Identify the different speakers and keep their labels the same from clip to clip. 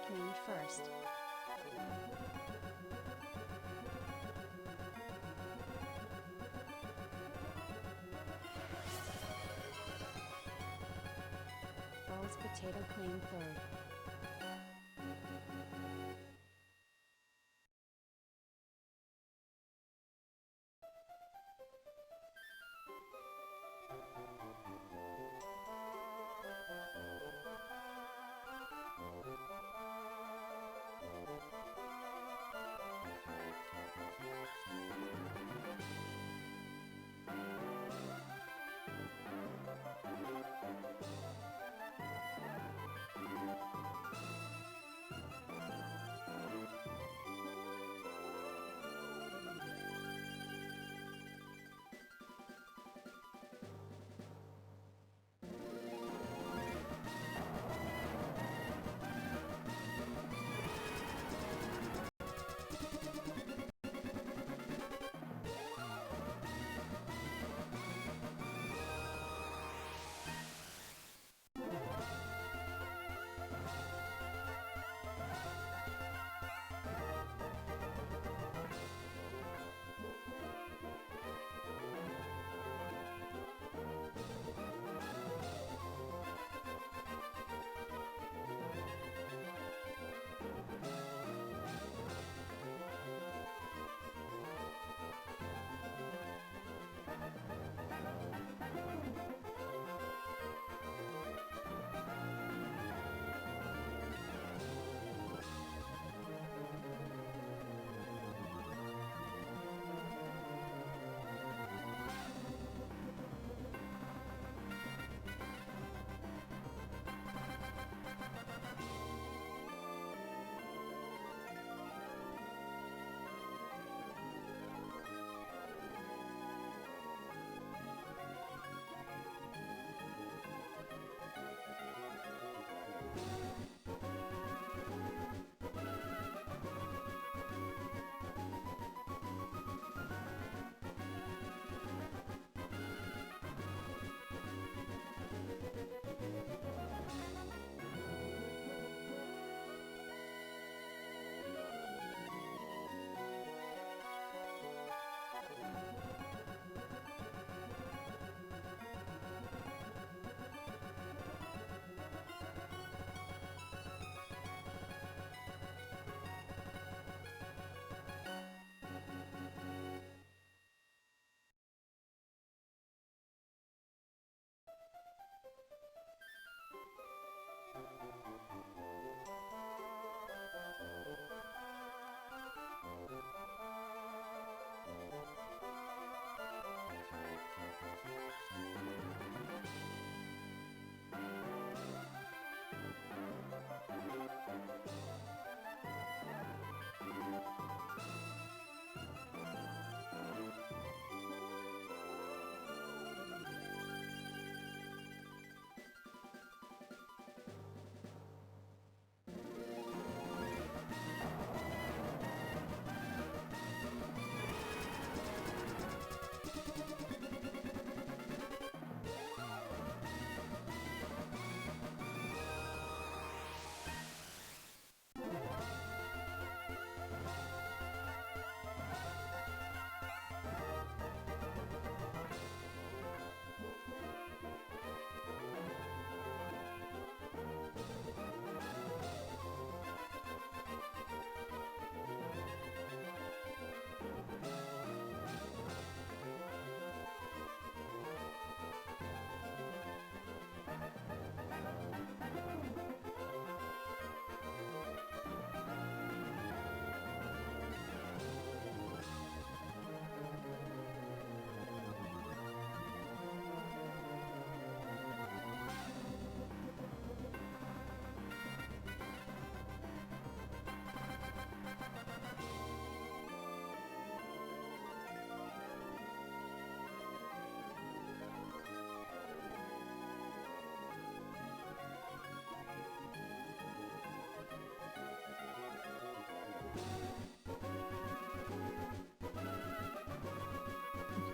Speaker 1: cleaned first. Rose potato cleaned third.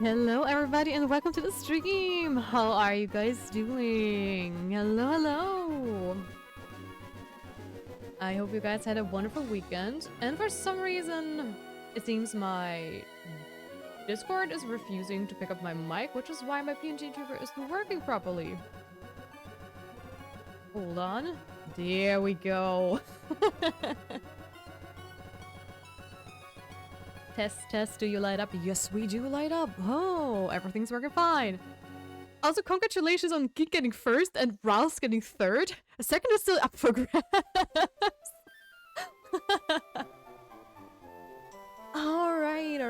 Speaker 2: Hello everybody and welcome to the stream! How are you guys doing? Hello, hello! I hope you guys had a wonderful weekend. And for some reason, it seems my Discord is refusing to pick up my mic, which is why my PNG tuber isn't working properly. Hold on. There we go. Test, test, do you light up? Yes, we do light up. Oh, everything's working fine. Also, congratulations on Geek getting first and Rouse getting third. A second is still up for grabs. Alright.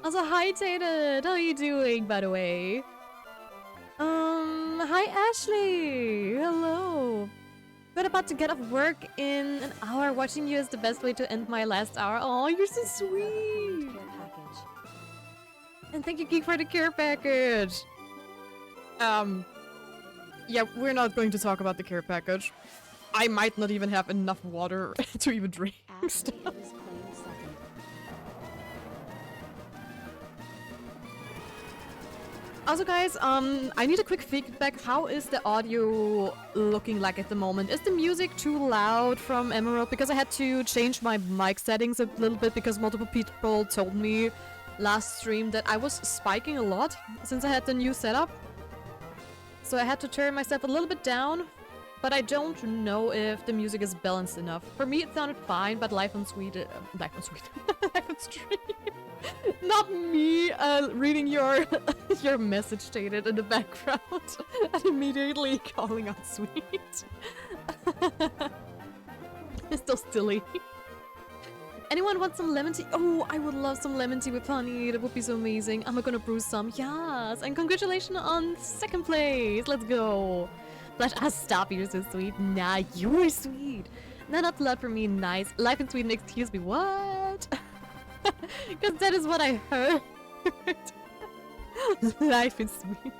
Speaker 2: Also, hi Tated, how are you doing, by the way? Hi Ashley, hello. But about to get off work in an hour. Watching you is the best way to end my last hour. Oh, you're so sweet. And thank you, Geek, for the care package. Yeah, we're not going to talk about the care package. I might not even have enough water to even drink stuff. Also, guys, I need a quick feedback. How is the audio looking like at the moment? Is the music too loud from Emerald? Because I had to change my mic settings a little bit because multiple people told me last stream that I was spiking a lot since I had the new setup. So I had to turn myself a little bit down, but I don't know if the music is balanced enough. For me, it sounded fine, but live on stream. Not me reading your your message stated in the background and immediately calling out sweet. It's still silly. Anyone want some lemon tea? Oh, I would love some lemon tea with honey. That would be so amazing. I'm gonna brew some. Yes, and congratulations on second place. Let's go. Flash, stop. You're so sweet. Nah, you're sweet. Nah, not loud for me. Nice. Life in Sweden. Excuse me. What? Because that is what I heard. Life is sweet.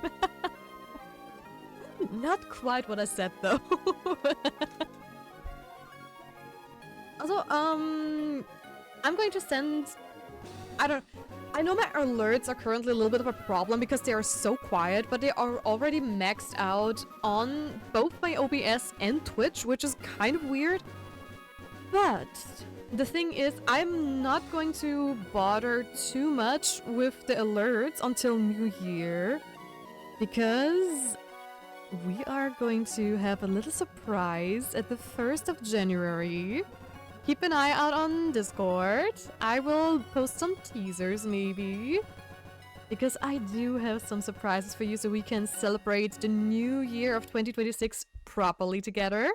Speaker 2: Not quite what I said though. Also, I'm going to send... I know my alerts are currently a little bit of a problem because they are so quiet, but they are already maxed out on both my OBS and Twitch, which is kind of weird. But the thing is, I'm not going to bother too much with the alerts until New Year, because we are going to have a little surprise at the 1st of January. Keep an eye out on Discord. I will post some teasers maybe, because I do have some surprises for you so we can celebrate the new year of 2026 properly together.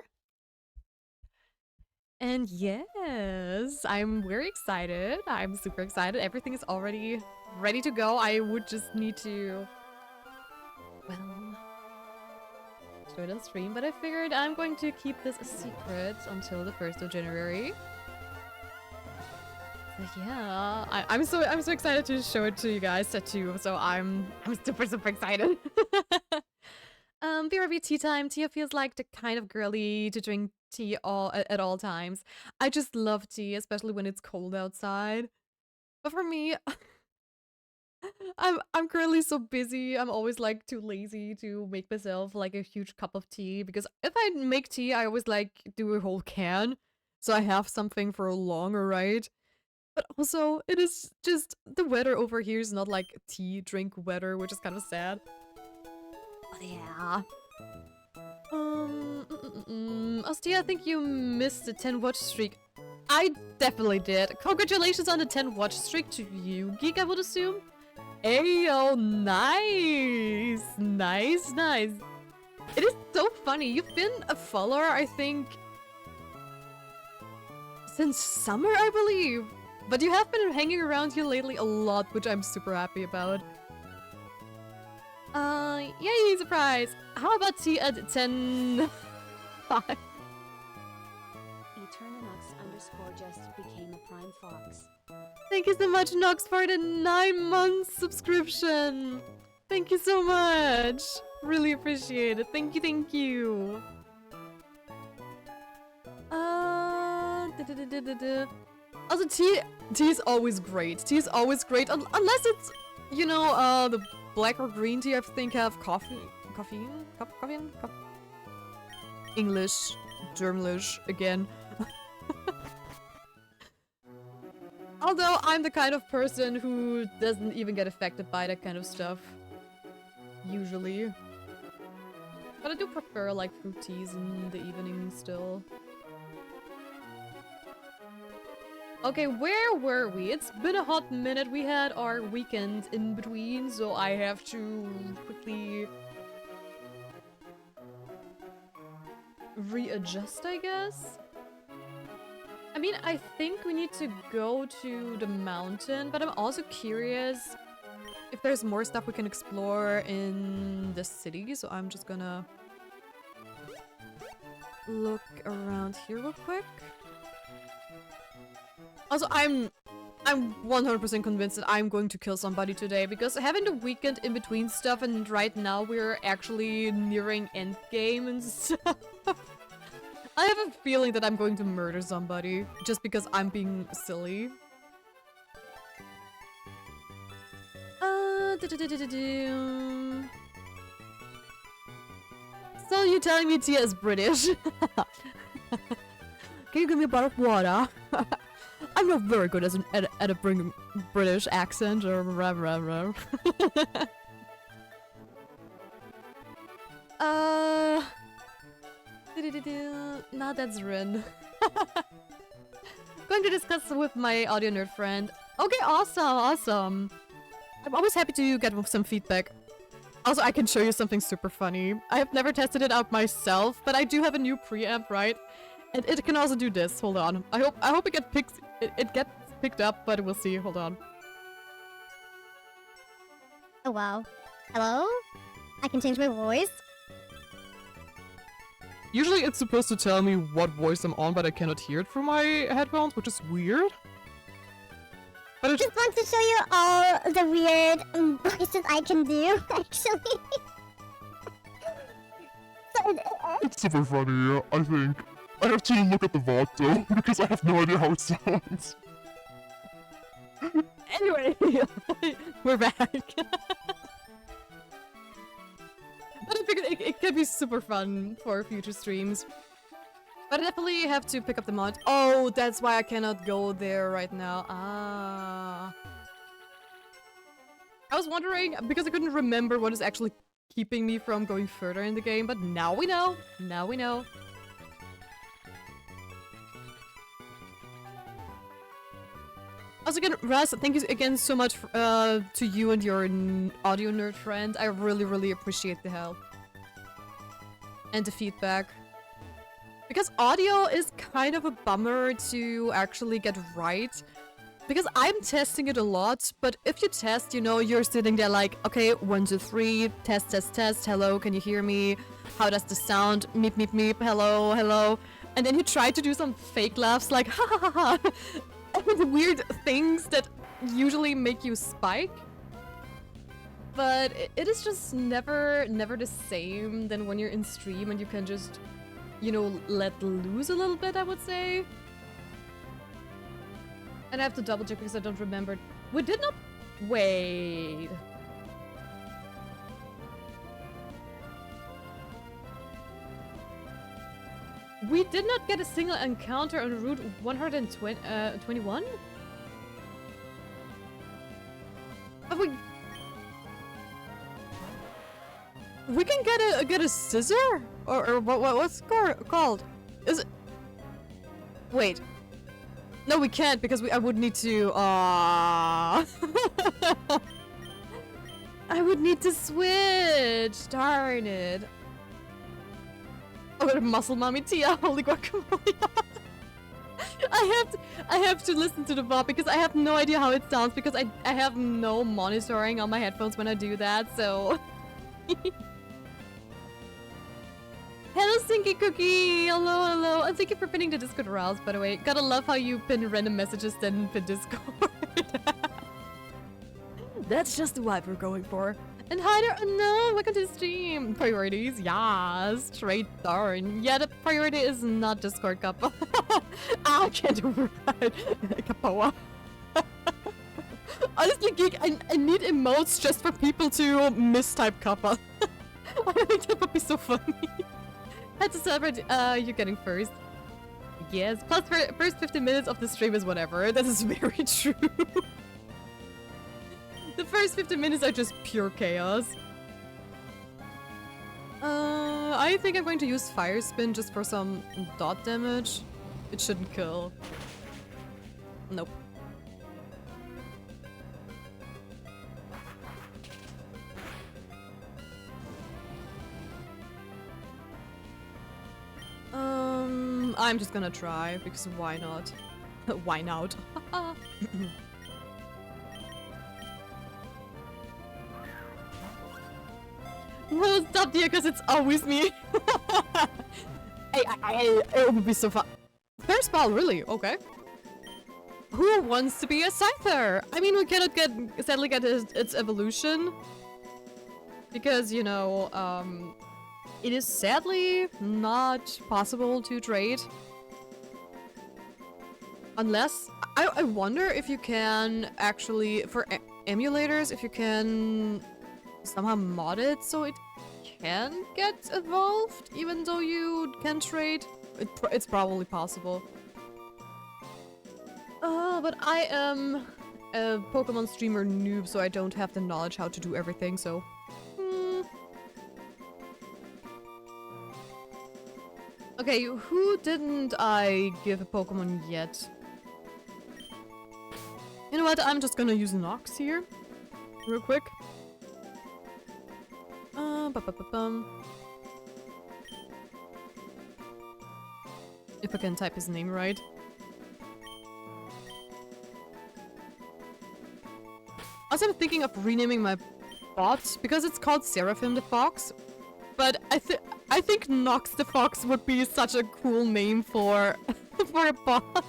Speaker 2: And yes, I'm very excited. I'm super excited. Everything is already ready to go. I would just need to, well, show it on stream, but I figured I'm going to keep this a secret until the 1st of January. But yeah, I'm so excited to show it to you guys too. So I'm super excited. BRB tea time. Tia feels like the kind of girly to drink tea at all times. I just love tea, especially when it's cold outside. But for me, I'm currently so busy. I'm always like too lazy to make myself like a huge cup of tea, because if I make tea, I always like do a whole can, so I have something for a longer ride. But also, it is just the weather over here is not like tea drink weather, which is kind of sad. But yeah. Ostia, I think you missed the 10 watch streak. I definitely did. Congratulations on the 10 watch streak to you, Geek, I would assume. Ayo, nice! Nice. It is so funny. You've been a follower, I think, since summer, I believe. But you have been hanging around here lately a lot, which I'm super happy about. Yay, surprise! How about tea at 10... 5?
Speaker 1: Eternanox_ just became a Prime Fox.
Speaker 2: Thank you so much, Nox, for the 9-month subscription! Thank you so much! Really appreciate it. Thank you. Also, tea is always great. Tea is always great, unless it's, you know, the black or green tea, I think have caffeine? English. Germlish again. Although I'm the kind of person who doesn't even get affected by that kind of stuff. Usually. But I do prefer like fruit teas in the evening still. Okay, where were we? It's been a hot minute. We had our weekend in between, so I have to quickly readjust, I guess. I mean, I think we need to go to the mountain, but I'm also curious if there's more stuff we can explore in the city, so I'm just gonna look around here real quick. Also, I'm 100% convinced that I'm going to kill somebody today, because having the weekend in between stuff and right now we're actually nearing endgame and stuff. I have a feeling that I'm going to murder somebody just because I'm being silly. So you're telling me Tia is British? Can you give me a bottle of water? I'm not very good as at a British accent or rah. Now that's Rin. Going to discuss with my audio nerd friend. Okay, awesome. I'm always happy to get some feedback. Also, I can show you something super funny. I have never tested it out myself, but I do have a new preamp, right? And it can also do this. Hold on. I hope it gets picked up, but we'll see. Hold on.
Speaker 3: Oh wow. Hello? I can change my voice?
Speaker 2: Usually it's supposed to tell me what voice I'm on, but I cannot hear it through my headphones, which is weird. But
Speaker 3: I just want to show you all the weird voices I can do, actually.
Speaker 4: It's super funny, I think. I have to look at the VOD though, because I have no idea how it sounds.
Speaker 2: Anyway, we're back. But I figured it could be super fun for future streams. But I definitely have to pick up the mod. Oh, that's why I cannot go there right now. Ah. I was wondering, because I couldn't remember what is actually keeping me from going further in the game, but now we know. Now we know. Also again, Raz, thank you again so much to you and your audio nerd friend. I really appreciate the help. And the feedback. Because audio is kind of a bummer to actually get right. Because I'm testing it a lot, but if you test, you know, you're sitting there like, okay, 1, 2, 3, test, hello, can you hear me? How does the sound? Meep, hello. And then you try to do some fake laughs like, ha ha ha ha. And weird things that usually make you spike. But it is just never the same than when you're in stream and you can just, you know, let loose a little bit, I would say. And I have to double check because I don't remember. We did not... Wait. We did not get a single encounter on Route 121? But we can get a scissor? Or what's it called? Is it... Wait. No, we can't because I would need to... I would need to switch. Darn it. Oh, muscle mommy Tia, holy guacamole. I have to listen to the VOD because I have no idea how it sounds because I have no monitoring on my headphones when I do that, so... Hello, Stinky Cookie! Hello! And thank you for pinning the Discord routes, by the way. Gotta love how you pin random messages then pin Discord. That's just the vibe we're going for. And hi there, no, welcome to the stream. Priorities, yes, straight darn. Yeah, the priority is not Discord Kappa. I can't do right. Kapoa. Honestly, Geek, I need emotes just for people to mistype Kappa. I think that would be so funny. Had to celebrate you getting first. Yes, plus first 15 minutes of the stream is whatever. That is very true. The first 15 minutes are just pure chaos. I think I'm going to use Fire Spin just for some dot damage. It shouldn't kill. Nope. I'm just gonna try, because why not? Why not? Well, stop here, because it's always me. It would be so fun. First ball, really? Okay. Who wants to be a Scyther? I mean, we cannot sadly get its evolution. Because, you know, it is sadly not possible to trade. Unless... I wonder if you can actually... For emulators, if you can somehow mod it so it can get evolved, even though you can trade. It's probably possible. But I am a Pokemon streamer noob, so I don't have the knowledge how to do everything, so... Okay, who didn't I give a Pokemon yet? You know what, I'm just gonna use Nox here. Real quick. If I can type his name right. Also, I'm thinking of renaming my bot because it's called Seraphim the Fox. But I think Nox the Fox would be such a cool name for for a bot.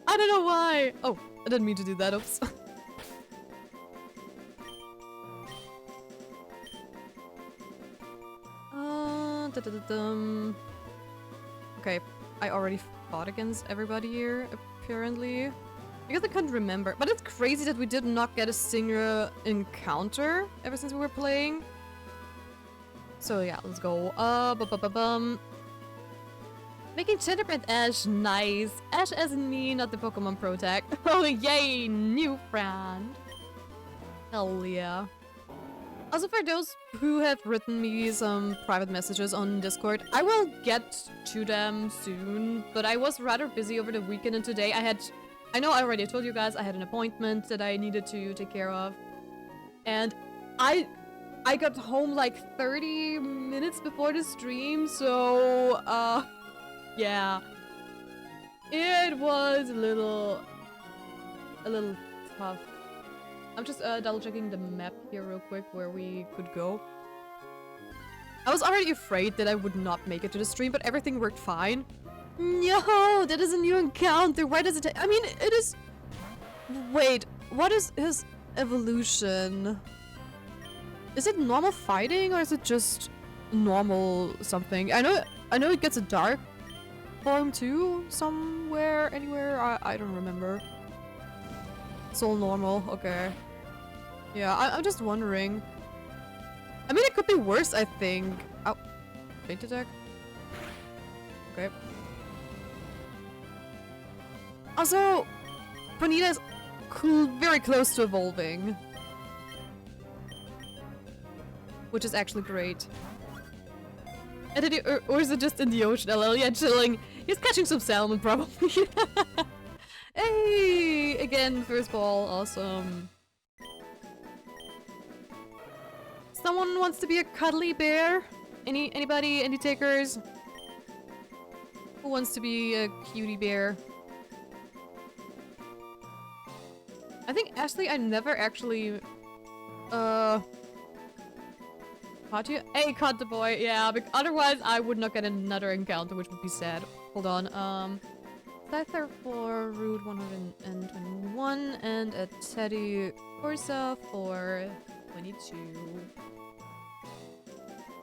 Speaker 2: I don't know why. Oh, I didn't mean to do that. Oops. Okay, I already fought against everybody here, apparently. Because I couldn't remember. But it's crazy that we did not get a single encounter ever since we were playing. So yeah, let's go. Making Gingerbread Ash nice. Ash as in me, not the Pokemon Protect. Oh yay, new friend. Hell yeah. Also, for those who have written me some private messages on Discord, I will get to them soon, but I was rather busy over the weekend, and today I know I already told you guys I had an appointment that I needed to take care of, and I got home like 30 minutes before the stream, so, yeah. It was a little tough. I'm just double checking the map here real quick where we could go. I was already afraid that I would not make it to the stream, but everything worked fine. No, that is a new encounter. Why does it I mean, it is... Wait, what is his evolution? Is it normal fighting or is it just normal something? I know it gets a dark form too, somewhere, anywhere. I don't remember. It's all normal, okay. Yeah, I'm just wondering. I mean, it could be worse, I think. Ow. Faint attack. Okay. Also, Bonita is very close to evolving. Which is actually great. And then or is it just in the ocean? LL, yeah, chilling. He's catching some salmon, probably. Hey! Again, first ball, awesome. Someone wants to be a cuddly bear? Anybody? Any takers? Who wants to be a cutie bear? I think, Ashley, I never actually... Caught you? Hey, caught the boy, yeah, but otherwise I would not get another encounter, which would be sad. Hold on, Scyther for Route 121, and a Teddy Ursa for 22.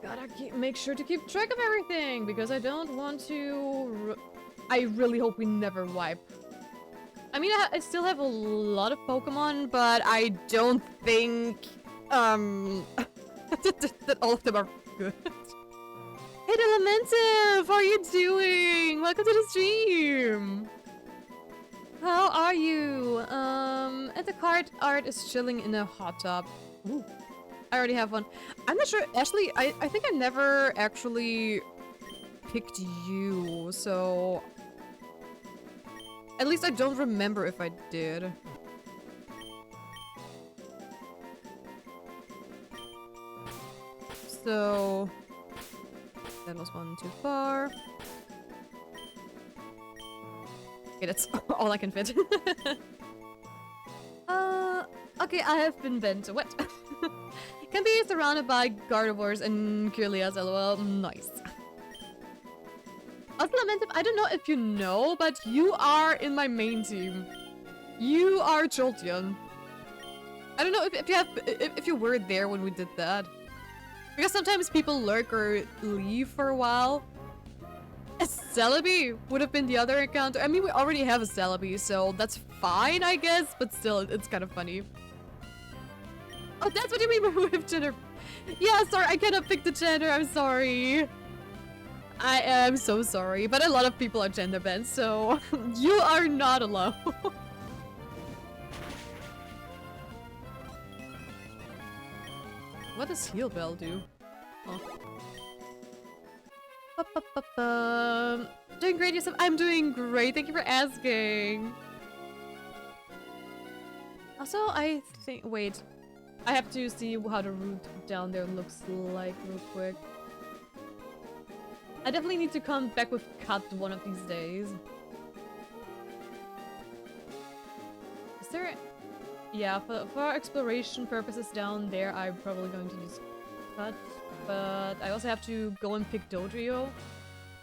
Speaker 2: Gotta make sure to keep track of everything, because I don't want to... I really hope we never wipe. I mean, I still have a lot of Pokemon, but I don't think, that all of them are good. Hey Elementive, how are you doing? Welcome to the stream. How are you? And the card art is chilling in a hot tub. Ooh, I already have one. I'm not sure, Ashley, I think I never actually picked you, so... At least I don't remember if I did. So... That was one too far. Okay, that's all I can fit. Okay, I have been bent. What? Can be surrounded by Gardevoirs and Kirlias, lol. Nice. Also, Lamentive, I don't know if you know, but you are in my main team. You are Jolteon. I don't know if you were there when we did that. Because sometimes people lurk or leave for a while. A Celebi would have been the other encounter. I mean, we already have a Celebi, so that's fine, I guess. But still, it's kind of funny. Oh, that's what you mean with gender. Yeah, sorry, I cannot pick the gender. I'm sorry. I am so sorry. But a lot of people are gender bent, so you are not alone. What does Heal Bell do? Oh. Doing great yourself? I'm doing great. Thank you for asking. Also, I think... Wait. I have to see how the route down there looks like real quick. I definitely need to come back with Cut one of these days. Is there... Yeah, for exploration purposes down there, I'm probably going to use Cut. But I also have to go and pick Dodrio.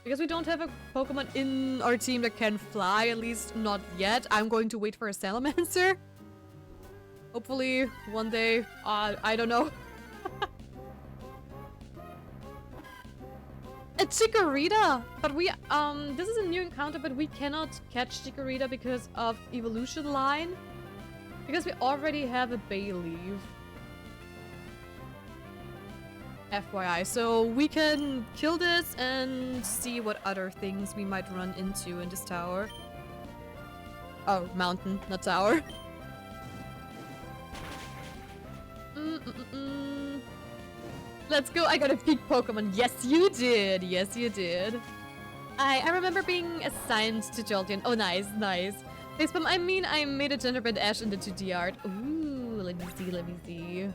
Speaker 2: Because we don't have a Pokemon in our team that can fly, at least not yet. I'm going to wait for a Salamander. Hopefully, one day. I don't know. A Chikorita! But we, this is a new encounter, but we cannot catch Chikorita because of Evolution Line. Because we already have a Bayleaf. FYI, so we can kill this and see what other things we might run into in this tower. Oh, mountain, not tower. Let's go, I got a peak Pokemon. Yes, you did. Yes, you did. I remember being assigned to Jolteon. Oh, nice, nice. Facepalm, I mean, I made a genderbend Ash in the 2D art. Ooh, let me see, let me see.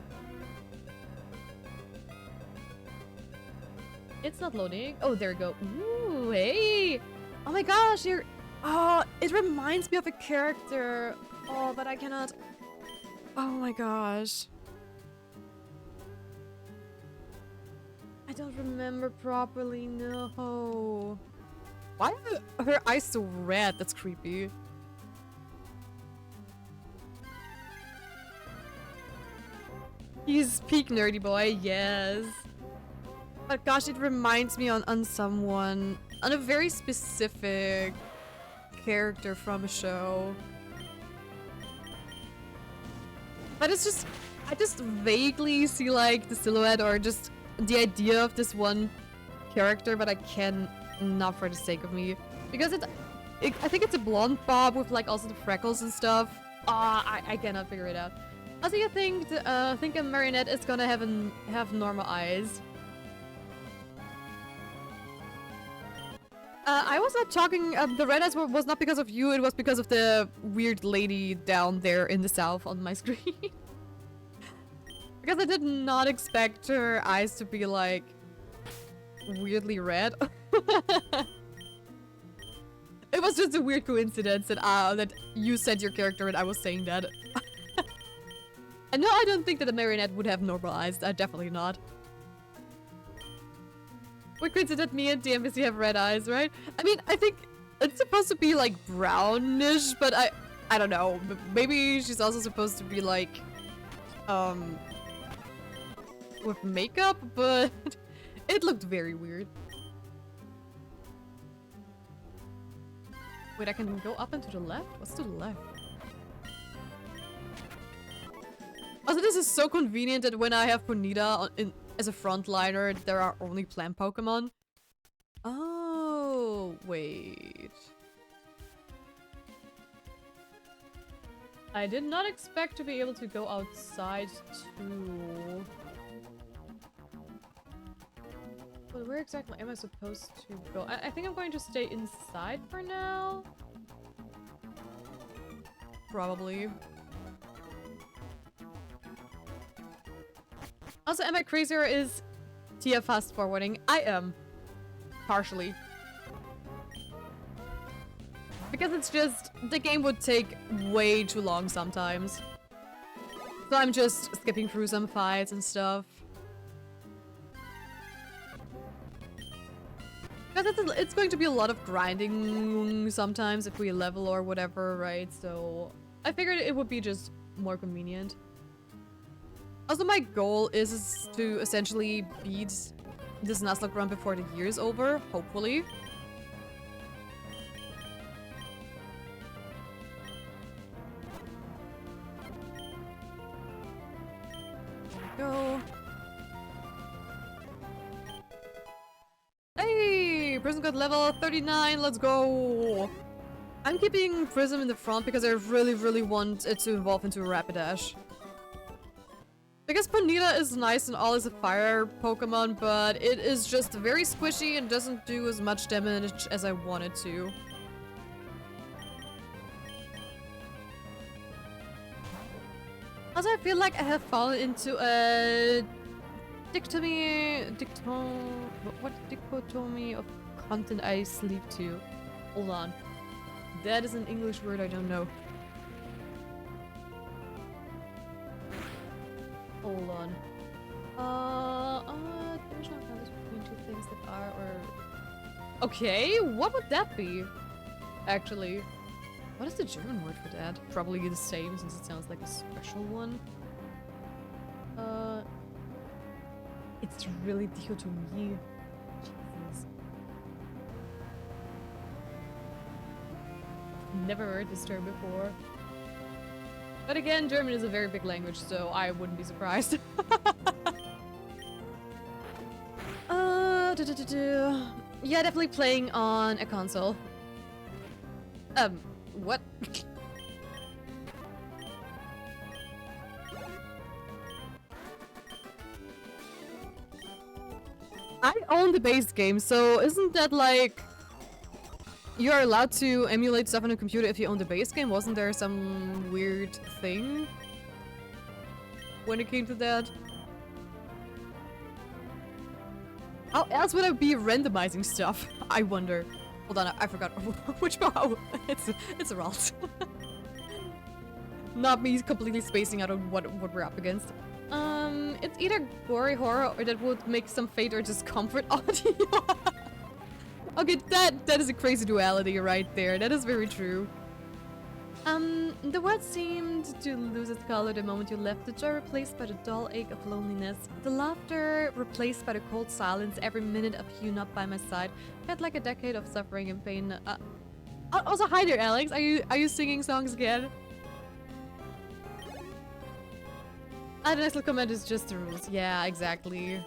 Speaker 2: It's not loading. Oh, there we go. Ooh, hey! Oh my gosh, you're... Oh, it reminds me of a character. Oh, but I cannot... Oh my gosh. I don't remember properly, no. Why are her eyes so red? That's creepy. He's peak nerdy boy, yes. But gosh, it reminds me on someone, on a very specific character from a show. But it's just, I just vaguely see like the silhouette or just the idea of this one character, but I can not for the sake of me. Because I think it's a blonde bob with like also the freckles and stuff. I cannot figure it out. Also, I think a Marionette is gonna have normal eyes. I was not talking, the red eyes was not because of you, it was because of the weird lady down there in the south on my screen. Because I did not expect her eyes to be like weirdly red. It was just a weird coincidence that you said your character and I was saying that. And no, I don't think that a Marionette would have normal eyes, definitely not. What coincidence me and DMVC have red eyes, right? I mean, I think it's supposed to be like brownish, but I don't know. Maybe she's also supposed to be like with makeup, but it looked very weird. Wait, I can go up and to the left? What's to the left? Also, this is so convenient that when I have Ponyta as a frontliner, there are only plant Pokemon. Oh, wait. I did not expect to be able to go outside too. But where exactly am I supposed to go? I think I'm going to stay inside for now. Probably. Also, am I crazy or is TF fast forwarding? I am. Partially. Because it's just, the game would take way too long sometimes. So I'm just skipping through some fights and stuff. Because it's going to be a lot of grinding sometimes if we level or whatever, right? So I figured it would be just more convenient. Also, my goal is to essentially beat this Nuzlocke run before the year's over, hopefully. Go. Hey! Prism got level 39, let's go! I'm keeping Prism in the front because I really want it to evolve into a Rapidash. Because Ponyta is nice and all as a fire Pokemon, but it is just very squishy and doesn't do as much damage as I wanted to. Also, I feel like I have fallen into a dichotomy of content I sleep to. Hold on. That is an English word I don't know. Hold on. Division of knowledge between two things that are or... Okay, what would that be? Actually. What is the German word for that? Probably the same, since it sounds like a special one. It's really dichotomy. Jesus. Never heard this term before. But again, German is a very big language, so I wouldn't be surprised. Yeah, definitely playing on a console. What? I own the base game, so isn't that like... You're allowed to emulate stuff on a computer if you own the base game? Wasn't there some weird thing when it came to that? How else would I be randomizing stuff? I wonder. Hold on, I forgot which bow. It's a Ralt. Not me completely spacing out on what we're up against. It's either gory horror or that would make some fate or discomfort audio. Okay, that is a crazy duality right there. That is very true. The world seemed to lose its color the moment you left. The joy replaced by the dull ache of loneliness. The laughter replaced by the cold silence. Every minute of you not by my side felt like a decade of suffering and pain. Also, hi there, Alex. Are you singing songs again? The next little comment is just the rules. Yeah, exactly.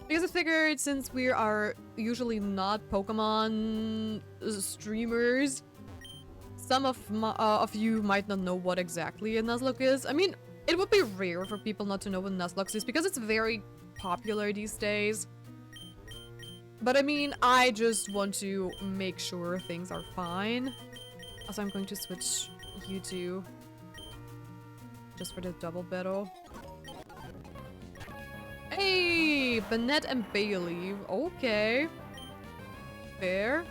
Speaker 2: Because I figured since we are usually not Pokemon streamers, some of you might not know what exactly a Nuzlocke is. I mean, it would be rare for people not to know what Nuzlocke is because it's very popular these days. But I mean, I just want to make sure things are fine. Also, I'm going to switch you two just for the double battle. Hey, Bennett and Bailey. Okay. Fair.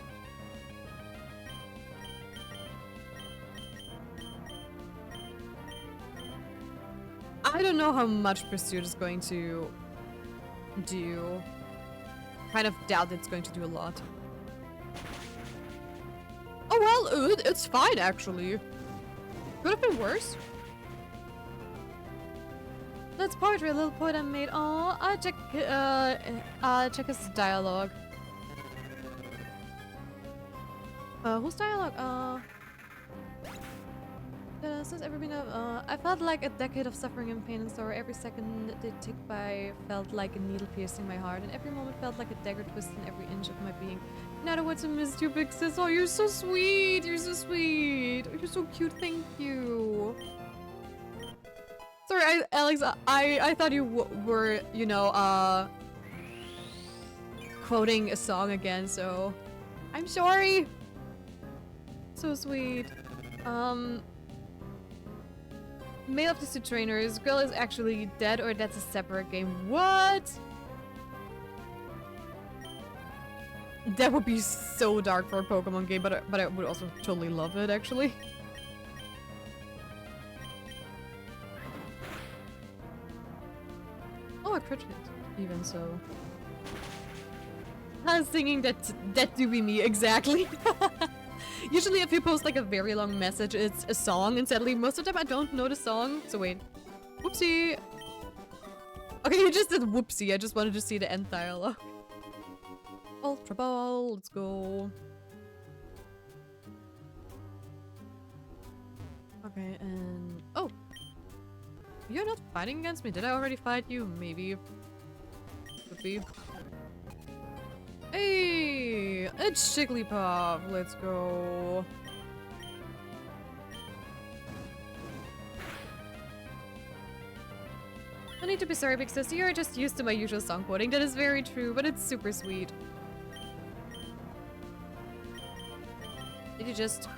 Speaker 2: I don't know how much Pursuit is going to do. Kind of doubt it's going to do a lot. Oh well, it's fine actually. Could have been worse. That's poetry, a little poet I made. Oh, check his dialogue. Whose dialogue? Since ever been I felt like a decade of suffering and pain and sorrow. Every second they ticked by felt like a needle piercing my heart, and every moment felt like a dagger twisting every inch of my being. In other words, I missed you, big sis. Oh, you're so sweet. You're so sweet. Oh, you're so cute. Thank you. Sorry, Alex. I thought you were, you know, quoting a song again. So, I'm sorry. So sweet. Male of the two trainers. Girl is actually dead, or that's a separate game. What? That would be so dark for a Pokemon game, but I would also totally love it, actually. Oh, I crit hit, even so. I was thinking that do be me, exactly. Usually if you post like a very long message, it's a song, and sadly most of the time I don't know the song. So wait. Whoopsie. Okay, you just did whoopsie. I just wanted to see the end dialogue. Ultra Ball, let's go. Okay, and... Oh! You're not fighting against me? Did I already fight you? Maybe. Could be. Hey! It's Jigglypuff! Let's go. I need to be sorry because you're just used to my usual song quoting. That is very true, but it's super sweet. Did you just...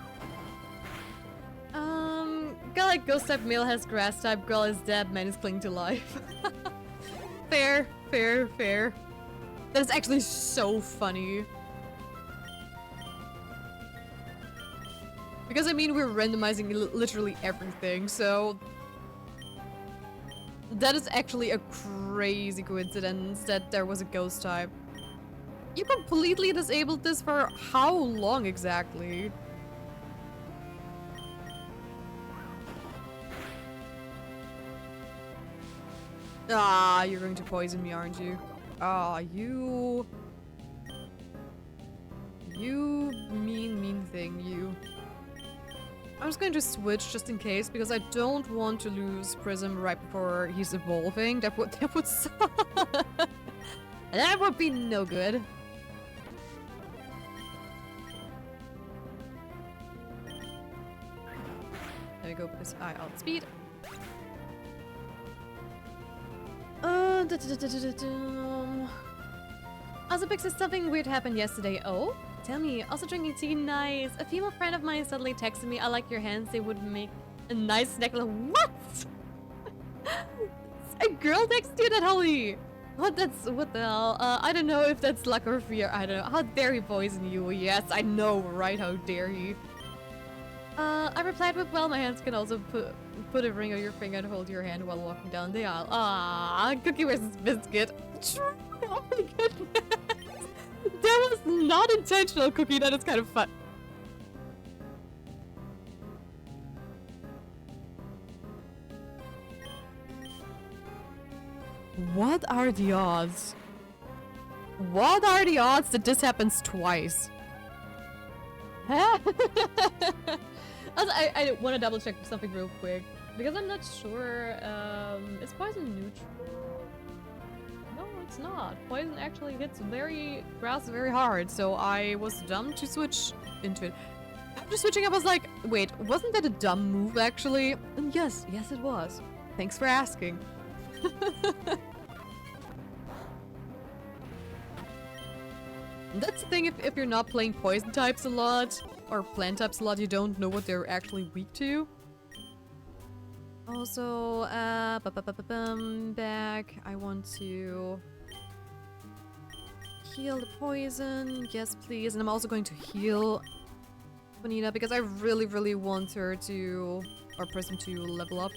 Speaker 2: Girl like ghost type, male has grass type, girl is dead, man is clinging to life. Fair, fair, fair. That is actually so funny. Because I mean, we're randomizing literally everything, so... That is actually a crazy coincidence that there was a ghost type. You completely disabled this for how long exactly? Ah, you're going to poison me, aren't you? Ah, you... You mean thing, you. I'm just going to switch just in case, because I don't want to lose Prism right before he's evolving. That would suck. That would be no good. There we go, because I outspeed. Also, Pixie, something weird happened yesterday. Oh? Tell me. Also drinking tea, nice. A female friend of mine suddenly texted me, I like your hands, they would make a nice necklace. What? A girl texted you that, Holly? What the hell? I don't know if that's luck or fear. I don't know. How dare he poison you? Yes, I know, right? How dare he? I replied with, well, my hands can also put a ring on your finger and hold your hand while walking down the aisle. Ah, Cookie versus Biscuit. Oh my goodness. That was not intentional, Cookie. That is kind of fun. What are the odds? What are the odds that this happens twice? Huh? Also, I want to double check something real quick because I'm not sure. Is poison neutral? No, it's not. Poison actually hits grass very hard, so I was dumb to switch into it. After switching, I was like, wait, wasn't that a dumb move actually? And yes, it was. Thanks for asking. That's the thing, if you're not playing poison types a lot, or plant types a lot, you don't know what they're actually weak to. Also, back, I want to heal the poison, yes please, and I'm also going to heal Bonita because I really want her to, or Prism to level up.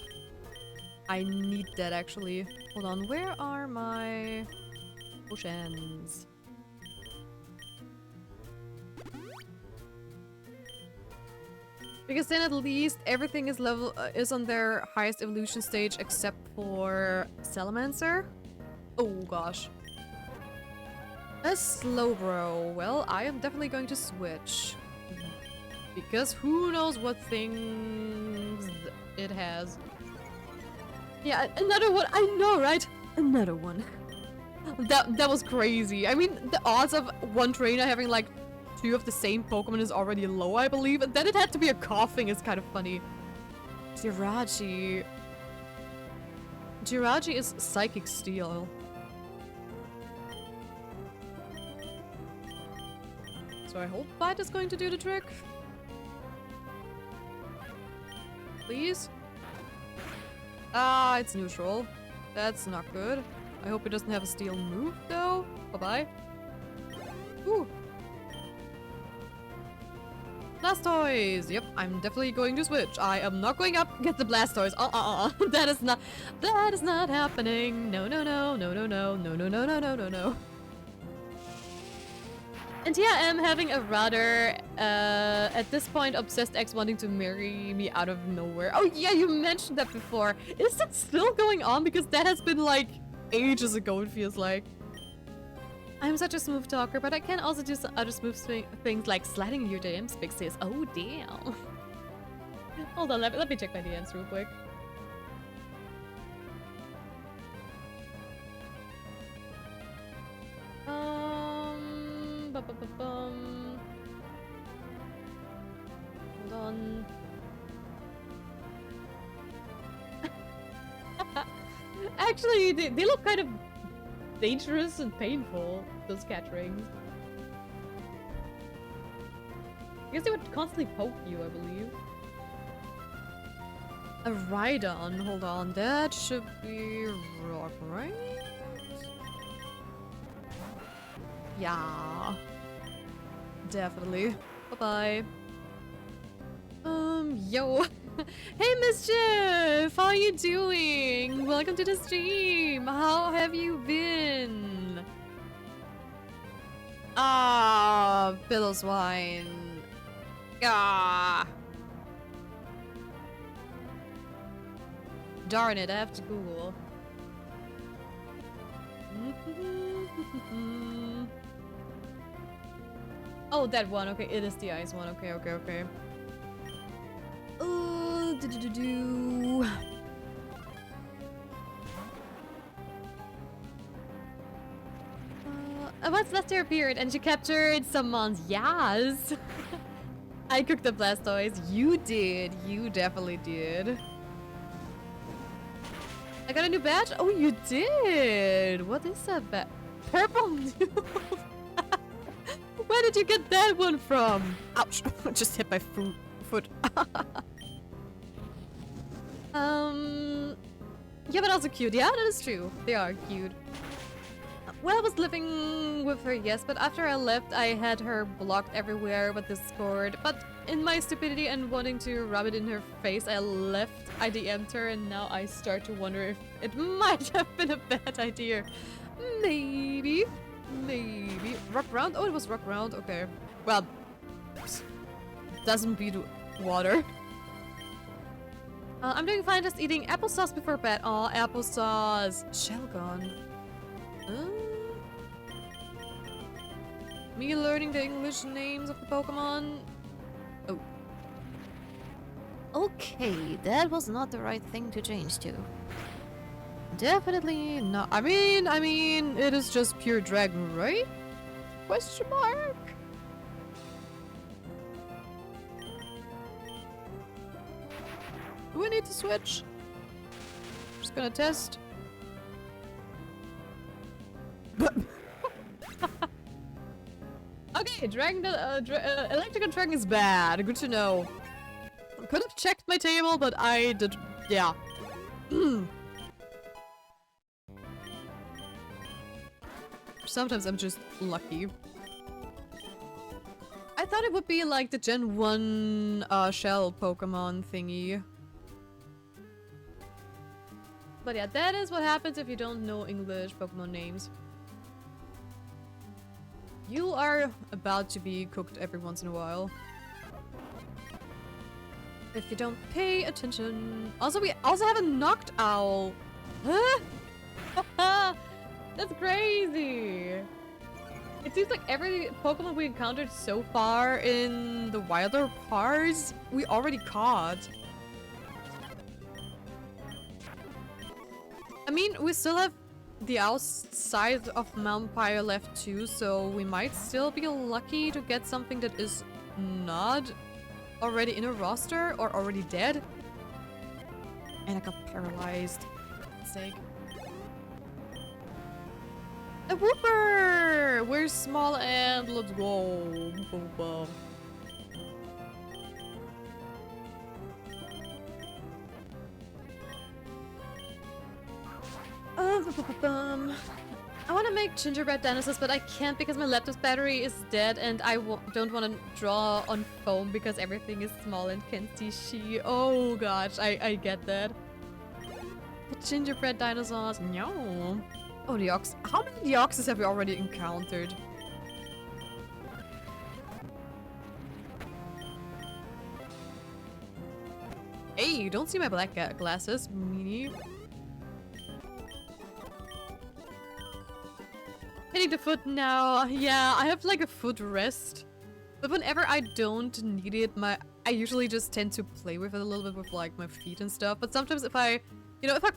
Speaker 2: I need that actually. Hold on, where are my potions? Because then at least everything is is on their highest evolution stage except for Salamander. Oh gosh. A Slowbro. Well, I am definitely going to switch. Because who knows what things it has. Yeah, another one. I know, right? Another one. That was crazy. I mean, the odds of one trainer having like 2 of the same Pokemon is already low, I believe. And then it had to be a coughing is kind of funny. Jirachi. Jirachi is Psychic Steel. So I hope Bite is going to do the trick. Please? Ah, it's neutral. That's not good. I hope it doesn't have a steel move, though. Bye-bye. Ooh. Blastoise! Yep, I'm definitely going to switch. I am not going up. Get the Blastoise. That is not happening. No, no, no, no, no, no, no, no, no, no, no, no, no. And yeah, I'm having a rather, at this point, obsessed ex wanting to marry me out of nowhere. Oh yeah, you mentioned that before. Is that still going on? Because that has been like ages ago, it feels like. I'm such a smooth talker, but I can also do some other smooth things like sliding in your DMs, Pixies. Oh damn. Hold on, let me check my DMs real quick. Hold on. Actually, they look kind of dangerous and painful, those cat rings. I guess they would constantly poke you, I believe. A Rhydon, hold on, that should be rock, right? Yeah. Definitely. Bye-bye. Yo. Hey, Mischief! How are you doing? Welcome to the stream! How have you been? Ah, Pillowswine. Ah. Darn it, I have to Google. Oh, that one. Okay, it is the ice one. Okay, okay, okay. What's Celestia appeared and she captured some mons. Yes! I cooked the Blastoise. You did. You definitely did. I got a new badge? Oh, you did! What is that badge? Purple Noob! Where did you get that one from? Ouch! Just hit my foot. Yeah, but also cute. Yeah, that is true. They are cute. When I was living with her, yes, but after I left, I had her blocked everywhere with Discord. But in my stupidity and wanting to rub it in her face, I left. I DM'd her, and now I start to wonder if it might have been a bad idea. Maybe. Maybe. Rock round? Oh, it was rock round. Okay. Well, doesn't beat water. I'm doing fine, just eating applesauce before bed. Aw, applesauce. Shelgon. Me learning the English names of the Pokemon. Oh. Okay, that was not the right thing to change to. Definitely not. I mean, it is just pure dragon, right? Question mark? Do we need to switch? Just gonna test. Okay, dragon, electrical dragon is bad. Good to know. I could have checked my table, but I did. Yeah. Sometimes I'm just lucky. I thought it would be like the Gen 1 shell Pokemon thingy. But yeah, that is what happens if you don't know English Pokemon names. You are about to be cooked every once in a while. If you don't pay attention. Also, we also have a Knocked Owl. Huh? That's crazy. It seems like every Pokemon we encountered so far in the wilder parts, we already caught. I mean, we still have the outside of Vampire left too, so we might still be lucky to get something that is not already in a roster or already dead. And I got paralyzed. For God's sake. A Wooper! We're small and let's go. Boom. I want to make gingerbread dinosaurs, but I can't because my laptop's battery is dead and I don't want to draw on foam because everything is small and can't see she. Oh gosh, I get that. But gingerbread dinosaurs, no. Oh, the ox. How many Deoxys have we already encountered? Hey, you don't see my black glasses, meanie. Hitting the foot now. Yeah, I have like a foot rest. But whenever I don't need it, I usually just tend to play with it a little bit with like my feet and stuff. But sometimes if I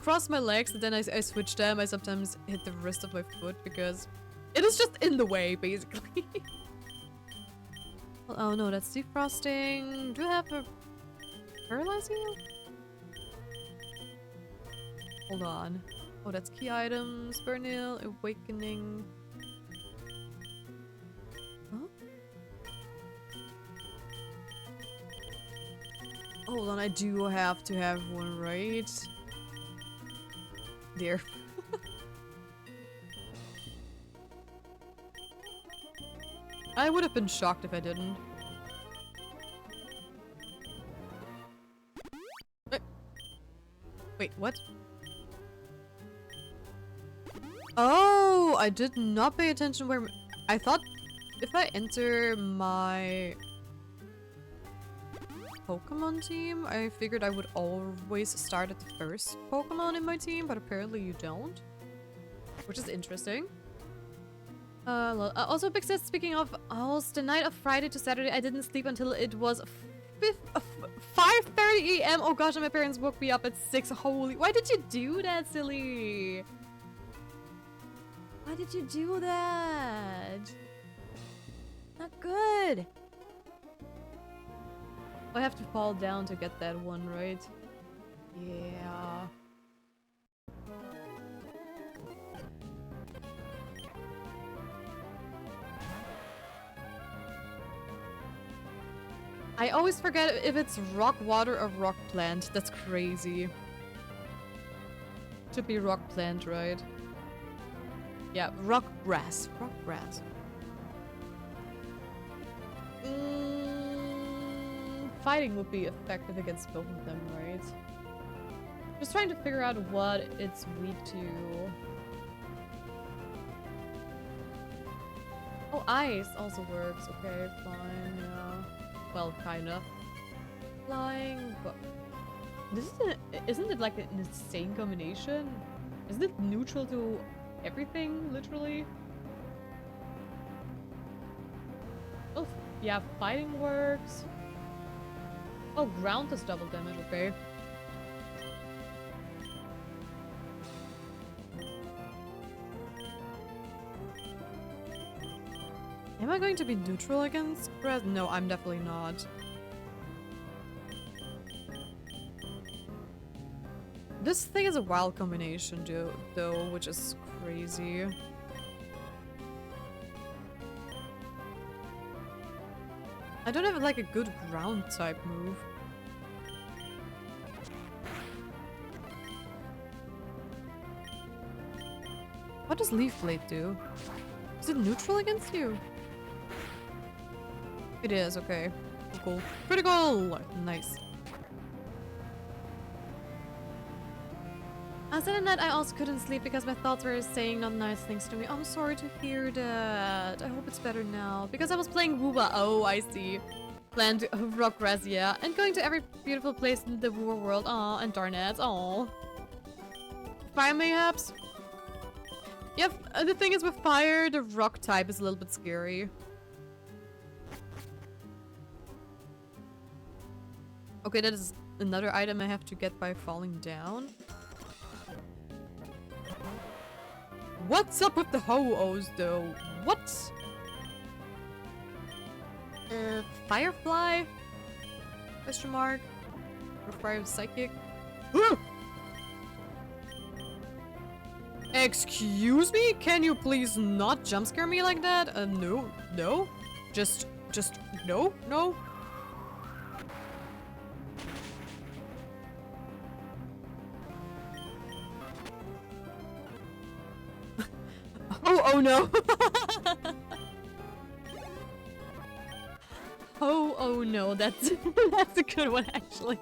Speaker 2: cross my legs and then I switch them, I sometimes hit the wrist of my foot because it is just in the way, basically. Well, oh no, that's defrosting. Do you have a paralyzing? Hold on. Oh, that's key items. Burnil, awakening. Huh? Hold on, I do have to have one, right? Dear. I would have been shocked if I didn't. Wait, what? Oh, I did not pay attention where... I thought if I enter my Pokemon team, I figured I would always start at the first Pokemon in my team, but apparently you don't. Which is interesting. Also, Big Sis, speaking of owls, the night of Friday to Saturday, I didn't sleep until it was 5:30 a.m. Oh gosh, and my parents woke me up at 6. Holy... Why did you do that, silly? Why did you do that? Not good. I have to fall down to get that one, right? Yeah. I always forget if it's rock water or rock plant. That's crazy. Should be rock plant, right? Yeah, rock grass. Rock grass. Fighting would be effective against both of them, right? Just trying to figure out what it's weak to. Oh, ice also works. Okay, fine, yeah. Well, kinda. Flying, but... Isn't it like an insane combination? Isn't it neutral to everything, literally? Oh, yeah, fighting works. Oh, ground does double damage, okay. Am I going to be neutral against grass? No, I'm definitely not. This thing is a wild combination, though, which is crazy. I don't have like a good ground type move. What does Leaf Blade do? Is it neutral against you? It is, okay. Cool. Critical! Nice. Saturday night I also couldn't sleep because my thoughts were saying not nice things to me. I'm sorry to hear that. I hope it's better now. Because I was playing Wooba. Oh, I see. Planned rock grass, yeah. And going to every beautiful place in the Wooba world. Aw, and darn it. Aw. Fire mayhaps? Yeah, the thing is with fire, the rock type is a little bit scary. Okay, that is another item I have to get by falling down. What's up with the ho-ohs though? What? Firefly? Question mark? Requires psychic? Excuse me? Can you please not jump scare me like that? No, no. Just no, no. Oh no. Oh no, that's that's a good one actually.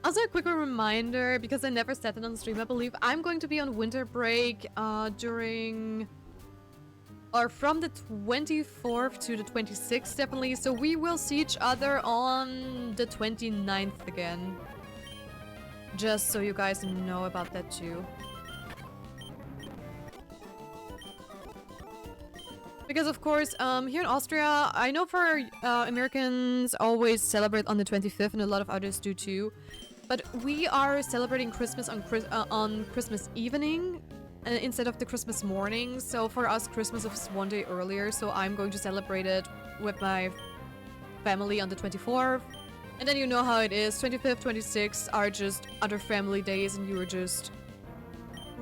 Speaker 2: Also a quick reminder, because I never said it on stream, I believe I'm going to be on winter break during or from the 24th to the 26th definitely, so we will see each other on the 29th again. Just so you guys know about that too. Because of course, here in Austria, I know for Americans always celebrate on the 25th and a lot of others do too. But we are celebrating Christmas on Christmas evening instead of the Christmas morning. So for us, Christmas is one day earlier. So I'm going to celebrate it with my family on the 24th. And then you know how it is. 25th, 26th are just other family days and you are just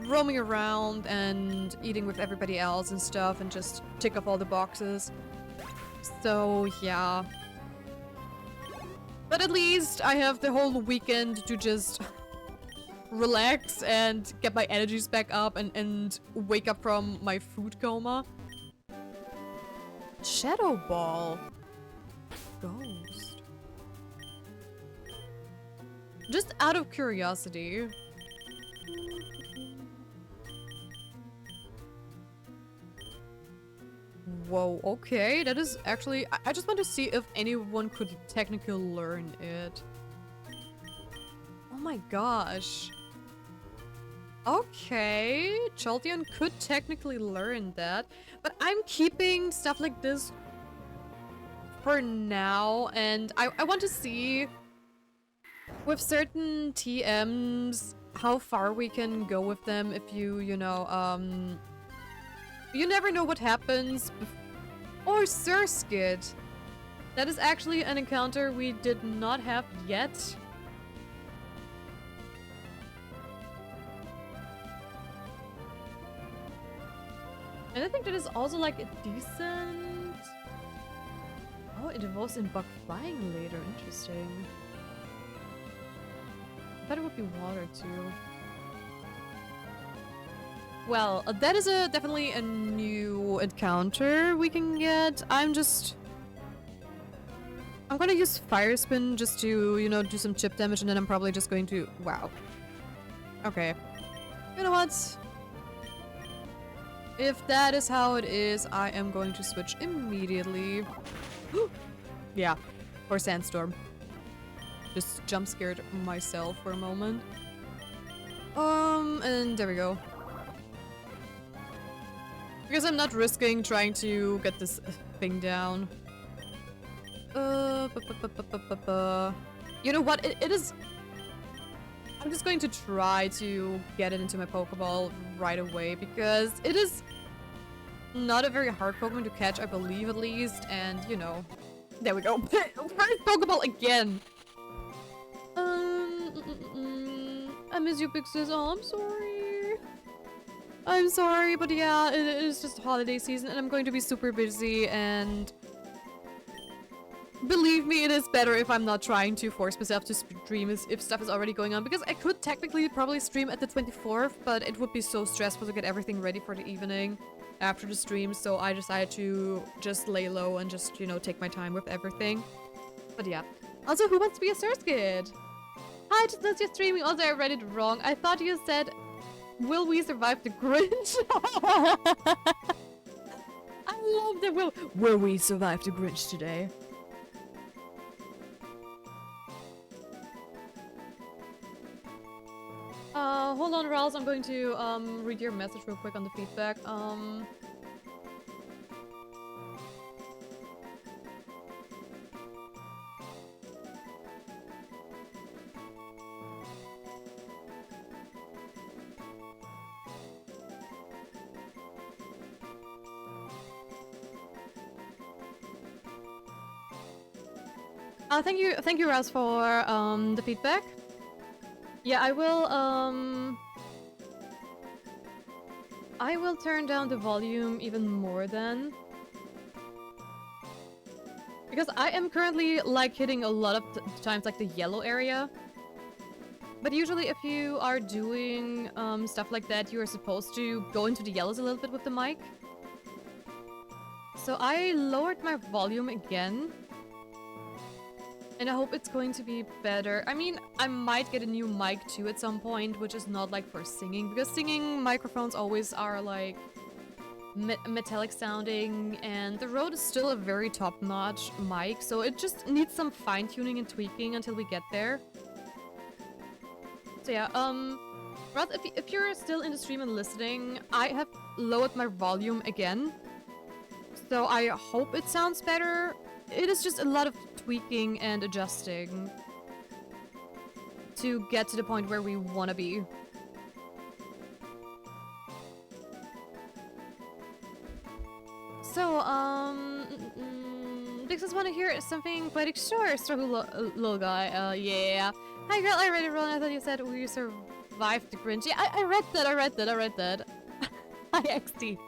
Speaker 2: roaming around and eating with everybody else and stuff and just tick off all the boxes. So yeah. But at least I have the whole weekend to just relax and get my energies back up and wake up from my food coma. Shadow Ball. Ghost. Just out of curiosity. Whoa, okay, that is actually... I just want to see if anyone could technically learn it. Oh my gosh. Okay, Chaldean could technically learn that, but I'm keeping stuff like this for now, and I want to see with certain TMs how far we can go with them if you know, you never know what happens. Or Surskid. That is actually an encounter we did not have yet. And I think that is also like a decent... Oh, it evolves in bug flying later. Interesting. I thought it would be water too. Well, that is definitely a new encounter we can get. I'm gonna use Fire Spin just to, you know, do some chip damage, and then I'm probably just going to... Wow. Okay. You know what? If that is how it is, I am going to switch immediately. Yeah, for Sandstorm. Just jump scared myself for a moment. And there we go. Because I'm not risking trying to get this thing down. You know what? It is... I'm just going to try to get it into my Pokeball right away, because it is not a very hard Pokemon to catch, I believe at least, and you know... There we go. First Pokeball again! I miss you, Pixis. Oh, I'm sorry. I'm sorry, but yeah, it is just holiday season and I'm going to be super busy, and believe me, it is better if I'm not trying to force myself to stream if stuff is already going on, because I could technically probably stream at the 24th, but it would be so stressful to get everything ready for the evening after the stream, so I decided to just lay low and just, you know, take my time with everything. But yeah. Also, who wants to be a Surskid? Hi, just as you're streaming. Also, I read it wrong. I thought you said, will we survive the Grinch? I love that. Will we survive the Grinch today? hold on, Rals. I'm going to read your message real quick on the feedback. Thank you, Raz, for the feedback. Yeah, I will turn down the volume even more then. Because I am currently like hitting a lot of times like the yellow area. But usually if you are doing stuff like that, you are supposed to go into the yellows a little bit with the mic. So I lowered my volume again. And I hope it's going to be better. I mean, I might get a new mic too at some point, which is not like for singing, because singing microphones always are like metallic sounding, and the Rode is still a very top-notch mic, so it just needs some fine-tuning and tweaking until we get there. So yeah, Roth, if you're still in the stream and listening, I have lowered my volume again. So I hope it sounds better. It is just a lot of tweaking and adjusting to get to the point where we want to be. So, Dixons want to hear something poetic? Sure, struggle little guy. Yeah. Hi girl, I read it wrong. I thought you said we survived the Grinch. Yeah, I read that. Hi XD.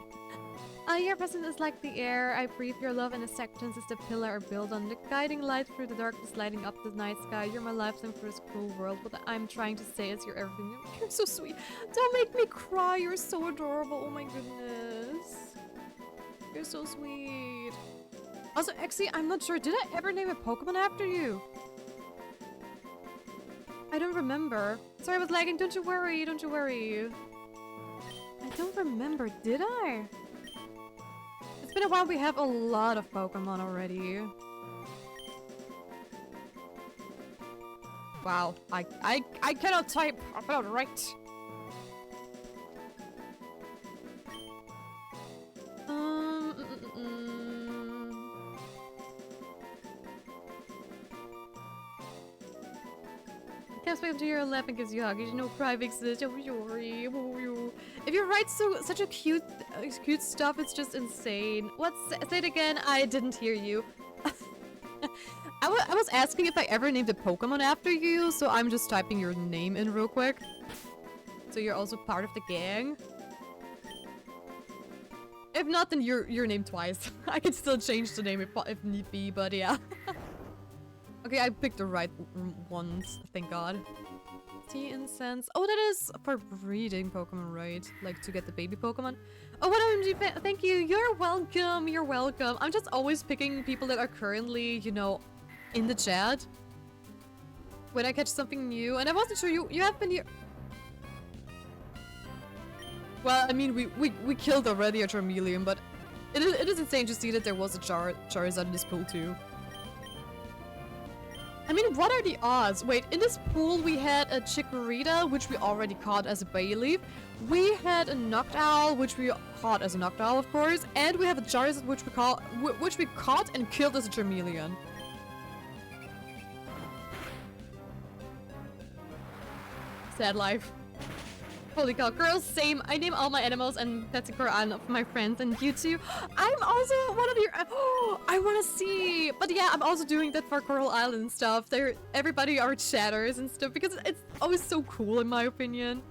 Speaker 2: Your presence is like the air. I breathe your love, and acceptance is the pillar I build on. The guiding light through the darkness, lighting up the night sky. You're my lifeline for this cruel world. What I'm trying to say is you're everything. You're so sweet. Don't make me cry. You're so adorable. Oh my goodness. You're so sweet. Also, Exy, I'm not sure. Did I ever name a Pokemon after you? I don't remember. Sorry, I was lagging. Don't you worry. Don't you worry. I don't remember. Did I? It's been a while. We have a lot of Pokemon already. Wow, I cannot type. I cannot write. Can't wait until your lap and gives you a hug. You know, cry exists. If you write such a cute stuff, it's just insane. What? Say it again. I didn't hear you. I was asking if I ever named a Pokemon after you, so I'm just typing your name in real quick. So you're also part of the gang. If not, then you're named twice. I can still change the name if need be, but yeah. Okay, I picked the right ones, thank god. Tea incense. Oh, that is for breeding Pokemon, right? Like, to get the baby Pokemon. Oh, what OMG, thank you. You're welcome, you're welcome. I'm just always picking people that are currently, you know, in the chat. When I catch something new. And I wasn't sure you have been here. Well, I mean, we killed already a Charmeleon, but it is insane to see that there was a Charizard in this pool too. I mean, what are the odds? Wait, in this pool we had a Chikorita, which we already caught as a Bayleaf. We had a Noctowl, which we caught as a Noctowl, of course. And we have a Charizard, which we caught and killed as a Charmeleon. Sad life. Holy cow, girls, same. I name all my animals and pets in Quran of my friends, and you too. I'm also one of your. Oh, I want to see. But yeah, I'm also doing that for Coral Island and stuff. Everybody are chatters and stuff because it's always so cool, in my opinion,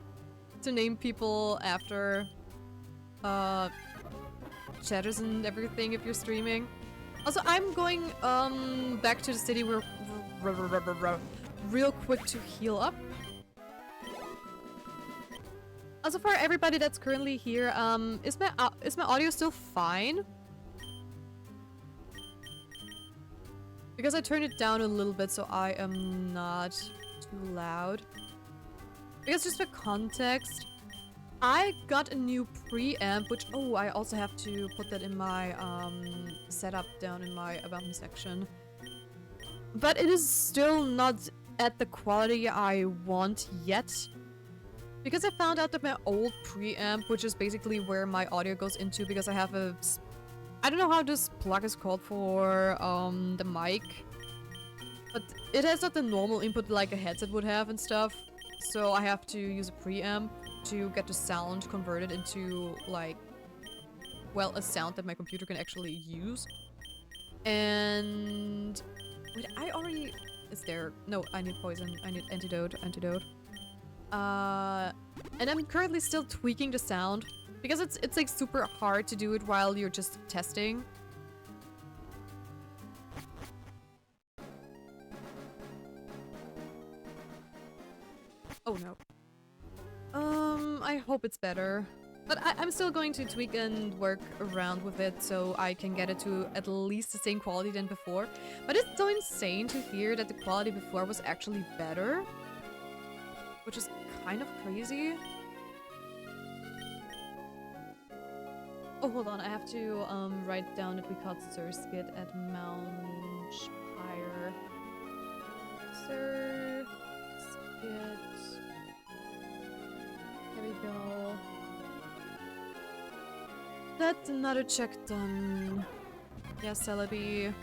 Speaker 2: to name people after chatters and everything if you're streaming. Also, I'm going back to the city real quick to heal up. Also, for everybody that's currently here, is my audio still fine? Because I turned it down a little bit so I am not too loud. Because just for context, I got a new preamp, which, oh, I also have to put that in my setup down in my about me section. But it is still not at the quality I want yet. Because I found out that my old preamp, which is basically where my audio goes into, because I have a... I don't know how this plug is called for the mic. But it has not the normal input like a headset would have and stuff. So I have to use a preamp to get the sound converted into, like, well, a sound that my computer can actually use. And... wait, I already... is there... no, I need poison. I need antidote. And I'm currently still tweaking the sound. Because it's like super hard to do it while you're just testing. Oh no. I hope it's better. But I'm still going to tweak and work around with it so I can get it to at least the same quality than before. But it's so insane to hear that the quality before was actually better. Which is kind of crazy. Oh, hold on. I have to write down that we caught Sir Skid at Mount Spire. Sir Skid. There we go. That's another check done. Yes, Celebi.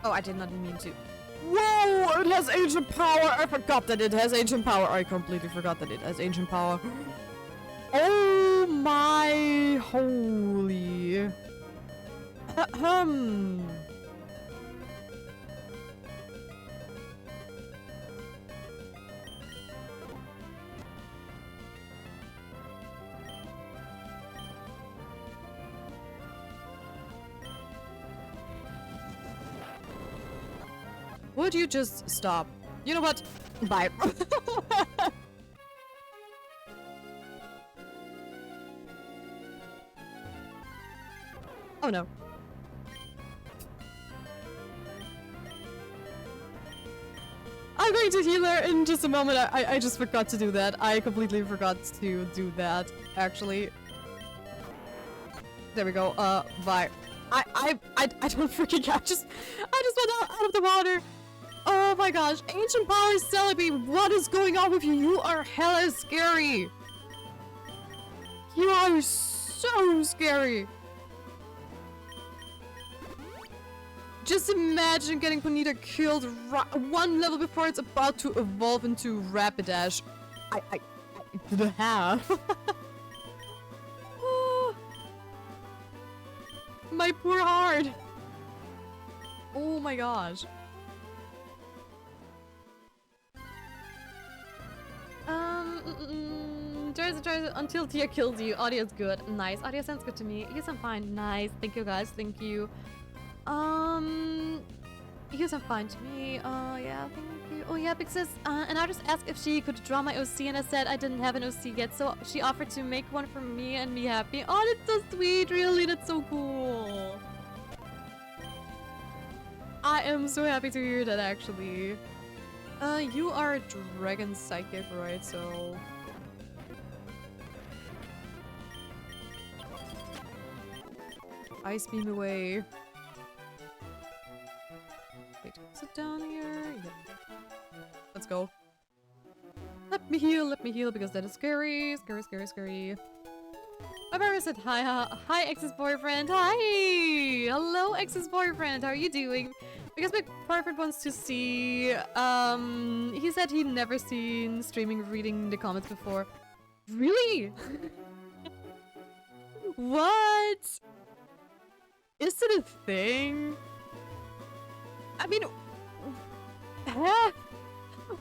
Speaker 2: Oh, I did not mean to. Whoa! It has ancient power! I forgot that it has ancient power. I completely forgot that it has ancient power. Oh my holy. Would you just stop? You know what? Bye. Oh no. I'm going to heal her in just a moment. I just forgot to do that. I completely forgot to do that, actually. There we go. Bye. I don't freaking I just went out of the water. Oh my gosh. Ancient Power Celebi, what is going on with you? You are hella scary. You are so scary. Just imagine getting Bonita killed one level before it's about to evolve into Rapidash. I have. My poor heart. Oh my gosh. Until Tia kills you. Audio's good. Nice. Audio sounds good to me. You sound fine. Nice. Thank you guys. Thank you. You sound fine to me. Oh yeah, thank you. Oh yeah, because and I just asked if she could draw my OC and I said I didn't have an OC yet, so she offered to make one for me and be happy. Oh, that's so sweet, really, that's so cool. I am so happy to hear that, actually. You are a dragon psychic, right? So... Ice beam away. Wait, sit down here. Yep. Let's go. Let me heal, because that is scary. Scary. My brother said hi, hi, ex's boyfriend. Hi! Hello, ex's boyfriend. How are you doing? Because my boyfriend wants to see, he said he'd never seen streaming reading the comments before. Really? What? Is it a thing? I mean,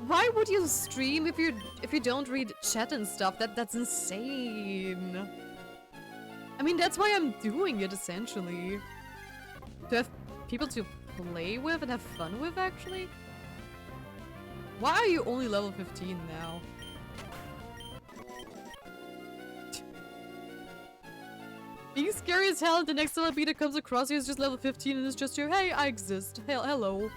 Speaker 2: why would you stream if you don't read chat and stuff? That's insane. I mean, that's why I'm doing it, essentially. To have people to play with and have fun with, actually. Why are you only level 15 now? Being scary as hell, the next LB that comes across you is just level 15 and it's just your, hey, I exist. Hello.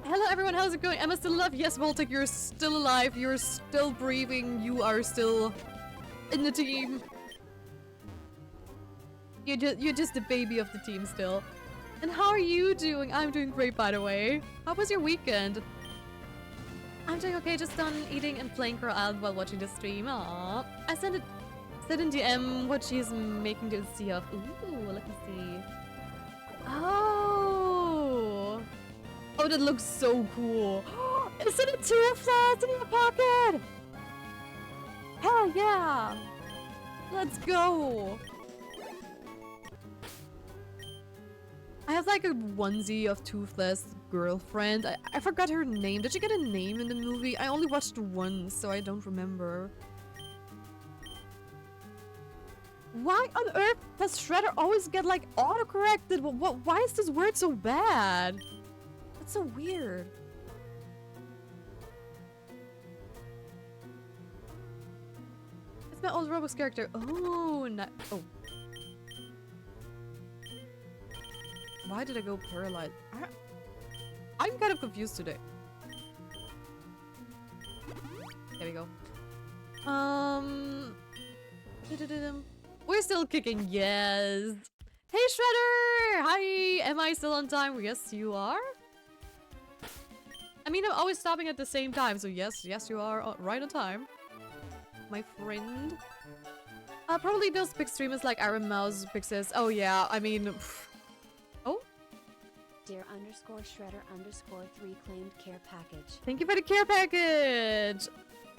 Speaker 2: Hello everyone, how's it going? Am I still alive? Yes, Voltic, you're still alive. You're still breathing. You are still in the team. You're just the baby of the team still. And how are you doing? I'm doing great, by the way. How was your weekend? I'm doing okay, just done eating and playing Girl Island while watching the stream. Aww. I sent in DM what she's making to see of. Ooh, let me see. Oh! Oh, that looks so cool. Is it a two flats in your pocket? Hell yeah! Let's go! I have like a onesie of Toothless girlfriend. I forgot her name. Did she get a name in the movie? I only watched once, so I don't remember. Why on earth does Shredder always get like autocorrected? Why is this word so bad? That's so weird. It's my old Roblox character. Oh, no. Oh. Why did I go paralyzed? I'm kind of confused today. There we go. We're still kicking, yes. Hey Shredder! Hi! Am I still on time? Yes, you are. I mean, I'm always stopping at the same time, so yes, you are right on time. My friend. Probably those big streamers like Iron Mouse, Pixis. Oh yeah, I mean... Oh?
Speaker 1: Dear _Shredder_3 claimed care package.
Speaker 2: Thank you for the care package!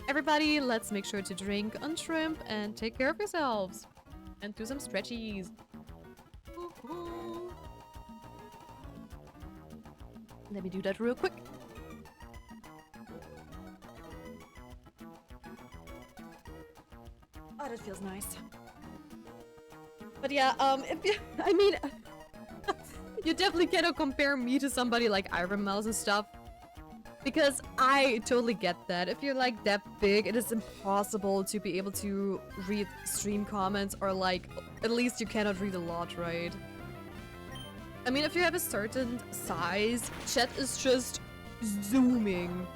Speaker 2: Everybody, let's make sure to drink on shrimp and take care of yourselves. And do some stretchies. Let me do that real quick. Oh, that feels nice. But yeah, if you, I mean... You definitely cannot compare me to somebody like Iron Mouse and stuff. Because I totally get that. If you're like that big, it is impossible to be able to read stream comments, or like, at least you cannot read a lot, right? I mean, if you have a certain size, chat is just zooming.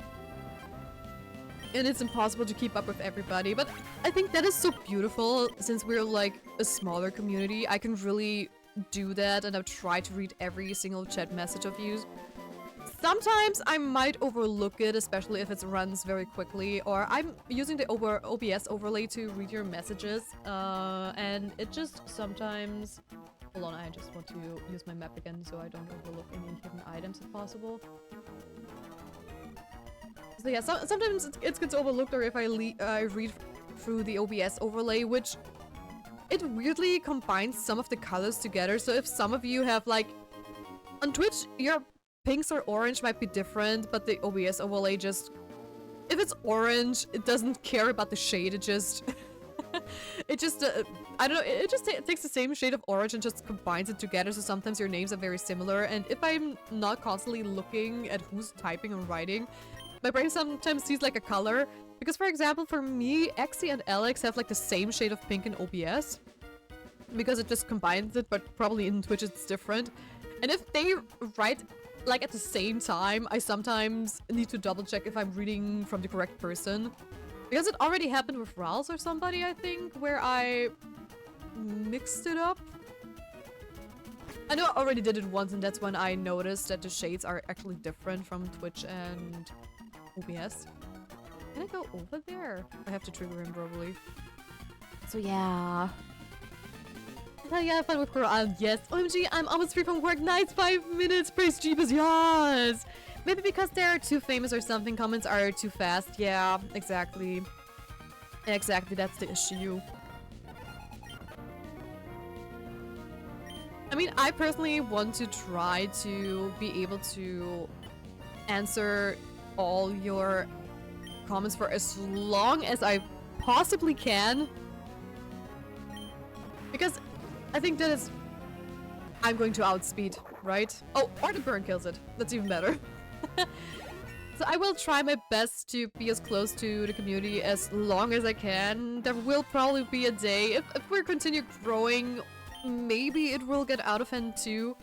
Speaker 2: And it's impossible to keep up with everybody. But I think that is so beautiful, since we're like a smaller community. I can really do that, and I've tried to read every single chat message of you. Sometimes I might overlook it, especially if it runs very quickly, or I'm using the OBS overlay to read your messages, and it just sometimes... Hold on, I just want to use my map again so I don't overlook any hidden items if possible. So yeah, sometimes it gets overlooked, or if I read through the OBS overlay, which it weirdly combines some of the colors together. So if some of you have like... On Twitch, your pinks or orange might be different, but the OBS overlay just... If it's orange, it doesn't care about the shade, it just... it just... I don't know, it just takes the same shade of orange and just combines it together, so sometimes your names are very similar. And if I'm not constantly looking at who's typing or writing, my brain sometimes sees like a color. Because for example, for me, Exy and Alex have like the same shade of pink in OBS. Because it just combines it, but probably in Twitch it's different. And if they write like at the same time, I sometimes need to double check if I'm reading from the correct person. Because it already happened with Ral's or somebody, I think, where I mixed it up. I know I already did it once, and that's when I noticed that the shades are actually different from Twitch and OBS. Can I go over there? I have to trigger him probably. So yeah. Hell yeah, fun with Coral Island, yes. OMG, I'm almost free from work. Nice 5 minutes. Praise Jeebus, yes. Maybe because they're too famous or something. Comments are too fast. Yeah, exactly. Exactly, that's the issue. I mean, I personally want to try to be able to answer all your comments for as long as I possibly can. Because I think that is... I'm going to outspeed, right? Oh, or the burn kills it. That's even better. So I will try my best to be as close to the community as long as I can. There will probably be a day, if we continue growing, maybe it will get out of hand too.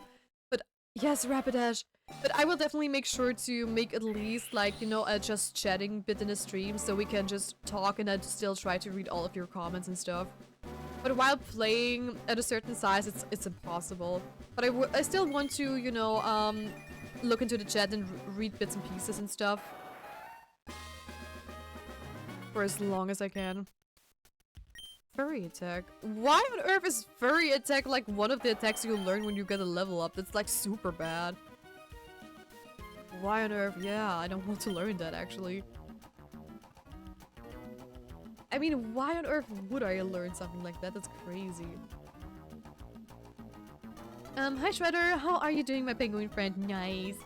Speaker 2: But yes, Rapidash. But I will definitely make sure to make at least like, you know, a just chatting bit in the stream so we can just talk and I'd still try to read all of your comments and stuff. But while playing at a certain size, it's impossible. But I still want to, you know, look into the chat and read bits and pieces and stuff. For as long as I can. Furry attack. Why on earth is furry attack like one of the attacks you learn when you get a level up? That's like super bad. Why on earth? Yeah, I don't want to learn that actually. I mean, why on earth would I learn something like that? That's crazy. Hi Shredder, how are you doing, my penguin friend? Nice.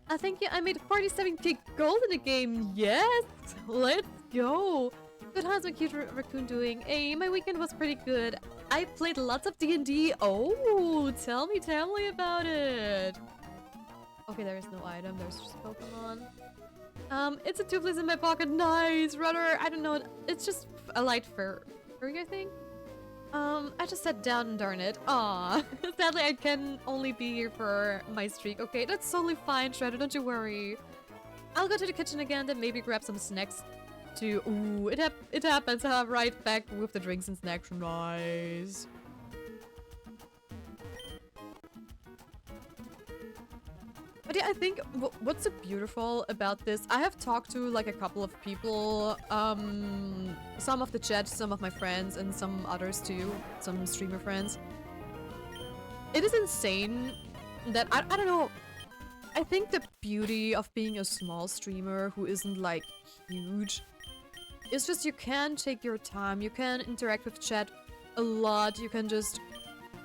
Speaker 2: Thank you, I made 47k gold in the game. Yes! Let's go! Good, how's my cute raccoon doing? Hey, my weekend was pretty good. I played lots of D&D. Oh, tell me about it. Okay, there is no item, there's just Pokemon. It's a toothless in my pocket. Nice, Rudder. I don't know, it's just a light furry, I think. I just sat down and darn it. Aw. Sadly, I can only be here for my streak. Okay, that's totally fine, Shredder, don't you worry. I'll go to the kitchen again, then maybe grab some snacks too. Ooh, it happens. Right back with the drinks and snacks. Nice. But yeah, I think what's so beautiful about this, I have talked to like a couple of people, some of the chat, some of my friends, and some others too, some streamer friends. It is insane that, I don't know, I think the beauty of being a small streamer who isn't like huge is just you can take your time, you can interact with chat a lot, you can just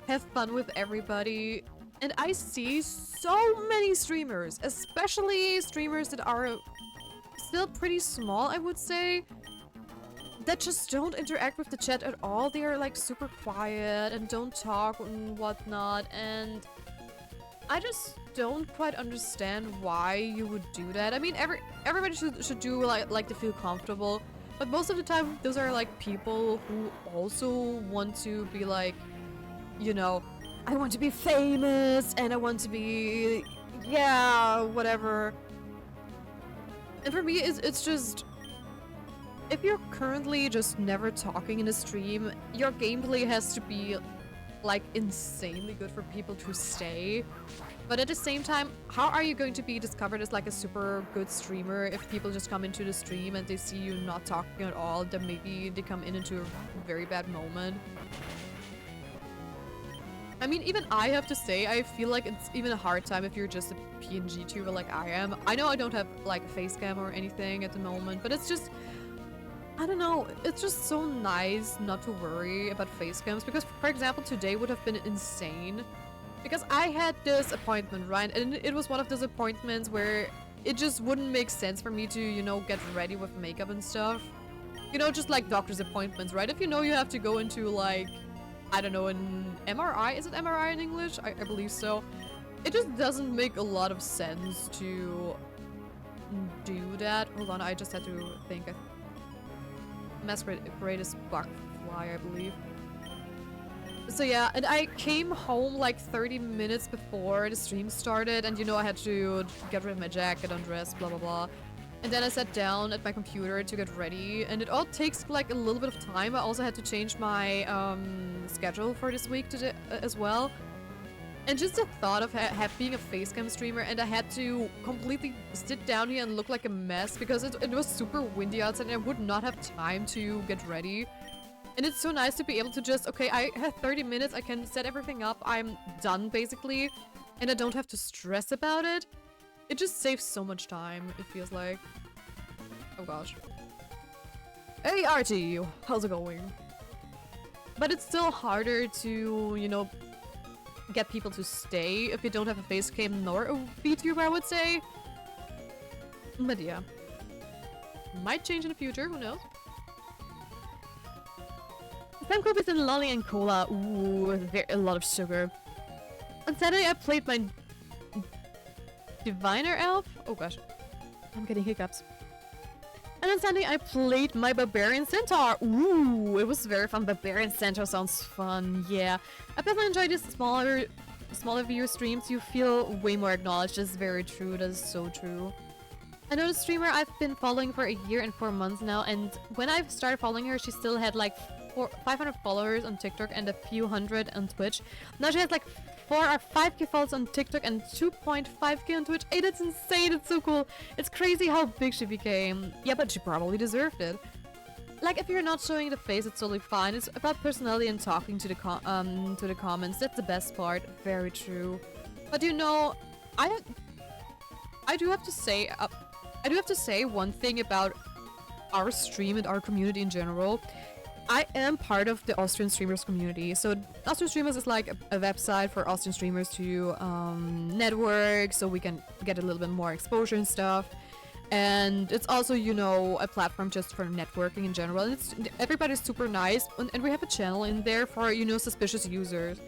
Speaker 2: have fun with everybody. And I see so many streamers, especially streamers that are still pretty small, I would say, that just don't interact with the chat at all. They are like super quiet and don't talk and whatnot, and I just don't quite understand why you would do that. I mean, everybody should do like to feel comfortable, but most of the time those are like people who also want to be like, you know, I want to be famous, and I want to be, yeah, whatever. And for me, it's just, if you're currently just never talking in a stream, your gameplay has to be, like, insanely good for people to stay. But at the same time, how are you going to be discovered as, like, a super good streamer if people just come into the stream and they see you not talking at all, then maybe they come into a very bad moment? I mean, even I have to say, I feel like it's even a hard time if you're just a PNG tuber like I am. I know I don't have, like, a face cam or anything at the moment, but it's just, I don't know, it's just so nice not to worry about face cams, because, for example, today would have been insane, because I had this appointment, right, and it was one of those appointments where it just wouldn't make sense for me to, you know, get ready with makeup and stuff. You know, just like doctor's appointments, right? If you know you have to go into, like, I don't know, an MRI? Is it MRI in English? I believe so. It just doesn't make a lot of sense to do that. Hold on, I just had to think. Masquerade is Bugfly, I believe. So yeah, and I came home like 30 minutes before the stream started, and you know I had to get rid of my jacket, undress, blah blah blah. And then I sat down at my computer to get ready, and it all takes like a little bit of time. I also had to change my schedule for this week as well. And just the thought of being a facecam streamer, and I had to completely sit down here and look like a mess because it was super windy outside and I would not have time to get ready. And it's so nice to be able to just, okay, I have 30 minutes, I can set everything up, I'm done basically, and I don't have to stress about it. It just saves so much time, it feels like. Oh gosh. Hey Archie, how's it going? But it's still harder to, you know, get people to stay if you don't have a face cam nor a VTuber, I would say. But yeah. Might change in the future, who knows? Sam Coop is in lolly and cola. Ooh, a lot of sugar. On Saturday I played my Diviner Elf? Oh gosh. I'm getting hiccups. And on Sunday I played my Barbarian Centaur. Ooh, it was very fun. Barbarian Centaur sounds fun, yeah. I personally enjoy these smaller viewer streams. You feel way more acknowledged. That's very true. That is so true. I know the streamer I've been following for a year and 4 months now, and when I started following her, she still had like 500 followers on TikTok and a few hundred on Twitch. Now she has like 4 or 5k followers on TikTok and 2.5k on Twitch. Hey, that's insane. It's so cool. It's crazy how big she became. Yeah, but she probably deserved it. Like, if you're not showing the face, it's totally fine. It's about personality and talking to the comments. That's the best part. Very true. But you know, I do have to say one thing about our stream and our community in general. I am part of the Austrian streamers community. So Austrian streamers is like a website for Austrian streamers to network, so we can get a little bit more exposure and stuff. And it's also, you know, a platform just for networking in general. And everybody's super nice, and we have a channel in there for, you know, suspicious users,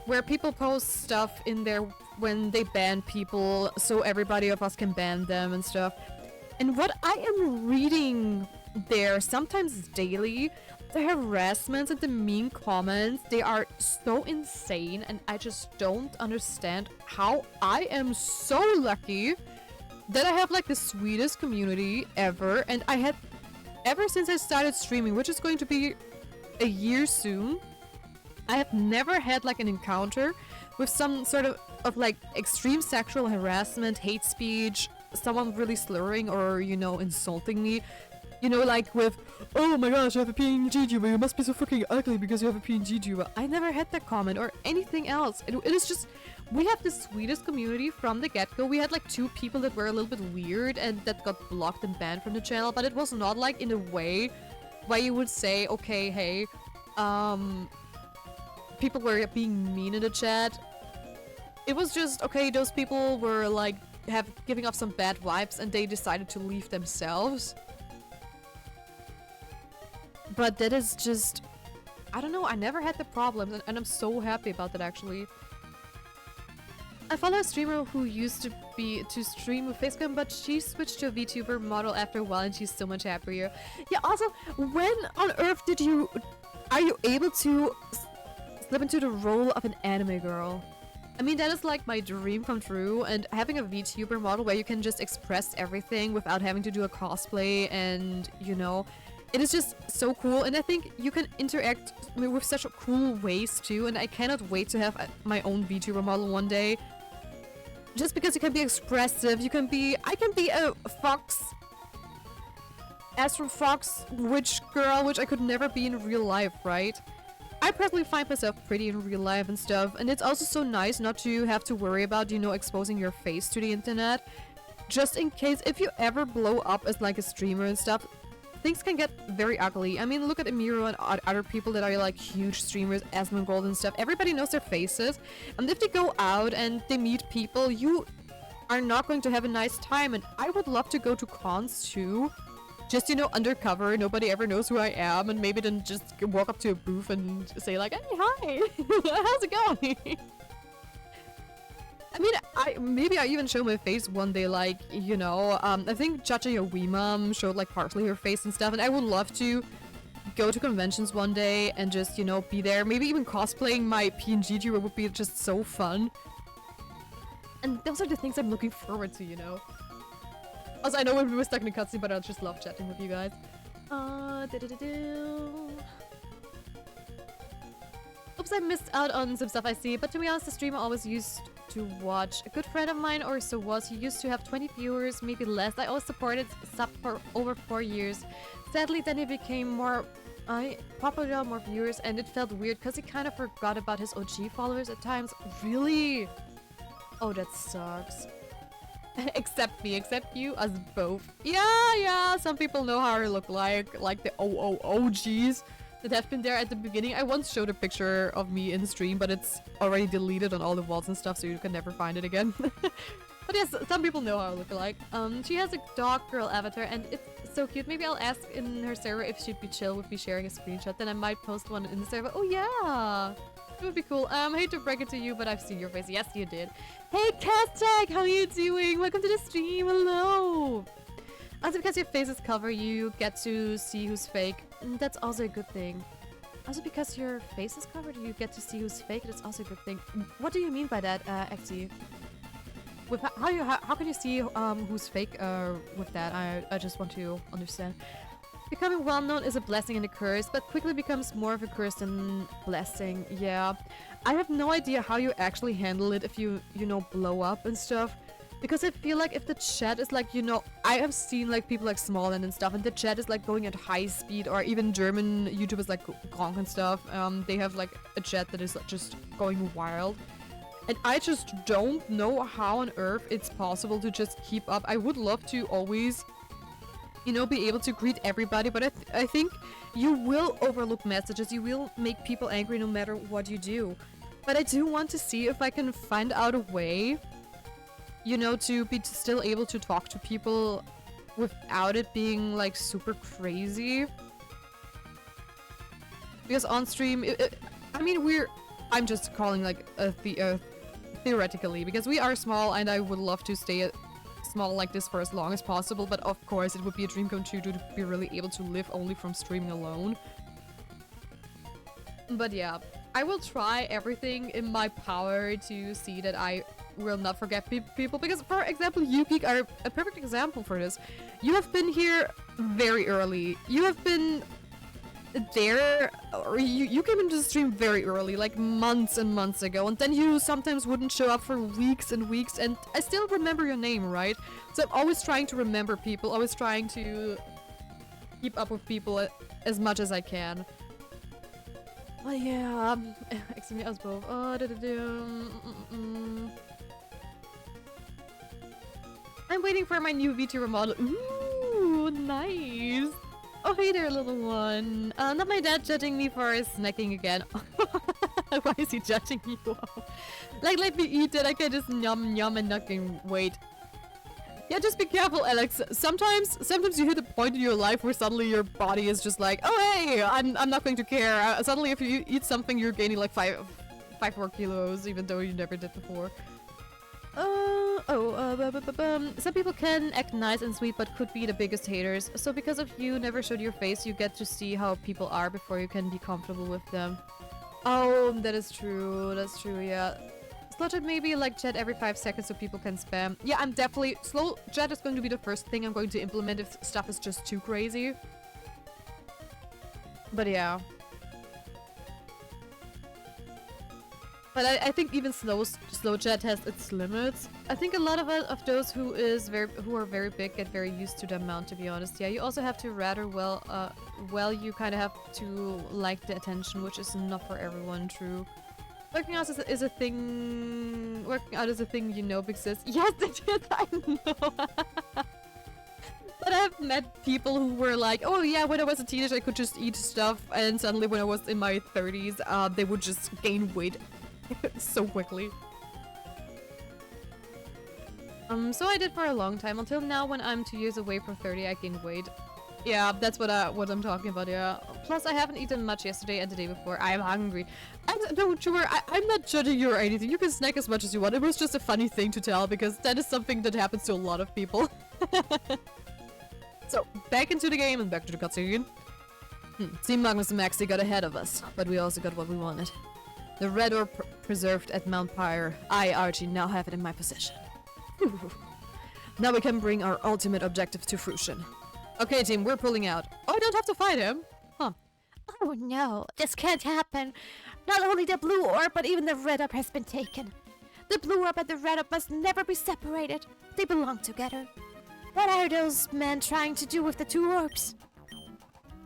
Speaker 2: where people post stuff in there when they ban people, so everybody of us can ban them and stuff. And what I am reading there, sometimes daily, the harassments and the mean comments, they are so insane, and I just don't understand how I am so lucky that I have like the sweetest community ever. And I had, ever since I started streaming, which is going to be a year soon, I have never had like an encounter with some sort of like extreme sexual harassment, hate speech, someone really slurring or, you know, insulting me. You know, like with, oh my gosh, you have a PNG tuber, you must be so fucking ugly because you have a PNG tuber. I never had that comment or anything else. It is just, we have the sweetest community from the get-go. We had like 2 people that were a little bit weird and that got blocked and banned from the channel, but it was not like in a way where you would say, okay, hey, people were being mean in the chat. It was just, okay, those people were like giving off some bad vibes and they decided to leave themselves. But that is just, I don't know, I never had the problems, and I'm so happy about that actually. I follow a streamer who used to stream with facecam, but she switched to a VTuber model after a while and she's so much happier. Yeah, also, when on earth are you able to slip into the role of an anime girl? I mean, that is like my dream come true, and having a VTuber model where you can just express everything without having to do a cosplay, and, you know, it is just so cool. And I think you can interact with such cool ways too, and I cannot wait to have my own VTuber model one day. Just because you can be expressive, I can be a fox, Astro Fox witch girl, which I could never be in real life, right? I personally find myself pretty in real life and stuff, and it's also so nice not to have to worry about, you know, exposing your face to the internet. Just in case, if you ever blow up as like a streamer and stuff, things can get very ugly. I mean, look at Emiro and other people that are like huge streamers, Asmongold and stuff. Everybody knows their faces, and if they go out and they meet people, you are not going to have a nice time. And I would love to go to cons too. Just, you know, undercover, nobody ever knows who I am, and maybe then just walk up to a booth and say like, hey, hi, how's it going? I mean, maybe I even show my face one day, like, you know, I think Chacha Yowima showed like partially her face and stuff, and I would love to go to conventions one day and just, you know, be there. Maybe even cosplaying my PNG tuber would be just so fun. And those are the things I'm looking forward to, you know. Also, I know we were stuck in a cutscene, but I just love chatting with you guys. Oops, I missed out on some stuff I see, but to be honest, the streamer always used to watch. A good friend of mine, or so was, he used to have 20 viewers, maybe less. I always supported sub for over 4 years. Sadly, then he became more popular, more viewers, and it felt weird because he kind of forgot about his OG followers at times. Really? Oh, that sucks. Except me, except you, us both. Yeah, some people know how I look like the OGs that have been there at the beginning. I once showed a picture of me in stream, but it's already deleted on all the walls and stuff, so you can never find it again. But yes, some people know how I look like. She has a dog girl avatar, and it's so cute. Maybe I'll ask in her server if she'd be chill with me sharing a screenshot, then I might post one in the server. Oh yeah! It would be cool. I hate to break it to you, but I've seen your face. Yes, you did. Hey, Casttag! How are you doing? Welcome to the stream. Hello! Also, because your face is covered, you get to see who's fake. And that's also a good thing. Also, because your face is covered, you get to see who's fake. That's also a good thing. What do you mean by that, XE? With how can you see who's fake with that? I just want to understand. Becoming well-known is a blessing and a curse, but quickly becomes more of a curse than blessing. Yeah. I have no idea how you actually handle it if you know, blow up and stuff. Because I feel like if the chat is like, you know, I have seen like people like Smallland and stuff, and the chat is like going at high speed, or even German YouTubers like Gronk and stuff. They have like a chat that is just going wild. And I just don't know how on earth it's possible to just keep up. I would love to always, you know, be able to greet everybody, but I think you will overlook messages. You will make people angry no matter what you do. But I do want to see if I can find out a way, you know, to be still able to talk to people without it being like super crazy. Because on stream, I mean, I'm just calling like theoretically, because we are small and I would love to stay small like this for as long as possible, but of course it would be a dream come true to be really able to live only from streaming alone. But yeah, I will try everything in my power to see that I will not forget people, because for example, you Geek are a perfect example for this. You have been here very early. You have been there, or you came into the stream very early, like months and months ago, and then you sometimes wouldn't show up for weeks and weeks, and I still remember your name, right? So I'm always trying to remember people, always trying to keep up with people as much as I can. Oh yeah, excuse me, us both. I'm waiting for my new VT remodel. Ooh, nice. Oh, hey there, little one. Not my dad judging me for snacking again. Why is he judging you? Like, let me eat it. I can just yum and not gain weight. Yeah, just be careful, Alex. Sometimes you hit a point in your life where suddenly your body is just like, oh hey, I'm not going to care. Suddenly, if you eat something, you're gaining like 5 more kilos, even though you never did before. Some people can act nice and sweet, but could be the biggest haters. So because of you never showed your face, you get to see how people are before you can be comfortable with them. Oh, that is true. That's true, yeah. Slow chat maybe like chat every 5 seconds so people can spam. Yeah, I'm definitely... Slow chat is going to be the first thing I'm going to implement if stuff is just too crazy. But yeah. But I think even slow chat has its limits. I think a lot of those who are very big get very used to the amount, to be honest. Yeah, you also have to rather you kind of have to like the attention, which is not for everyone, true. Working out is a thing. Working out is a thing you know exists. Yes, I know. But I've met people who were like, oh yeah, when I was a teenager I could just eat stuff, and suddenly when I was in my 30s, they would just gain weight so quickly. So I did for a long time, until now when I'm 2 years away from 30, I gained weight. Yeah, that's what I'm talking about, yeah. Plus, I haven't eaten much yesterday and the day before. I'm hungry. Don't you worry, I'm not judging you or anything. You can snack as much as you want. It was just a funny thing to tell, because that is something that happens to a lot of people. So, back into the game and back to the cutscene. Team Magnus and Maxi got ahead of us, but we also got what we wanted. The red ore preserved at Mount Pyre. I, Archie, now have it in my possession. Now we can bring our ultimate objective to fruition. Okay, team, we're pulling out. Oh, I don't have to fight him. Huh.
Speaker 3: Oh no, this can't happen. Not only the blue orb, but even the red orb has been taken. The blue orb and the red orb must never be separated. They belong together. What are those men trying to do with the 2 orbs?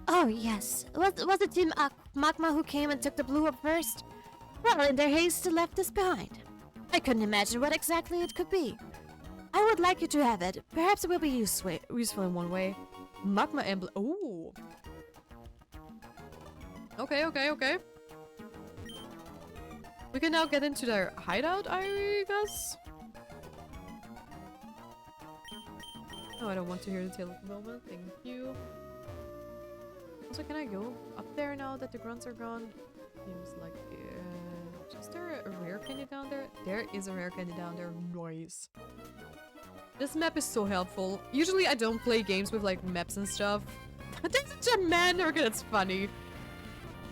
Speaker 3: Oh yes, was it Team Magma who came and took the blue orb first? Well, in their haste, they left us behind. I couldn't imagine what exactly it could be. I would like you to have it. Perhaps it will be useful in one way.
Speaker 2: Magma emblem. Ooh. Okay. We can now get into their hideout, I guess? Oh, I don't want to hear the tale of the moment. Thank you. Also, can I go up there now that the grunts are gone? Seems like it. Is there a rare candy down there? There is a rare candy down there. Nice. This map is so helpful. Usually I don't play games with like maps and stuff. There's a Germander! Okay, that's funny.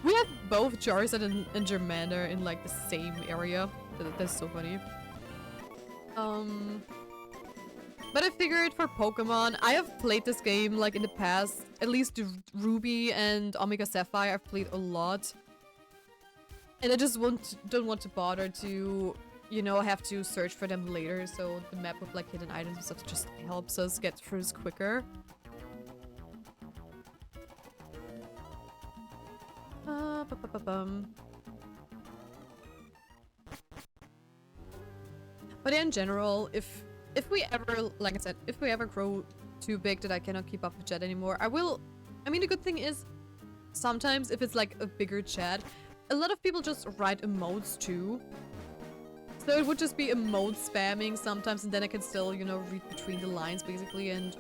Speaker 2: We have both Charizard and Germander in like the same area. That's so funny. But But I figured for Pokemon, I have played this game like in the past. At least Ruby and Omega Sapphire I've played a lot. And I just don't want to bother to, you know, have to search for them later. So the map with like hidden items and stuff just helps us get through this quicker. But in general, if we ever, like I said, if we ever grow too big that I cannot keep up with chat anymore, I will. I mean, the good thing is, sometimes if it's like a bigger chat, a lot of people just write emotes too. So it would just be emote spamming sometimes, and then I can still, you know, read between the lines basically and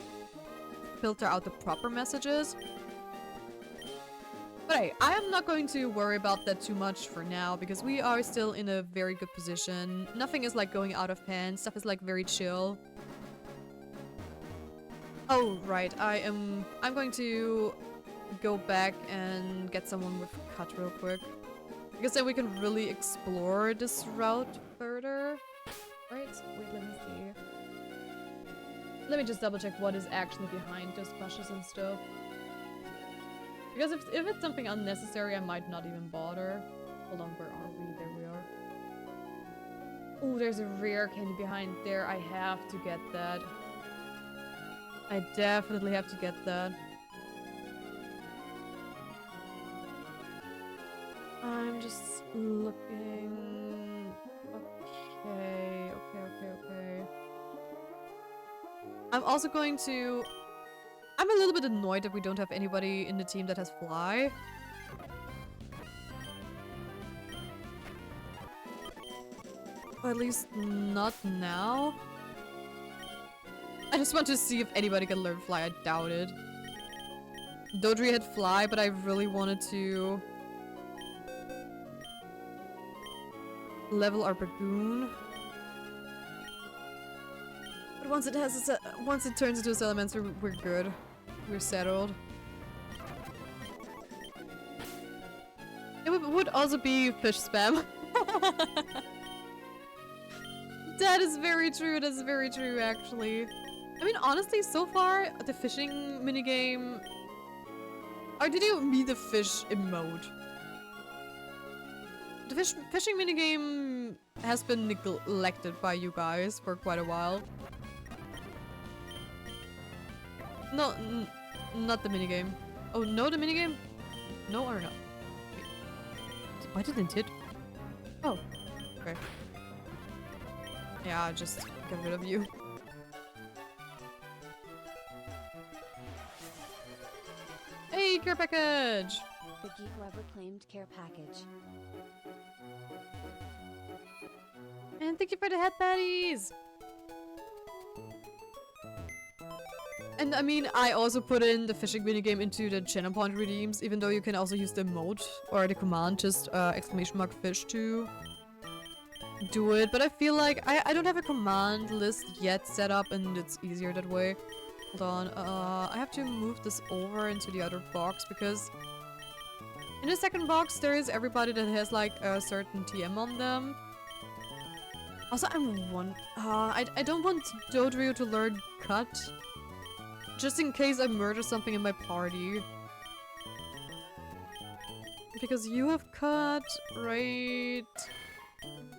Speaker 2: filter out the proper messages. But hey, I am not going to worry about that too much for now, because we are still in a very good position. Nothing is like going out of hand. Stuff is like very chill. Oh, right. I'm going to go back and get someone with cut real quick. Because then we can really explore this route further. Right? Wait, let me see. Let me just double check what is actually behind those bushes and stuff. Because if it's something unnecessary, I might not even bother. Hold on, where are we? There we are. Oh, there's a rare candy behind there. I have to get that. I definitely have to get that. I'm just looking. Okay. I'm also going to... I'm a little bit annoyed that we don't have anybody in the team that has fly. Or at least not now. I just want to see if anybody can learn fly. I doubt it. Dodri had fly, but I really wanted to level our Bagoon. But once it turns into a Salamander, we're good. We're settled. It would also be fish spam. That is very true. That's very true, actually. I mean, honestly, so far, the fishing minigame... Or did you mean the fish emote? The fishing minigame has been neglected by you guys for quite a while. No, not the minigame. Oh, no, the minigame? No or no? Wait. Why didn't it? Oh, okay. Yeah, just get rid of you. Hey, care package!
Speaker 1: The geek whoever claimed care package.
Speaker 2: And thank you for the head patties! And I mean, I also put in the fishing minigame into the channel point redeems, even though you can also use the emote or the command, just !fish to do it. But I feel like I don't have a command list yet set up, and it's easier that way. Hold on, I have to move this over into the other box, because in the second box there is everybody that has like a certain TM on them. Also, I don't want Dodrio to learn cut. Just in case I murder something in my party. Because you have cut, right?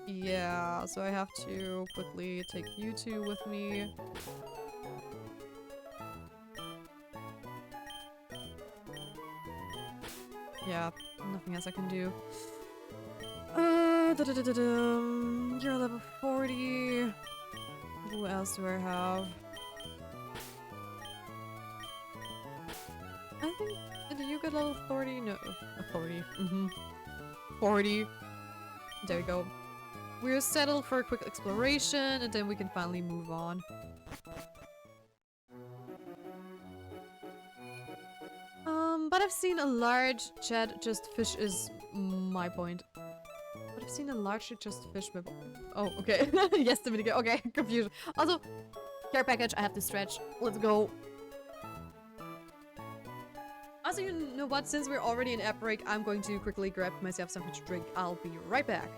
Speaker 2: Yeah, so I have to quickly take you two with me. Yeah, nothing else I can do. You're level 40. Who else do I have? I think, did you get level 40? No, 40. 40. There we go. We're settled for a quick exploration, and then we can finally move on. But I've seen a large chat just fish is my point. But I've seen a large chat just fish my point. Oh, okay. Yes, the minigame. Okay, confusion. Also, care package, I have to stretch. Let's go. Also, you know what? Since we're already in app break, I'm going to quickly grab myself something to drink. I'll be right back.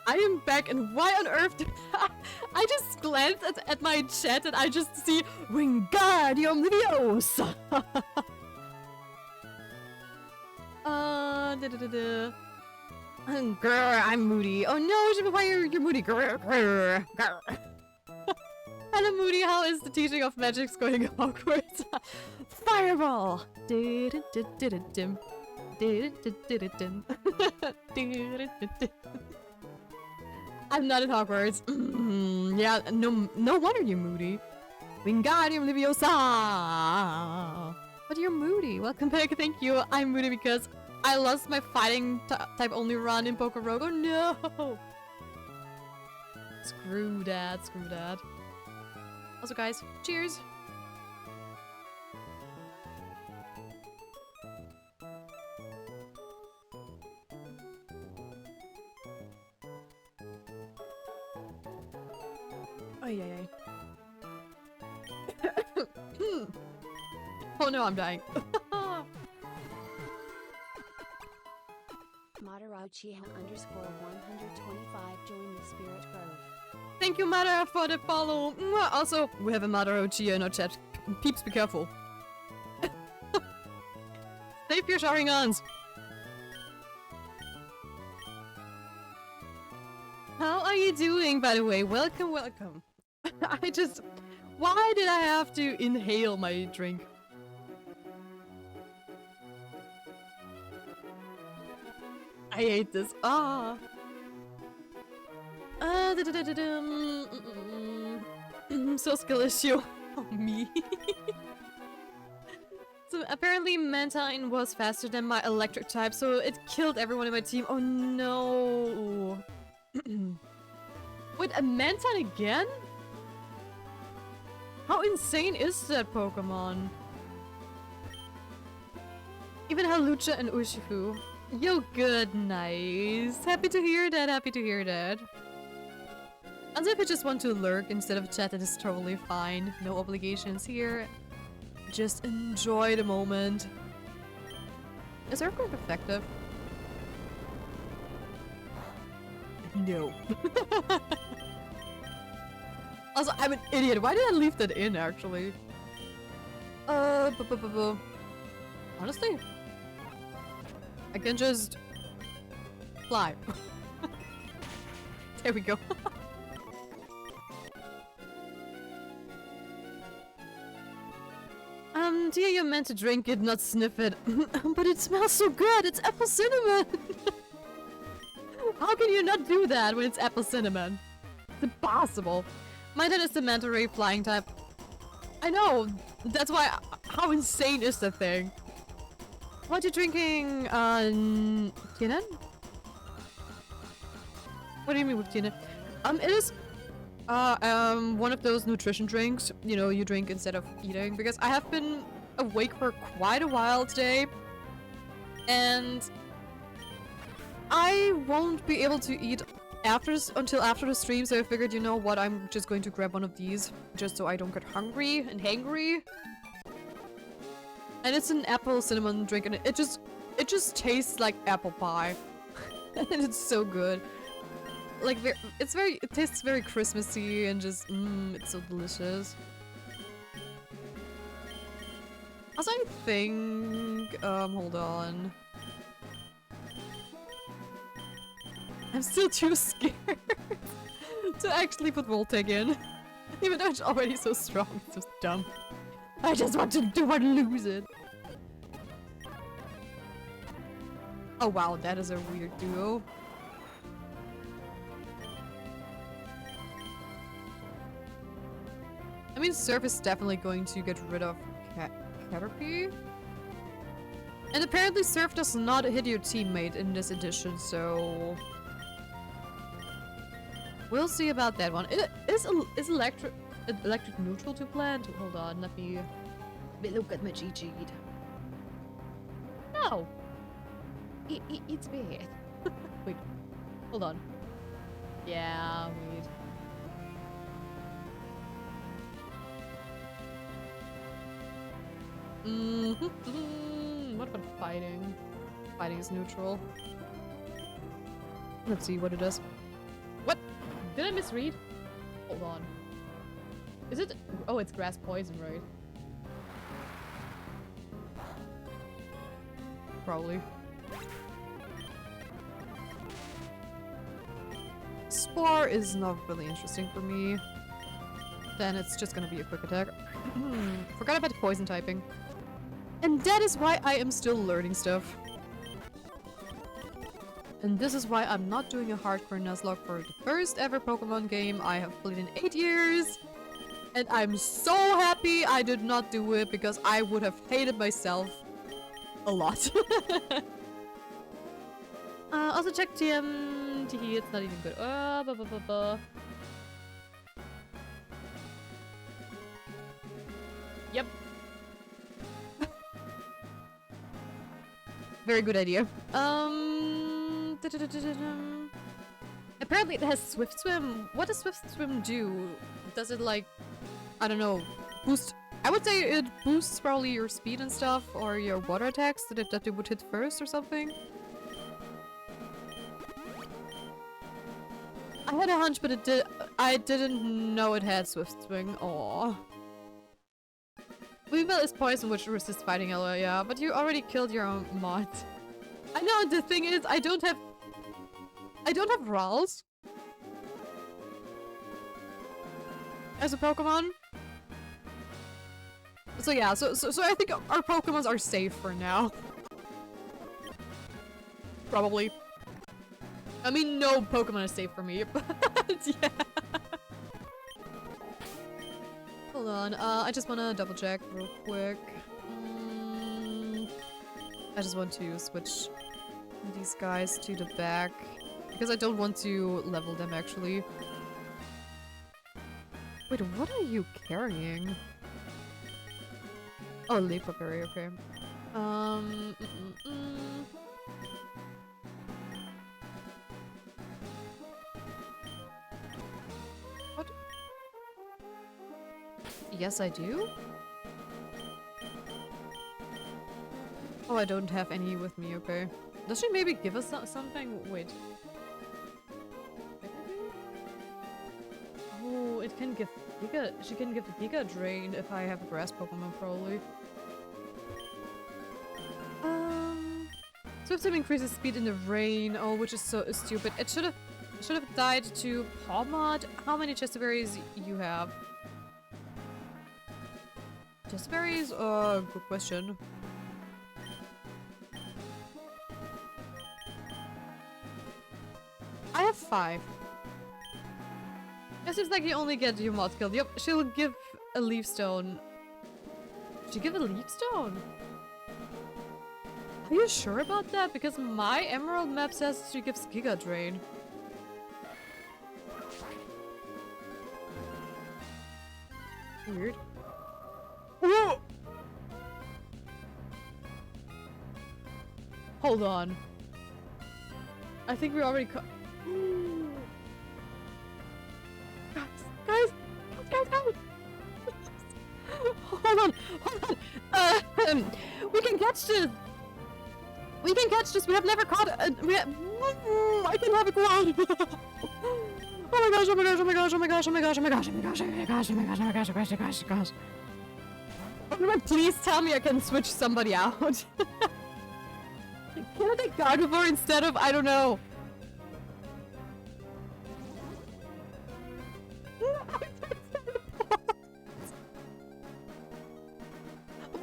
Speaker 2: I am back, and why on earth I just glanced at my chat and I just see Wingardium Leviosa! Grr, I'm moody. Oh no, why you're moody? Grr, grr, grr. Hello Moody, how is the teaching of magics going at Hogwarts? Fireball! I'm not at Hogwarts. Yeah, no wonder you're moody. Wingardium Leviosa! But you're moody. Welcome back, thank you. I'm moody because I lost my fighting type only run in Poké Rogue. Oh no! Screw that, screw that. Also guys, cheers! Oh yeah. Oh no, I'm dying.
Speaker 1: Madarauchiha _125 joined the Spirit Grove.
Speaker 2: Thank you, Mara, for the follow. Mwah. Also, we have a Madarauchi in our chat. Peeps, be careful. Save your Sharingans. How are you doing, by the way? Welcome, welcome. Why did I have to inhale my drink? I hate this. Ah. So skill issue. Oh, me. So apparently Mantine was faster than my electric type, so it killed everyone in my team. Oh no. Wait, a Mantine again? How insane is that Pokemon? Even Halucha and Urshifu. Yo, good, nice. Happy to hear that, happy to hear that. Also, if you just want to lurk instead of chat, that is totally fine. No obligations here. Just enjoy the moment. Is Earthquake effective? No. Also, I'm an idiot. Why did I leave that in, actually? Honestly, I can just fly. There we go. Dear, you're meant to drink it, not sniff it. But it smells so good. It's apple cinnamon. How can you not do that when it's apple cinnamon? It's impossible. My dad is the manta ray flying type. I know. That's why. How insane is that thing? What are you drinking? Tienin? What do you mean with tienin? It is one of those nutrition drinks, you know, you drink instead of eating, because I have been awake for quite a while today, and I won't be able to eat until after the stream, so I figured, you know what, I'm just going to grab one of these, just so I don't get hungry and hangry. And it's an apple cinnamon drink, and it just tastes like apple pie. And it's so good. Like, it tastes very Christmassy and just, it's so delicious. Also, I think, hold on. I'm still too scared to actually put Voltec in. Even though it's already so strong, it's just dumb. I just want to lose it. Oh wow, that is a weird duo. I mean, Surf is definitely going to get rid of Caterpie. And apparently Surf does not hit your teammate in this edition, so... we'll see about that one. Is electric neutral to plant? Hold on, let me look at my GG. No! It's bad. Wait, hold on. Yeah, wait. What about fighting? Fighting is neutral. Let's see what it is. Did I misread? Hold on. Is it? Oh, it's grass poison, right? Probably. Spore is not really interesting for me. Then it's just gonna be a quick attack. Forgot about the poison typing. And that is why I am still learning stuff. And this is why I'm not doing a hardcore Nuzlocke for the first ever Pokemon game I have played in 8 years. And I'm so happy I did not do it because I would have hated myself a lot. Also check TM. It's not even good. Yep. Very good idea. Apparently it has Swift Swim. What does Swift Swim do? Does it like, I don't know, boost? I would say it boosts probably your speed and stuff, or your water attacks that they would hit first or something. I had a hunch, but I didn't know it had Swift Swing. Aww. Weevil is poison, which resists fighting ally, yeah, but you already killed your own mod. I know, the thing is, I don't have Ralls as a Pokemon. So yeah, so I think our Pokemons are safe for now. Probably. I mean, no Pokemon is safe for me, but yeah. Hold on, I just wanna double check real quick. I just want to switch these guys to the back because I don't want to level them actually. Wait, what are you carrying? Oh, Leaf Berry, okay. What? Yes, I do? Oh, I don't have any with me, okay. Does she maybe give us something? Wait. Oh, it can give Giga. She can give Giga Drain if I have a grass Pokemon, probably. Swift Swim increases speed in the rain. Oh, which is so stupid. It should have died to Pawmod. How many Chesterberries you have? Chesterberries? Good question. I have 5. It seems like you only get your mod killed. Yep, she'll give a leaf stone. She give a leaf stone? Are you sure about that? Because my Emerald map says she gives Giga Drain. Weird. Whoa! Hold on. I think we already Guys! Hold on! We can catch this! We can catch this! We have never caught I can have a quad! Oh my gosh, oh my gosh, oh my gosh, oh my gosh, oh my gosh, oh my gosh, oh my gosh, oh my gosh, oh my gosh, oh my gosh, oh my gosh, oh my gosh, oh my gosh. Please tell me I can switch somebody out. Can I take Gardevoir instead of, I don't know.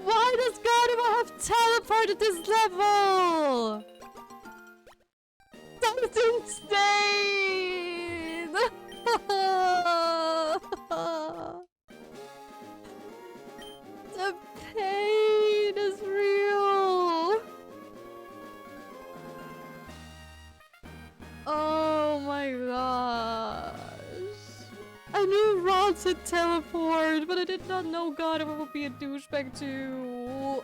Speaker 2: Why does Gardevoir have teleport at this level? That's insane! The pain is real! Oh my gosh. I knew Rods had teleport, but I did not know Gardevoir would be a douchebag too.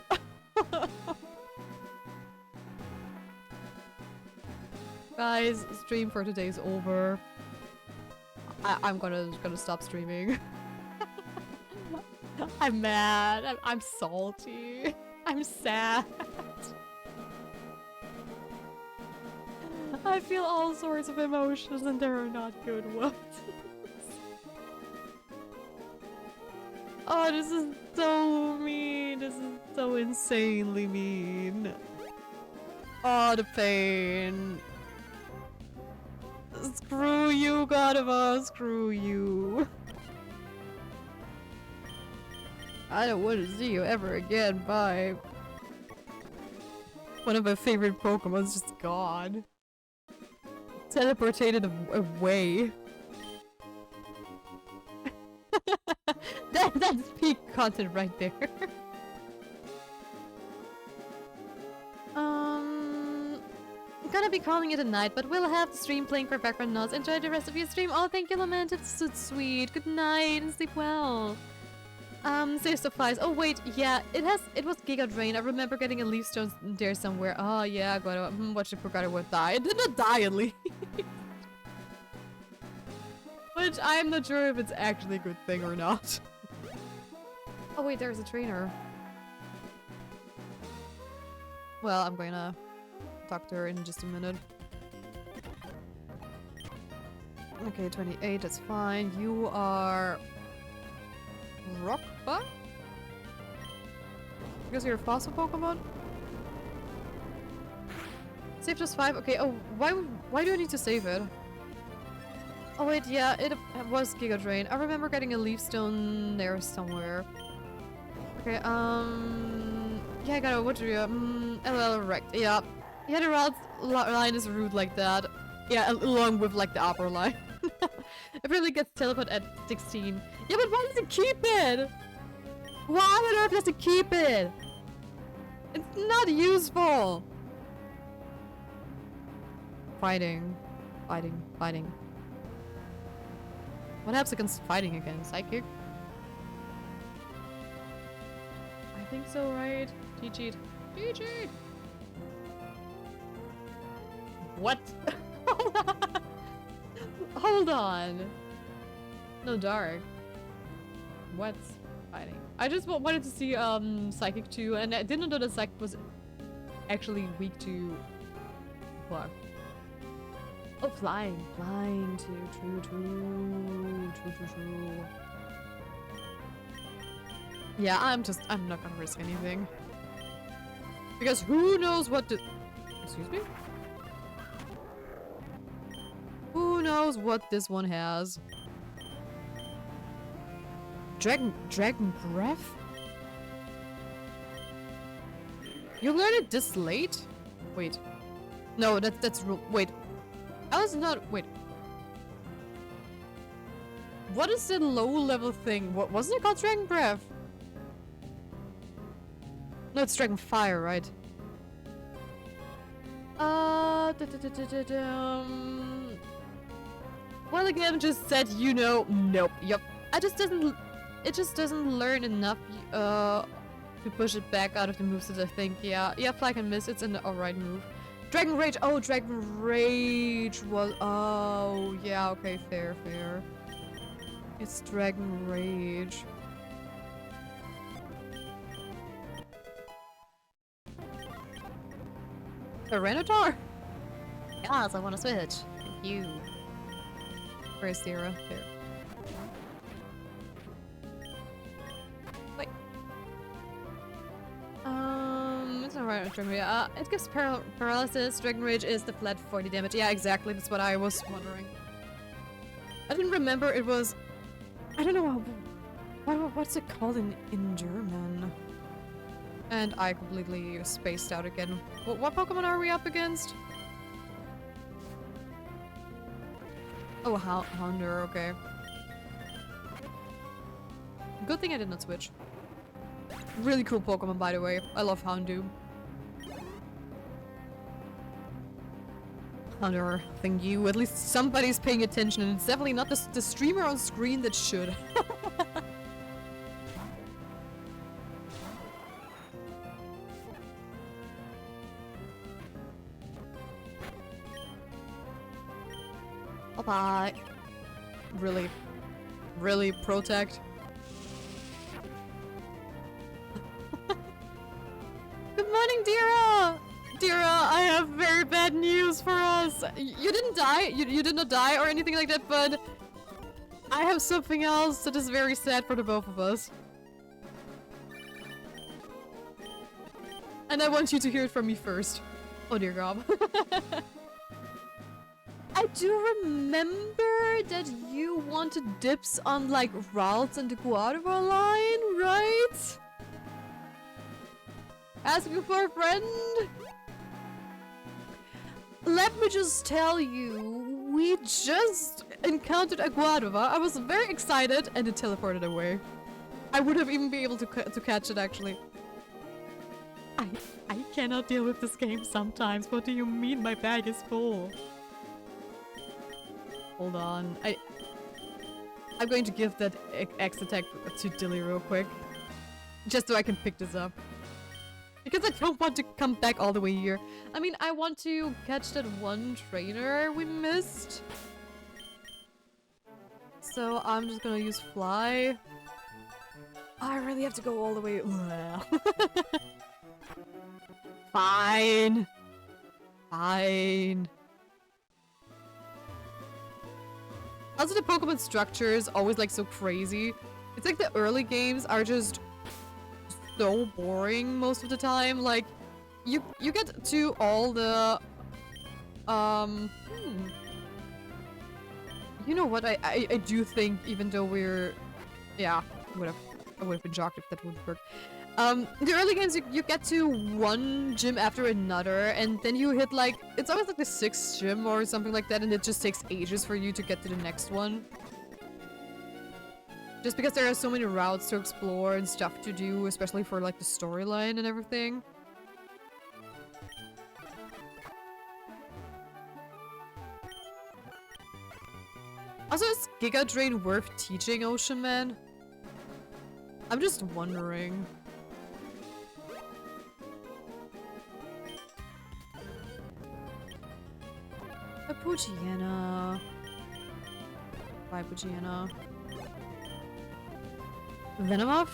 Speaker 2: Guys, stream for today is over. I'm gonna stop streaming. I'm mad. I'm salty. I'm sad. I feel all sorts of emotions and they're not good ones. Oh, this is so mean. This is so insanely mean. Oh, the pain. Screw you, God of us. Screw you. I don't want to see you ever again. Bye. One of my favorite Pokemon's just gone. Teleported away. That's peak content right there. I'm gonna be calling it a night, but we'll have the stream playing for background noise. Enjoy the rest of your stream. Oh, thank you, Lament. It's so sweet. Good night and sleep well. Save supplies. Oh wait, yeah, it was Giga Drain. I remember getting a leaf stone there somewhere. Oh yeah, I gotta watch the forgot would die. It did not die at least. Which I'm not sure if it's actually a good thing or not. Oh wait, there's a trainer. Well, I'm gonna talk to her in just a minute. Okay, 28, that's fine. You are... Rockba? Because you're a fossil Pokemon? Save just 5? Okay, oh, why do I need to save it? Oh wait, yeah, it was Giga Drain. I remember getting a leaf stone there somewhere. Okay, yeah, I gotta, what do you, LL Rect, yeah. Yeah, the line is rude like that. Yeah, along with, like, the upper line. It really gets teleported at 16. Yeah, but why does it keep it? Why on earth does it keep it? It's not useful. Fighting. Fighting. Fighting. What happens against fighting again? Psychic? I think so, right? GG. GG! What? Hold on. No, dark. What's fighting? I just wanted to see Psychic too, and I didn't know that Psychic was actually weak to what? Oh, flying. Flying too. True. Yeah, I'm not gonna risk anything. Because who knows what the... Excuse me? Who knows what this one has? Dragon Breath? You learned it this late? Wait. No, that's wait. I was not... Wait. What is the low-level thing? What wasn't it called Dragon Breath? No, it's Dragon Fire, right? Well, again, just said, you know, nope, yep. It just doesn't learn enough, to push it back out of the moveset, I think, yeah. Yeah, Flag and Miss, it's an alright move. Dragon Rage, oh, Dragon Rage was, oh, yeah, okay, fair. It's Dragon Rage. Tyranitar? Yes, I want to switch. Thank you. Where's Sierra? There. Wait. It's not right on Dragon Rage. It gives paralysis. Dragon Rage is the flat 40 damage. Yeah, exactly. That's what I was wondering. I didn't remember it was... I don't know what's it called in German? And I completely spaced out again. What Pokemon are we up against? Oh, Houndour, okay. Good thing I did not switch. Really cool Pokemon, by the way. I love Houndour. Houndour, thank you. At least somebody's paying attention, and it's definitely not the streamer on screen that should. Bye. Really protect. Good morning, Dira! Dira, I have very bad news for us. Yes, you didn't die. You did not die or anything like that, but I have something else that is very sad for the both of us. And I want you to hear it from me first. Oh dear God. I do remember that you wanted dips on like routes in the Guadalajara line, right? Asking for a friend? Let me just tell you, we just encountered a Guadalajara. I was very excited and it teleported away. I would have even been able to catch it actually. I cannot deal with this game sometimes. What do you mean my bag is full? Hold on. I'm going to give that X attack to Dilly real quick. Just so I can pick this up. Because I don't want to come back all the way here. I mean, I want to catch that one trainer we missed. So I'm just gonna use Fly. I really have to go all the way. Fine. Fine. Also, the Pokemon structure is always like so crazy. It's like the early games are just so boring most of the time. Like, you get to all the you know what? I do think, even though we're, yeah, I would have been shocked if that would work. The early games, you get to one gym after another, and then you hit like, it's always like the 6th gym or something like that, and it just takes ages for you to get to the next one. Just because there are so many routes to explore and stuff to do, especially for like the storyline and everything. Also, is Giga Drain worth teaching, Ocean Man? I'm just wondering. A Poochyena. Bye, Poochyena. Venomoth?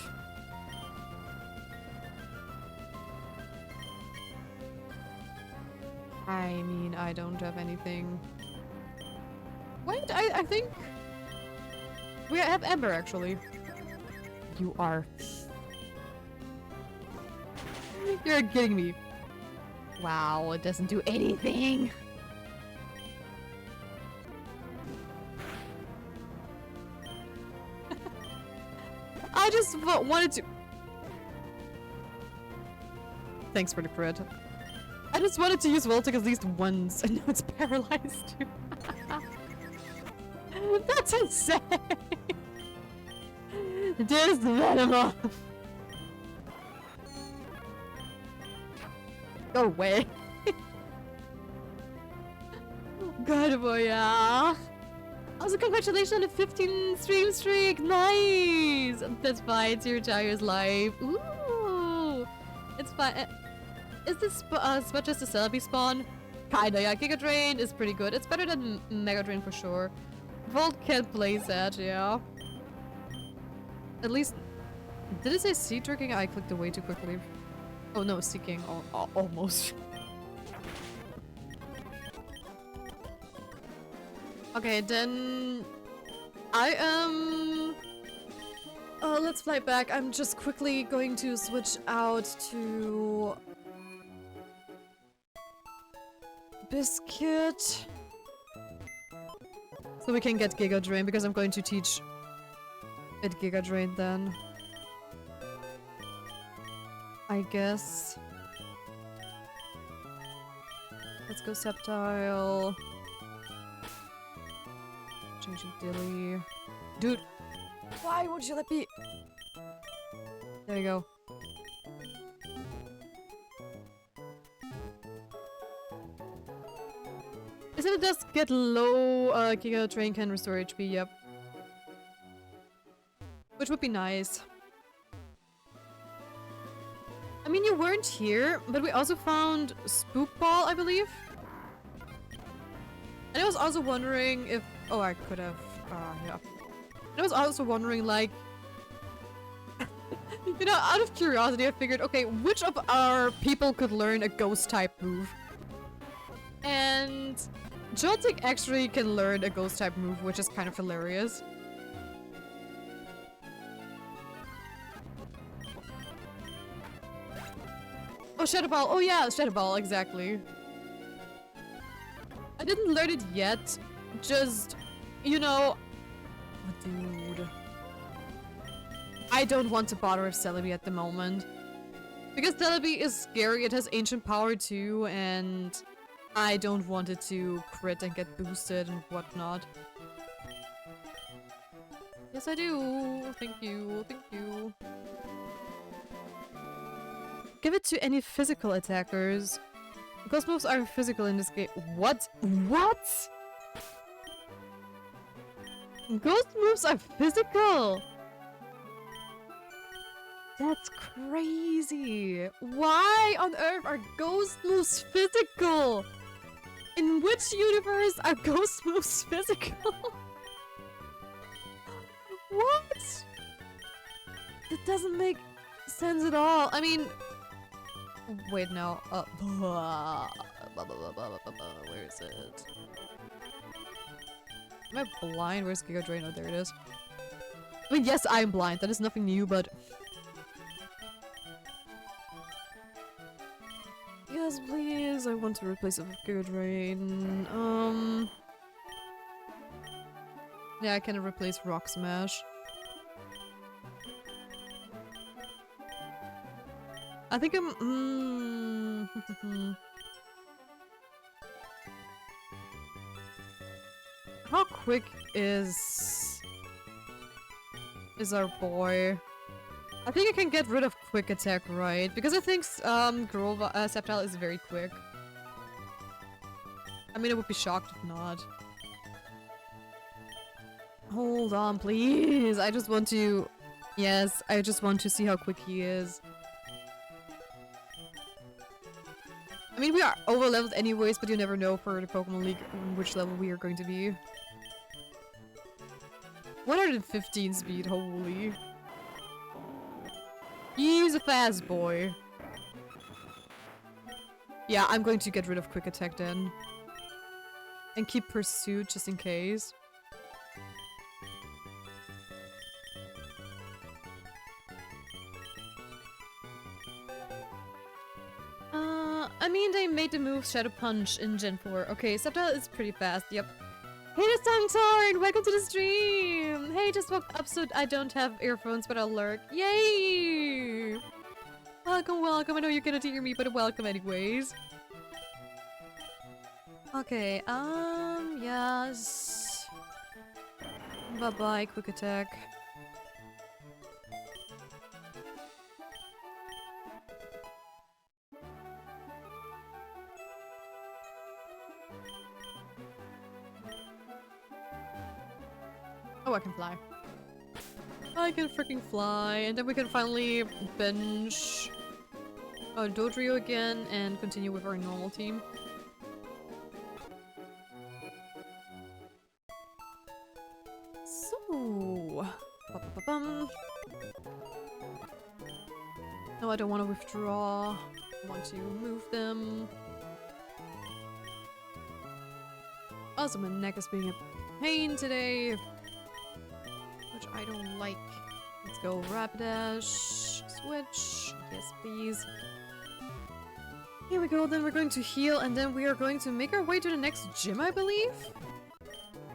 Speaker 2: I mean, I don't have anything. Wait, I think we have Ember actually. You are. You're kidding me. Wow, it doesn't do anything. I just wanted to. Thanks for the crit. I just wanted to use Voltic at least once, and now it's paralyzed too. That's insane! There's the Venomoth! Go away! Good boy, yeah! Also, congratulations on the 15 stream streak! Nice! That's fine, it's your tire's life. Ooh! It's fine. Is this spot just a Celebi spawn? Kinda, yeah. Giga Drain is pretty good. It's better than Mega Drain for sure. Volt can't play that, yeah. At least... Did it say Sea Tricking? I clicked away too quickly. Oh no, Seeking. Almost. Okay, then... I am... let's fly back. I'm just quickly going to switch out to... Biscuit. So we can get Giga Drain, because I'm going to teach it Giga Drain then. I guess. Let's go Sceptile. Changing Dilly. Dude! Why won't you let me? There you go. If it does get low, Giga Drain can restore HP, yep. Which would be nice. I mean, you weren't here, but we also found Spook Ball, I believe. And I was also wondering if... Oh, I could have... yeah. And I was also wondering, like... you know, out of curiosity, I figured, okay, which of our people could learn a Ghost-type move? And Joltik actually can learn a ghost type move, which is kind of hilarious. Oh, Shadow Ball. Oh yeah, Shadow Ball, exactly. I didn't learn it yet. Just, you know... Oh, dude. I don't want to bother with Celebi at the moment. Because Celebi is scary, it has ancient power too, and I don't want it to crit and get boosted and whatnot. Yes, I do. Thank you. Thank you. Give it to any physical attackers. Ghost moves are physical in this game. What? What? Ghost moves are physical? That's crazy. Why on earth are ghost moves physical? In which universe are ghost moves physical? What? That doesn't make sense at all. I mean, wait, no. Where is it? Am I blind? Where's Giga Drain? Oh, there it is. I mean, yes, I'm blind. That is nothing new, but... Yes, please. I want to replace it with Giga Drain. Yeah, I can replace Rock Smash. I think I'm... How quick is our boy? I think I can get rid of quick attack, right? Because I think Sceptile is very quick. I mean, I would be shocked if not. Hold on, please. I just want to... Yes, I just want to see how quick he is. I mean, we are over-leveled anyways, but you never know for the Pokemon League which level we are going to be. 115 speed, holy. He's a fast boy. Yeah, I'm going to get rid of Quick Attack then. And keep Pursuit just in case. I mean, they made the move Shadow Punch in Gen 4. Okay, Sceptile is pretty fast, yep. Hey, the Songtorn! Welcome to the stream! Hey, just woke up so I don't have earphones, but I'll lurk. Yay! Welcome, welcome. I know you cannot hear me, but welcome anyways. Okay, yes. Bye-bye, Quick Attack. Oh, I can fly. I can freaking fly, and then we can finally bench Dodrio again and continue with our normal team. So... Ba-ba-ba-bum. No, I don't want to withdraw. I want to move them. Also, my neck is being a pain today. Which I don't like. Let's go Rapidash. Switch. Yes, please. Here we go, then we're going to heal, and then we are going to make our way to the next gym, I believe?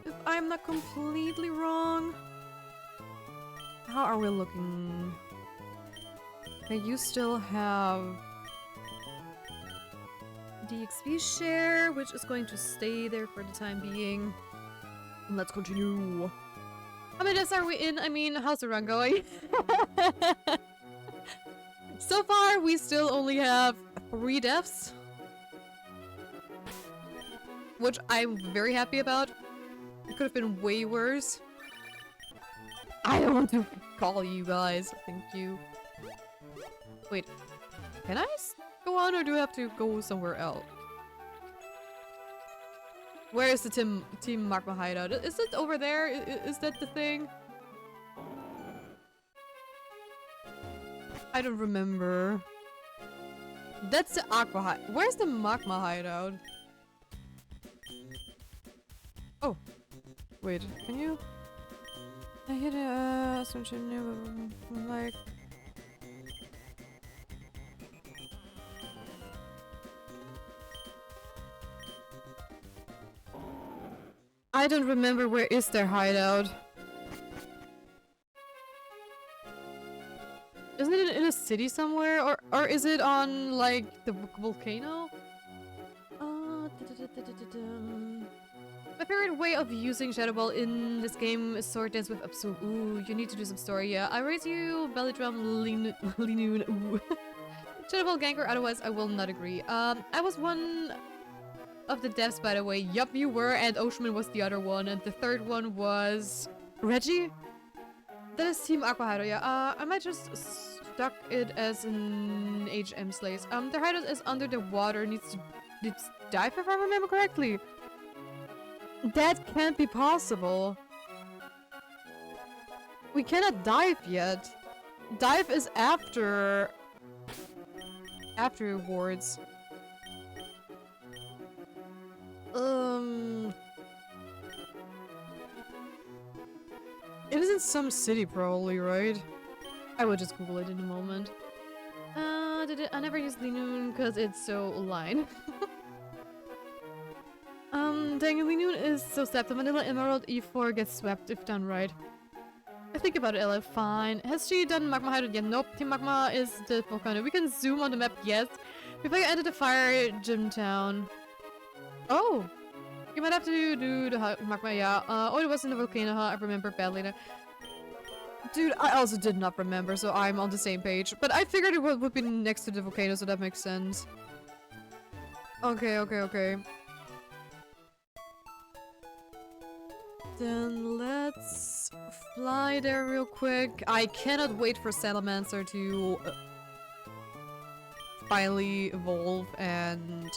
Speaker 2: If I'm not completely wrong. How are we looking? Okay, you still have DXP share, which is going to stay there for the time being. And let's continue. How many deaths are we in? I mean, how's the run going? So far, we still only have 3 deaths. Which I'm very happy about. It could have been way worse. I don't want to call you guys. Thank you. Wait. Can I go on or do I have to go somewhere else? Where is the Team Magma hideout? Is it over there? Is that the thing? I don't remember. That's the Aqua hideout. Where's the Magma hideout? Oh. Wait, can you? I hit like... I don't remember where is their hideout. Isn't it in a city somewhere? Or is it on, like, the volcano? My favorite way of using Shadow Ball in this game is Sword Dance with Absu. Ooh, you need to do some story, yeah. I raise you, Belly Drum, Linoon, ooh. Shadow Ball Ganker, otherwise I will not agree. I was one of the devs, by the way. Yup, you were, and Oshman was the other one, and the third one was... Reggie? That is Team Aqua Hideout, yeah. I might just stuck it as an HM Slays. The hideout is under the water, needs to dive if I remember correctly. That can't be possible. We cannot dive yet. Dive is after rewards. It is in some city probably, right? I will just Google it in a moment. I never use Linoon because it's so line. Dang, Linoon is so stepped. The Vanilla Emerald E4 gets swept if done right. I think about it, Ella. Fine. Has she done Magma Hideout yet? Nope. Team Magma is the volcano. We can zoom on the map, yes. Before you enter the fire gym town. Oh! You might have to do the Magma, yeah. Oh, it was in the volcano, huh? I remember badly now. Dude, I also did not remember, so I'm on the same page. But I figured it would be next to the volcano, so that makes sense. Okay. Then let's fly there real quick. I cannot wait for Salamancer to finally evolve and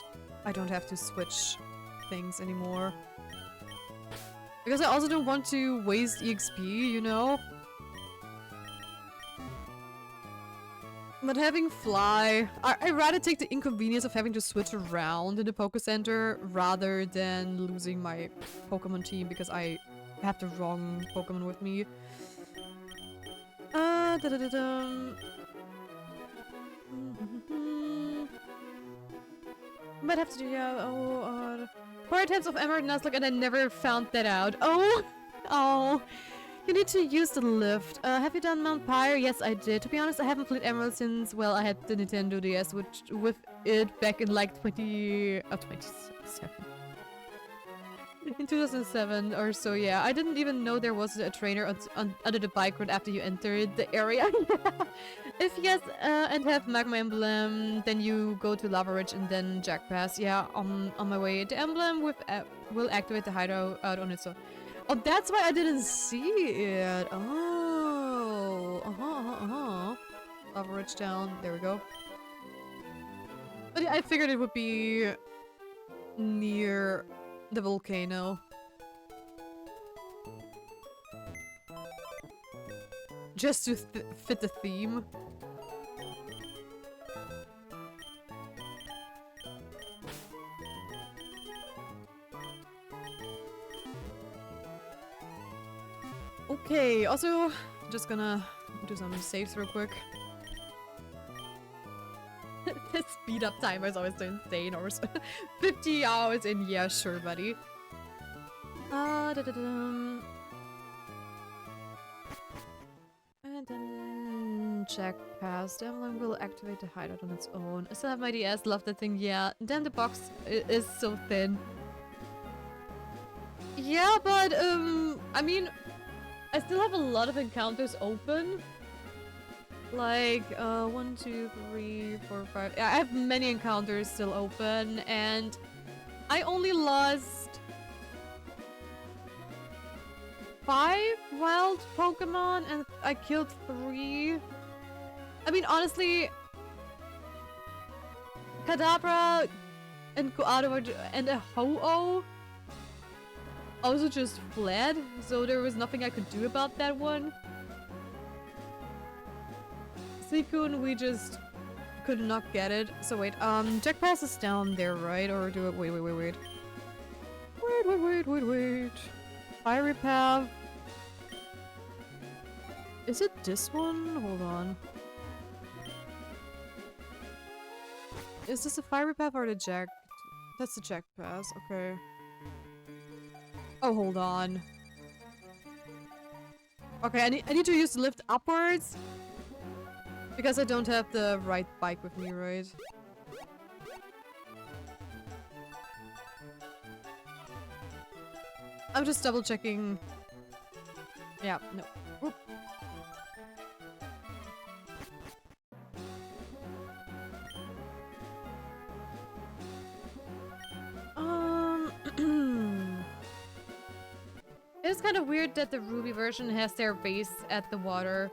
Speaker 2: I don't have to switch things anymore. Because I also don't want to waste EXP, you know? But having fly, I'd rather take the inconvenience of having to switch around in the Poké Center rather than losing my Pokemon team because I have the wrong Pokemon with me. Might have to do, yeah, 4 attempts of Emerald Nuzlocke and I never found that out. Oh. You need to use the lift. Have you done Mount Pyre? Yes, I did. To be honest, I haven't played Emerald since, well, I had the Nintendo DS, which with it back in like 27. In 2007 or so, yeah. I didn't even know there was a trainer under the bike road after you entered the area. If yes, and have Magma Emblem, then you go to Lava Ridge and then Jack Pass. Yeah, on my way. The emblem will activate the hideout out on its own. Oh, that's why I didn't see it. Oh, Lava Ridge down. There we go. But yeah, I figured it would be near the volcano. Just to fit the theme. Okay, also, just gonna do some saves real quick. The speed up timer is always so insane, or 50 hours in, yeah, sure, buddy. And then check past. The emblem will activate the hideout on its own. I still have my DS, love that thing, yeah. Then the box is so thin. Yeah, but, I mean, I still have a lot of encounters open. Like, 1, 2, 3, 4, 5. I have many encounters still open, and I only lost 5 wild Pokemon, and I killed 3. I mean, honestly, Kadabra and Koador and a Ho-Oh also just fled, so there was nothing I could do about that one. Suicune, we just could not get it. So wait, Jack Pass is down there, right? Or do it? Wait. Wait. fiery path. Is it this one? Hold on. Is this a fiery path or the jack? That's the jack pass, okay. Oh, hold on. Okay, I need to use the lift upwards. Because I don't have the right bike with me, right? I'm just double checking. Yeah, no. Whoop. It's kind of weird that the Ruby version has their base at the water.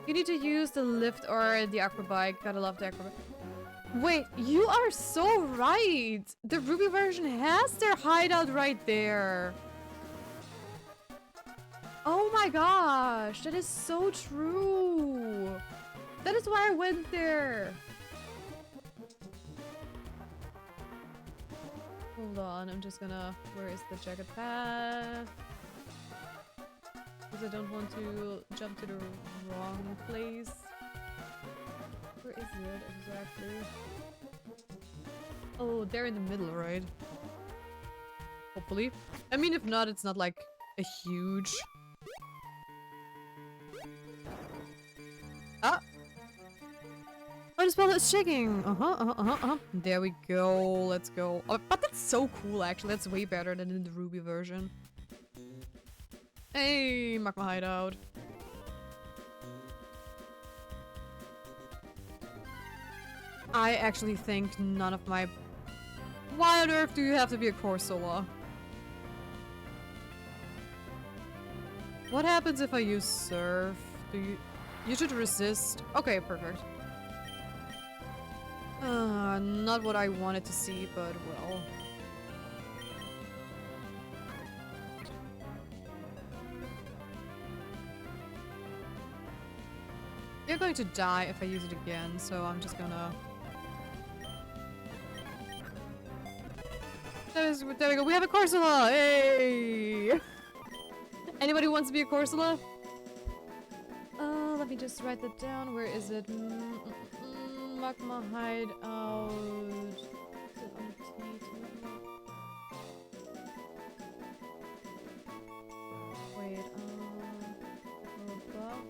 Speaker 2: You need to use the lift or the aqua bike. Gotta love the aqua bike. Wait, you are so right! The Ruby version has their hideout right there. Oh my gosh, that is so true. That is why I went there. Hold on, I'm just gonna... Where is the jacket path? Because I don't want to jump to the wrong place. Where is it exactly? Oh, they're in the middle, right? Hopefully. I mean, if not, it's not like a huge... Ah! Oh, the spell is shaking! There we go, let's go. Oh, but that's so cool, actually. That's way better than in the Ruby version. Hey, Magma Hideout. I actually think none of my... Why on earth do you have to be a Corsola? What happens if I use Surf? Do you... You should resist. Okay, perfect. Not what I wanted to see, but well. You're going to die if I use it again, so I'm just gonna... There we go, we have a Corsola! Hey! Anybody wants to be a Corsola? Let me just write that down. Where is it? Magma Hideout. Is it on T2? Wait, above.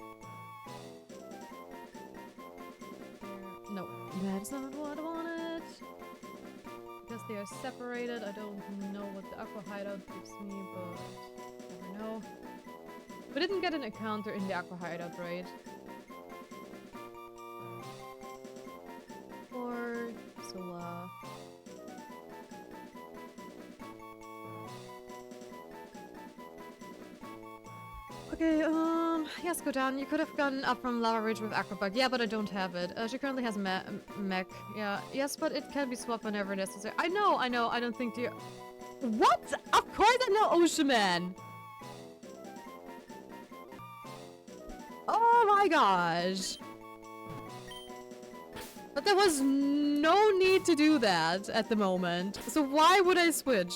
Speaker 2: No, that's not what I wanted. Because they are separated. I don't know what the Aqua Hideout gives me, but never know. We didn't get an encounter in the Aqua Hideout, right? Or Sola. Okay, yes, go down. You could have gone up from Lava Ridge with Aquabug. Yeah, but I don't have it. She currently has mech. Yeah, yes, but it can be swapped whenever necessary. I know. I don't think you... What? Of course I know Ocean Man! Oh my gosh! But there was no need to do that at the moment. So why would I switch?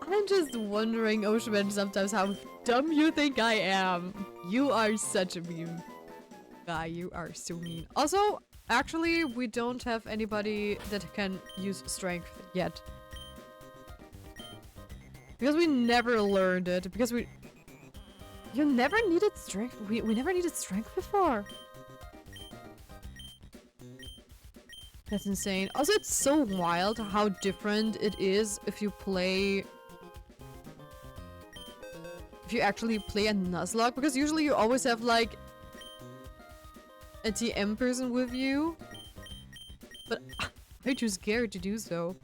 Speaker 2: I'm just wondering, Ocean, sometimes how dumb you think I am. You are such a meme guy. You are so mean. Also, actually, we don't have anybody that can use strength yet. Because we never learned it. Because we... You never needed strength. We never needed strength before. That's insane. Also, it's so wild how different it is if you play... If you actually play a Nuzlocke. Because usually you always have, like, a TM person with you. But I'm too scared to do so.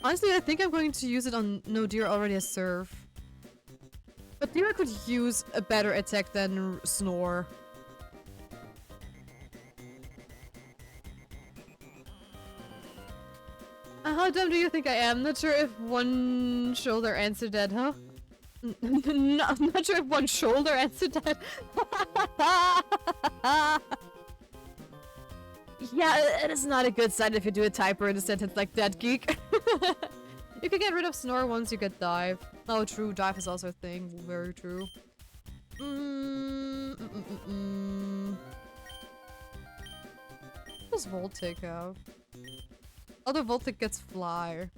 Speaker 2: Honestly, I think I'm going to use it on... No, Deer already has Surf. But Deer could use a better attack than Snore. How dumb do you think I am? Not sure if one shoulder answered that, huh? I'm not sure if one shoulder answered that. Yeah, it is not a good sign if you do a typer in a sentence like that, geek. You can get rid of snore once you get dive. Oh, true. Dive is also a thing. Very true. What does Voltic have? Other Voltic gets fly.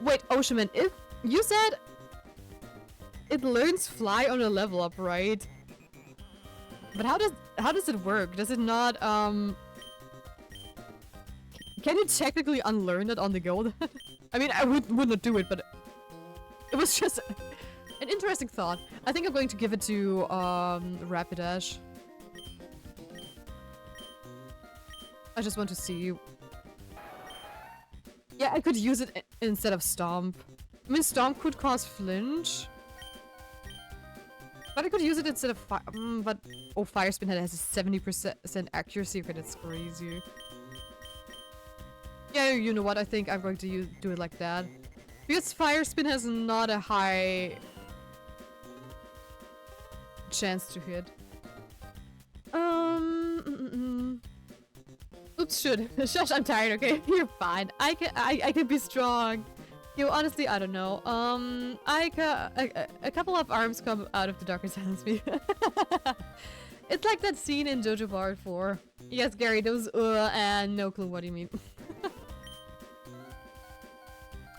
Speaker 2: Wait, Oceanman, if you said it learns fly on a level up, right? But how does it work? Does it not can you technically unlearn it on the go? I mean, I would not do it, but it was just an interesting thought. I think I'm going to give it to Rapidash. I just want to see. Yeah, I could use it instead of Stomp. I mean, Stomp could cause flinch. But I could use it instead of fire. But oh, Fire Spin has a 70% accuracy. Okay, that's crazy. Yeah, you know what? I think I'm going to do it like that. Because Fire Spin has not a high chance to hit. Oops, Shush, I'm tired, okay? You're fine. I can be strong. You honestly, I don't know. A couple of arms come out of the darker silence me. It's like that scene in JoJo Bar 4. Yes, Gary, those and no clue what you mean.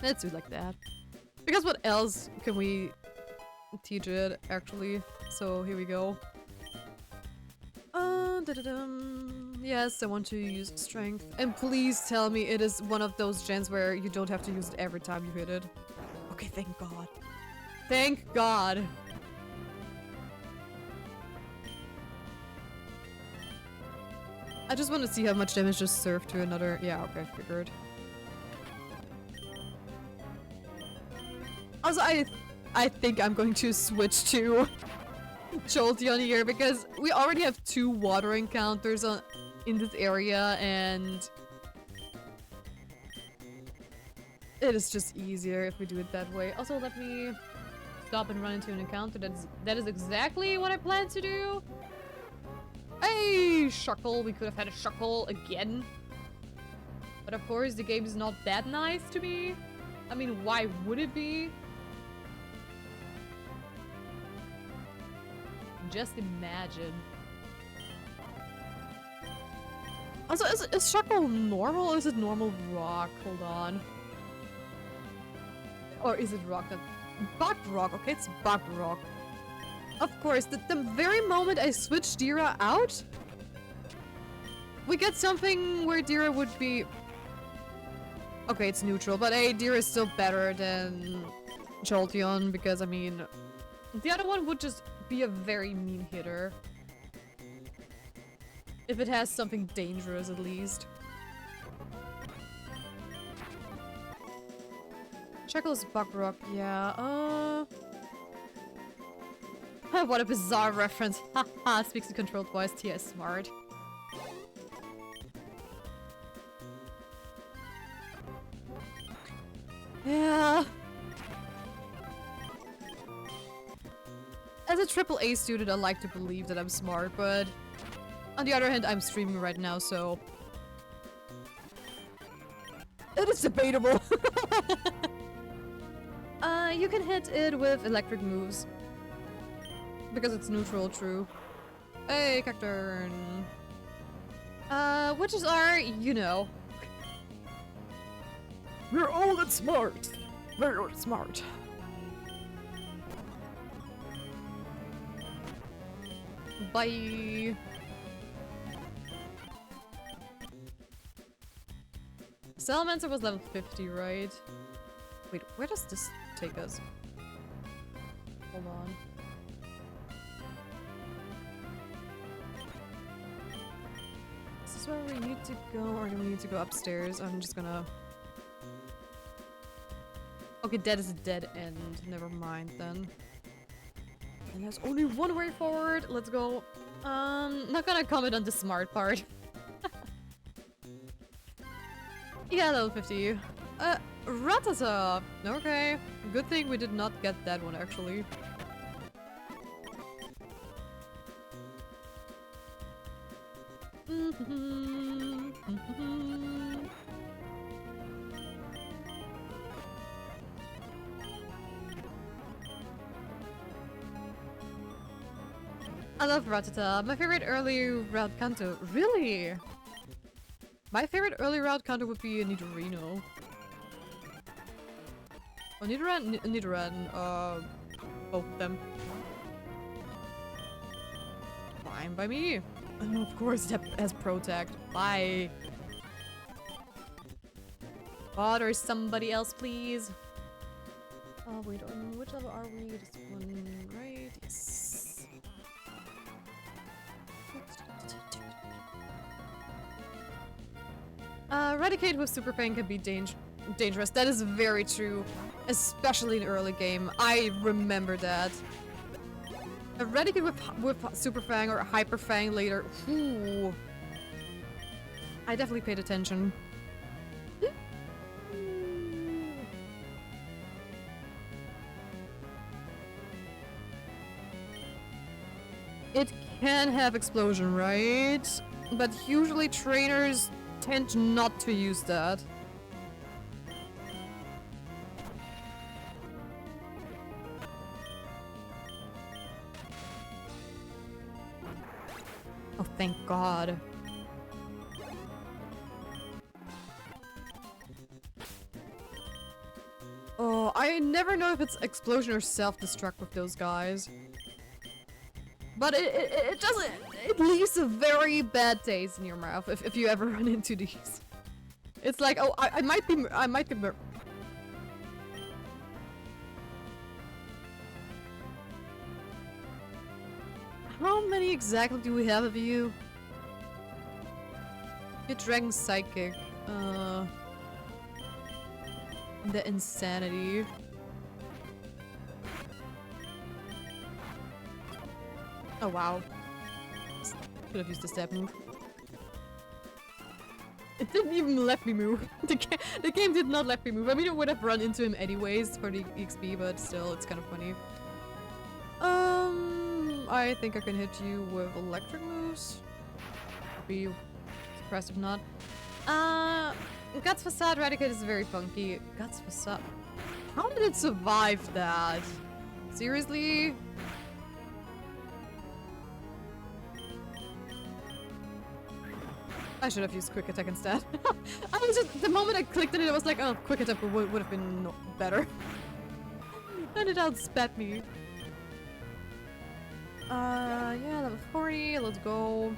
Speaker 2: Let's do it like that. Because what else can we teach it, actually? So, here we go. Yes, I want to use strength. And please tell me it is one of those gens where you don't have to use it every time you hit it. Okay, thank God. Thank God. I just want to see how much damage just served to another. Yeah, okay, figured. Also, I think I'm going to switch to Jolteon here because we already have 2 water encounters in this area, and it is just easier if we do it that way. Also, let me stop and run into an encounter. That is exactly what I planned to do. Hey, Shuckle. We could have had a Shuckle again. But of course, the game is not that nice to me. I mean, why would it be? Just imagine. Also, is Shuckle normal or is it normal rock? Hold on. Or is it rock? Bugged rock. Okay, it's bugged rock. Of course, the very moment I switch Dira out, we get something where Dira would be... Okay, it's neutral, but hey, Dira is still better than Jolteon because, I mean, the other one would just be a very mean hitter. If it has something dangerous, at least. Shuckle's Buck Rock, yeah, what a bizarre reference. Haha, speaks to controlled voice. Tia is smart. Yeah. As a AAA student, I like to believe that I'm smart, but on the other hand, I'm streaming right now, so it is debatable. You can hit it with electric moves. Because it's neutral, true. Hey, Cacturn. Witches are, you know. We're all that smart. Very smart. Bye. Salamander was level 50, right? Wait, where does this take us? Hold on. Is this where we need to go, or do we need to go upstairs? I'm just gonna... Okay, dead is a dead end. Never mind then. And there's only one way forward. Let's go. Not gonna comment on the smart part. Yeah, level 50. Ratata! Okay. Good thing we did not get that one, actually. I love Ratata. My favorite early route Kanto. Really? My favorite early route Kanto would be Nidorino. Oh, Nidoran? Nidoran. Both of them. Fine by me. Oh, of course, that has Protect. Bye. God, or somebody else, please. Oh, wait, which level are we? This one, right? Yes. Eradicate with Super Fang can be dangerous. That is very true. Especially in early game. I remember that. Eradicate with Super Fang or Hyper Fang later. Ooh. I definitely paid attention. It can have explosion, right? But usually trainers tend not to use that. Oh, thank God. Oh, I never know if it's explosion or self-destruct with those guys. But it doesn't. It leaves a very bad taste in your mouth if you ever run into these. It's like, oh, I might be. How many exactly do we have of you? Your Dragon Psychic. The insanity. Oh wow. Could have used the step move. It didn't even let me move. The game did not let me move. I mean, I would have run into him anyways for the XP, but still, it's kind of funny. I think I can hit you with electric moves. Be surprised if not. Guts Facade Eradicate is very funky. Guts Facade. How did it survive that? Seriously? I should have used Quick Attack instead. I was just, the moment I clicked on it, I was like, oh, Quick Attack would have been better. And it outspat me. Yeah, level 40, let's go.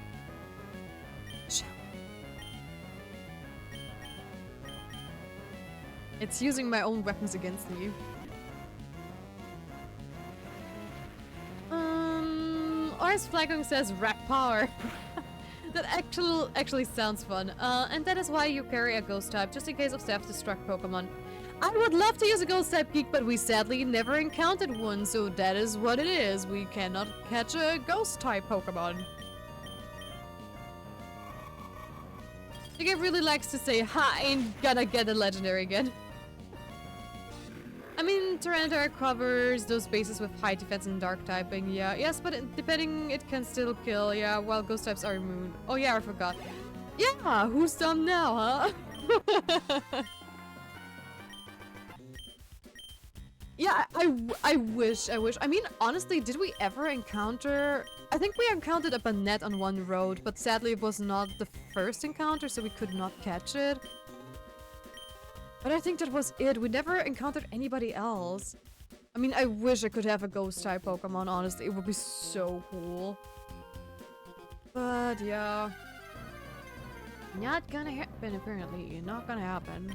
Speaker 2: It's using my own weapons against me. Ours Flagging says rap power. That actually sounds fun. And that is why you carry a ghost type, just in case of self-destruct Pokemon. I would love to use a ghost type geek, but we sadly never encountered one, so that is what it is. We cannot catch a ghost type Pokemon. The game really likes to say, ha, ain't gonna get a legendary again. I mean, Tyranitar covers those bases with high defense and dark typing, yeah. Yes, but depending, it can still kill, yeah, while ghost types are immune. Oh yeah, I forgot. Yeah, who's dumb now, huh? Yeah, I wish. I mean, honestly, did we ever encounter... I think we encountered a Banette on one road, but sadly it was not the first encounter, so we could not catch it. But I think that was it. We never encountered anybody else. I mean, I wish I could have a ghost-type Pokemon, honestly. It would be so cool. But, yeah. Not gonna happen, apparently. Not gonna happen.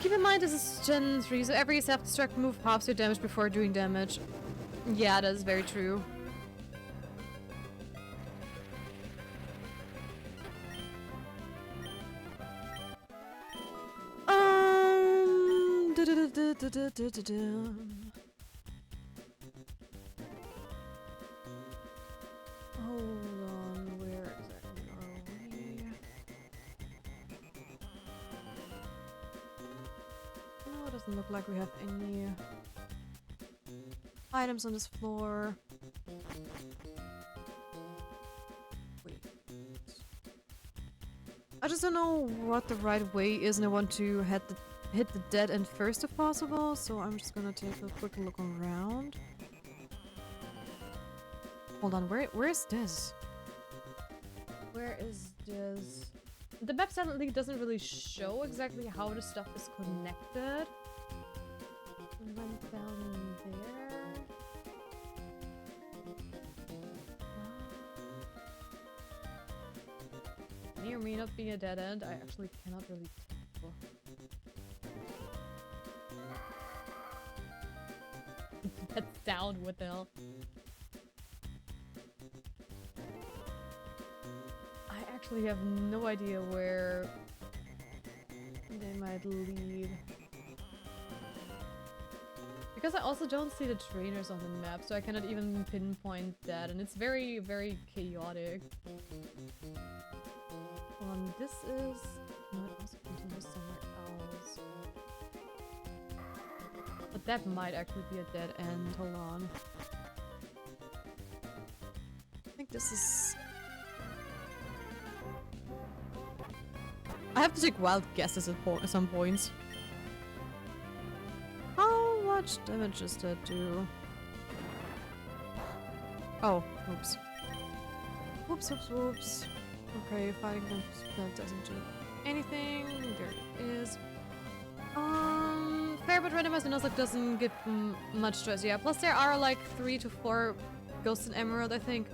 Speaker 2: Keep in mind this is Gen 3, so every self-destruct move pops your damage before doing damage. Yeah, that is very true. Doesn't look like we have any items on this floor. Wait. I just don't know what the right way is, and I want to hit the dead end first if possible, so I'm just gonna take a quick look around. Hold on, where is this? Where is this? The map sadly doesn't really show exactly how the stuff is connected. We went down there. May or may not be a dead end. I actually cannot really tell. That sound, what the hell? I actually have no idea where they might lead. Because I also don't see the trainers on the map, so I cannot even pinpoint that, and it's very, very chaotic. This is... No, it also continues somewhere else. But that might actually be a dead end. Hold on. I think this is... I have to take wild guesses at some points. How much damage does that do? Oh, oops. Whoops, whoops, whoops. Okay, fighting them that doesn't do anything. There it is. Fair, but randomized Nuzlocke doesn't give much stress. Yeah, plus there are like 3 to 4 Ghosts and Emerald, I think.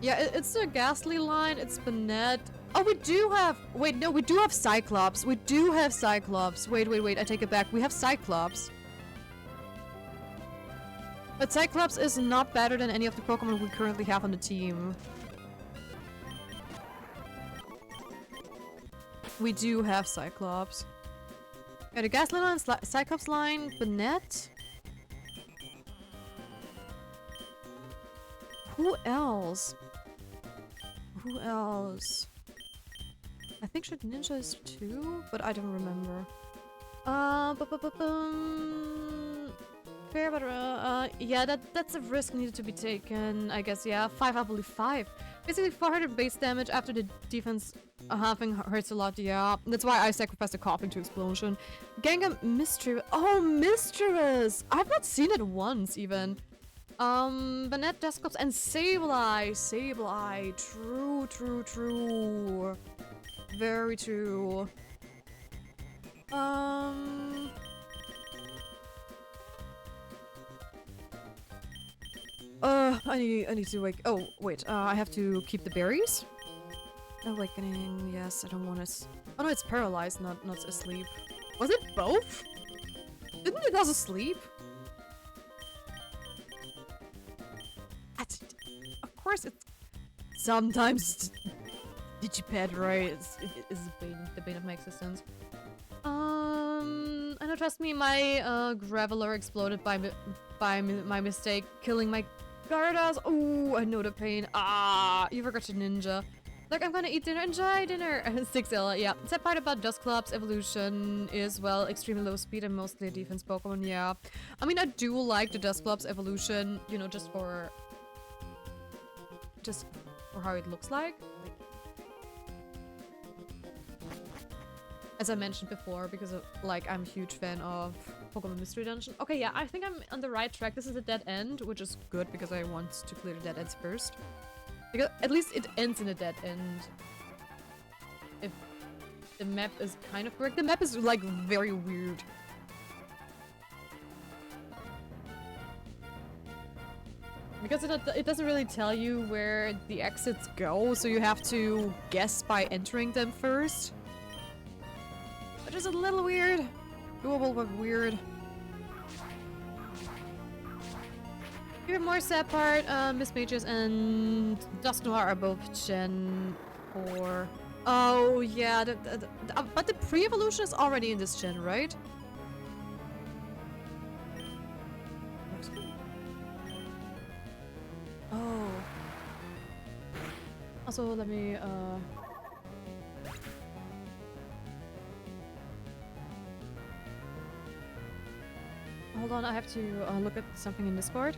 Speaker 2: Yeah, it's the Ghastly line, it's Banette. Oh, we do have... Wait, no, we do have Cyclops. We do have Cyclops. Wait, I take it back. We have Cyclops. But Cyclops is not better than any of the Pokemon we currently have on the team. We do have Cyclops. Yeah, the Ghastly line, Cyclops line, Banette. Who else? Who else? I think Ninja is too, but I don't remember. Fair, but yeah, that's a risk needed to be taken, I guess. Yeah, 5, I believe 5. Basically 400 base damage after the defense halving hurts a lot. Yeah, that's why I sacrificed the coughing to explosion. Gengar Mischievous. Oh, Mischievous! I've not seen it once even. Banette, Dusclops, and Sableye. Sableye. True. Very true. I need to wake. Oh, wait. I have to keep the berries. Awakening. Yes, I don't want to. Oh no, it's paralyzed, not asleep. Was it both? Didn't it also sleep? Of course, it's sometimes Digipad, right? It is the bane of my existence. I know, trust me, my Graveler exploded by my mistake, killing my Gyarados. Oh, I know the pain. Ah, you forgot to ninja. Like, I'm gonna eat dinner. Enjoy dinner. 6L, yeah. That part about Dusclops evolution is, well, extremely low speed and mostly a defense Pokemon, yeah. I mean, I do like the Dusclops evolution, you know, just for how it looks like. As I mentioned before, because of, like, I'm a huge fan of Pokemon Mystery Dungeon. Okay, yeah, I think I'm on the right track. This is a dead end, which is good because I want to clear the dead ends first. Because at least it ends in a dead end. If the map is kind of correct. The map is, like, very weird. Because it doesn't really tell you where the exits go, so you have to guess by entering them first. Which is a little weird. Doable, but weird. Even more sad part, Miss Mages and Dusknoir are both Gen 4. Oh, yeah, but the pre-evolution is already in this gen, right? Oh. Also, let me, hold on, I have to look at something in Discord.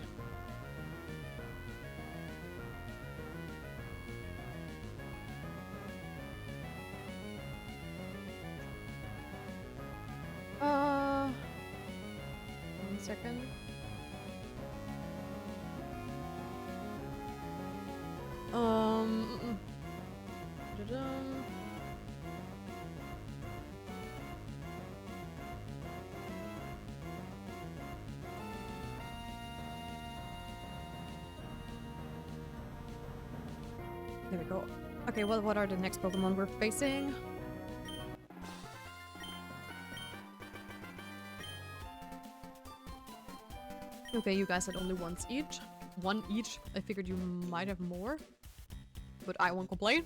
Speaker 2: One second. Da-dum. There we go. Okay, well, what are the next Pokemon we're facing? Okay, you guys had only once each. One each. I figured you might have more. But I won't complain.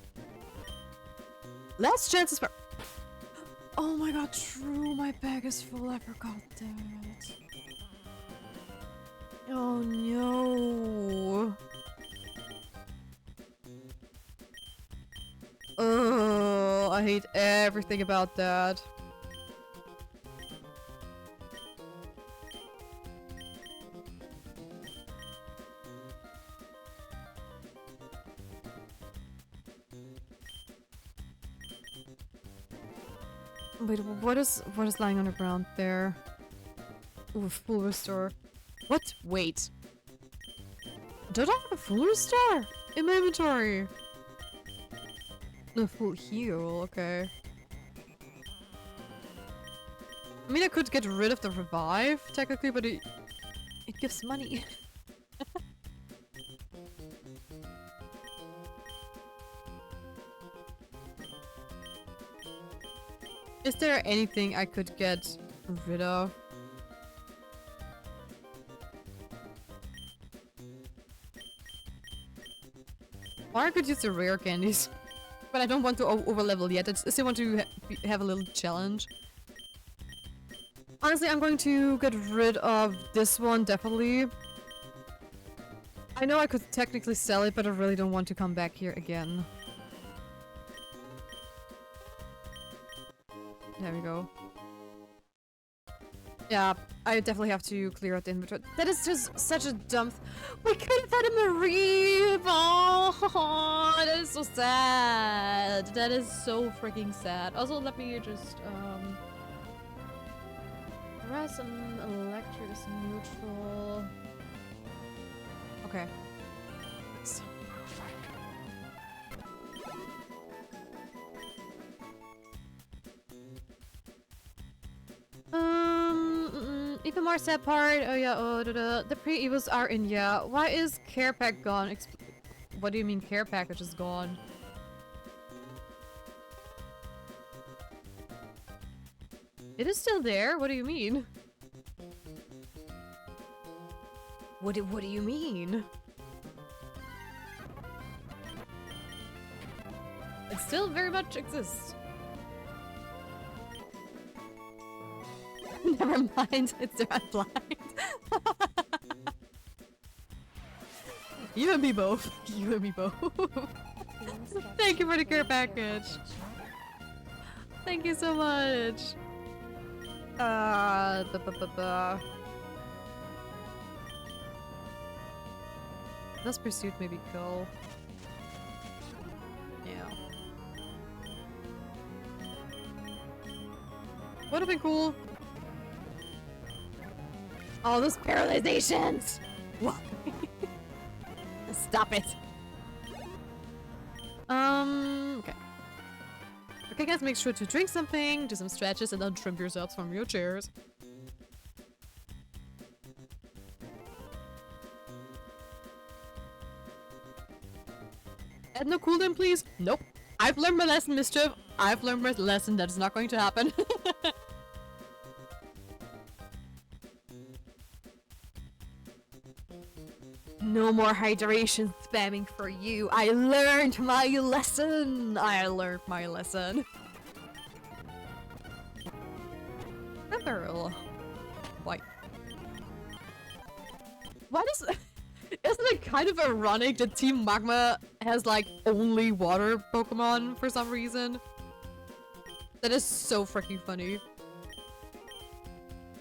Speaker 2: Last chances for... Oh my god, true. My bag is full. I forgot that. Oh no. Oh, I hate everything about that. Wait, what is lying on the ground there? Ooh, full restore. What? Wait. Did I have a full restore in my inventory? No, full heal, okay. I mean, I could get rid of the revive, technically, but it gives money. Is there anything I could get rid of? Or I could use the rare candies. But I don't want to over-level yet. I still want to have a little challenge. Honestly, I'm going to get rid of this one, definitely. I know I could technically sell it, but I really don't want to come back here again. There we go. Yeah, I definitely have to clear out the inventory. That is just such a dumb... We could have had a Mareep! Oh, that is so sad. That is so freaking sad. Also, let me just, Grass and electric is neutral. Okay. Nice. Even more sad part. Oh yeah, the pre-evos are in, yeah. Why is care pack gone? What do you mean care package is gone? It is still there? What do you mean? What do you mean? It still very much exists. Never mind, it's there, I'm blind. You and me both. You and me both. Thank you for the care package. Thank you so much. This pursuit may be cool. Yeah. Would have been cool. Oh, those paralyzations! What? Stop it. Okay. Okay, guys, make sure to drink something, do some stretches, and don't trim yourselves from your chairs. Add no cooldown, please. Nope. I've learned my lesson, Mischief. I've learned my lesson. That is not going to happen. No more hydration spamming for you. I learned my lesson. I learned my lesson. Emerald. Why? Why does... Isn't it kind of ironic that Team Magma has like only water Pokemon for some reason? That is so freaking funny.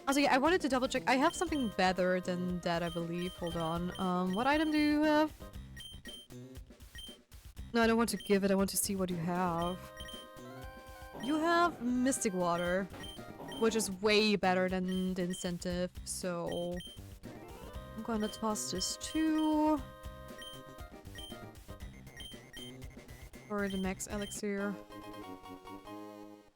Speaker 2: Also, yeah, I wanted to double check. I have something better than that, I believe. Hold on. What item do you have? No, I don't want to give it. I want to see what you have. You have Mystic Water, which is way better than the incentive, so I'm gonna toss this too. For the max elixir.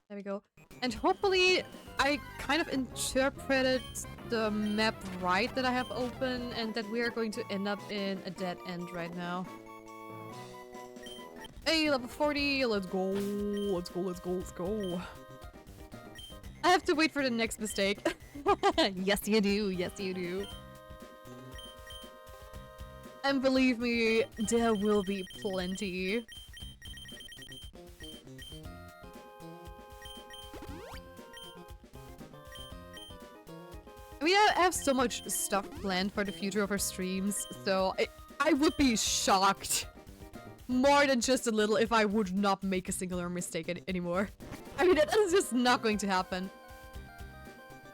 Speaker 2: There we go. And hopefully I kind of interpreted the map right that I have open and that we are going to end up in a dead end right now. Hey, level 40, let's go. Let's go, let's go, let's go. I have to wait for the next mistake. Yes, you do. Yes, you do. And believe me, there will be plenty. I mean, I have so much stuff planned for the future of our streams, so I would be shocked more than just a little if I would not make a singular mistake anymore. I mean, that is just not going to happen.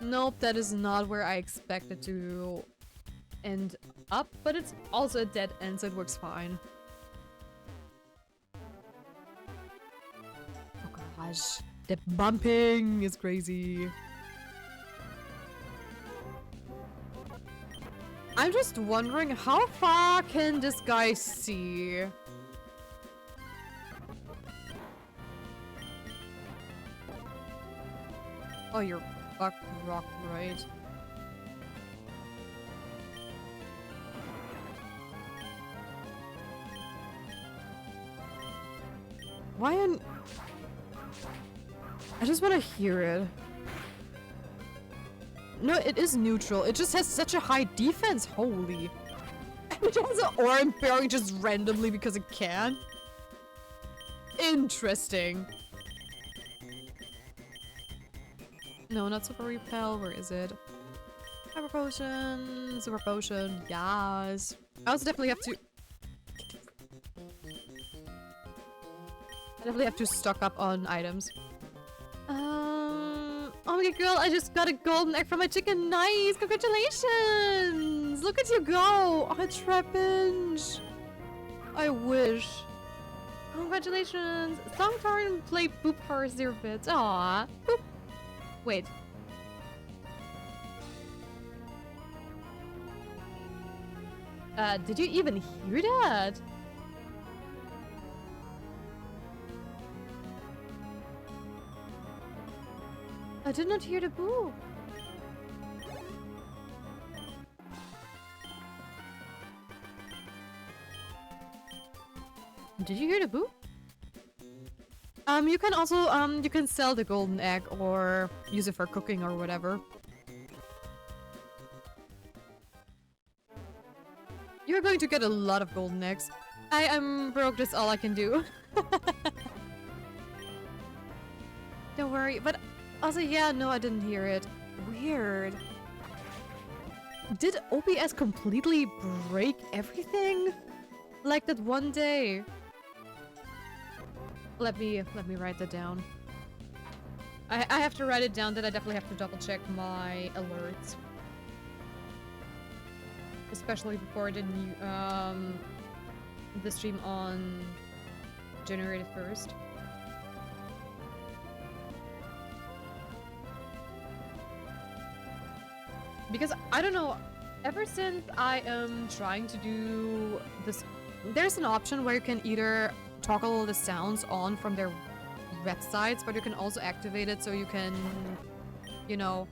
Speaker 2: Nope, that is not where I expected to end up, but it's also a dead end, so it works fine. Oh gosh, the bumping is crazy. I'm just wondering, how far can this guy see? Oh, you're buck rock, right? Why on... I just want to hear it. No, it is neutral. It just has such a high defense. Holy. It has an orange bearing just randomly because it can. Interesting. No, not super repel. Where is it? Hyper potion. Super potion. Yes. I also definitely have to... I definitely have to stock up on items. Oh my god, girl, I just got a golden egg from my chicken. Nice! Congratulations! Look at you go! Oh, a trapinch! I wish. Congratulations! Songtarn play boop her 0 bits. Aww. Boop. Wait. Did you even hear that? I did not hear the boo. Did you hear the boo? You can also, you can sell the golden egg or use it for cooking or whatever. You're going to get a lot of golden eggs. I am broke, that's all I can do. Don't worry, but also, yeah, no, I didn't hear it. Weird. Did OBS completely break everything? Like that one day? Let me write that down. I have to write it down, that I definitely have to double check my alerts. Especially before the new, the stream on January 1st. Because, I don't know, ever since I am trying to do this, there's an option where you can either toggle the sounds on from their websites, but you can also activate it so you can, you know,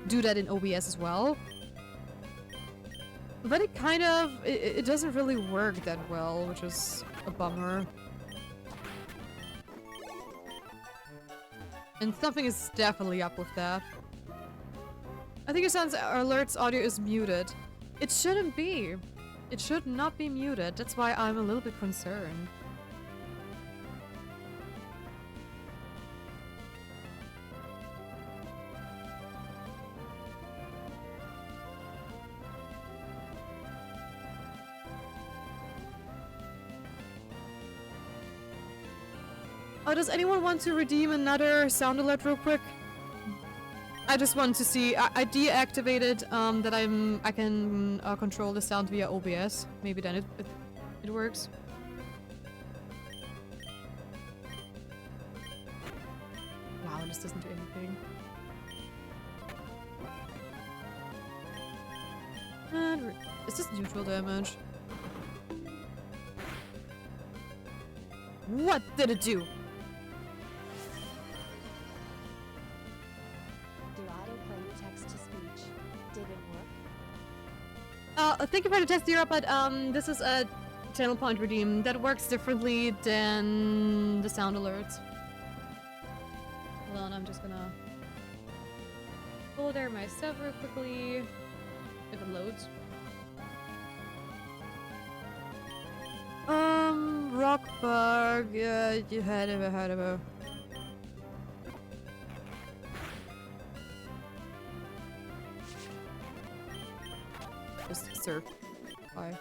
Speaker 2: do that in OBS as well. But it kind of, it doesn't really work that well, which is a bummer. And something is definitely up with that. I think it sounds alerts audio is muted. It shouldn't be. It should not be muted. That's why I'm a little bit concerned. Oh, does anyone want to redeem another sound alert real quick? I just want to see. I deactivated that I can control the sound via OBS. Maybe then it works. Wow, this doesn't do anything. And is this neutral damage? What did it do?
Speaker 1: Did autoplay text to speech? Did it work?
Speaker 2: Thank you for the test, Dira, but this is a channel point redeem that works differently than the sound alerts. Hold on, I'm just gonna pull there myself real quickly. If it loads. Rock bug. Yeah, you had it. Just surf. Bye.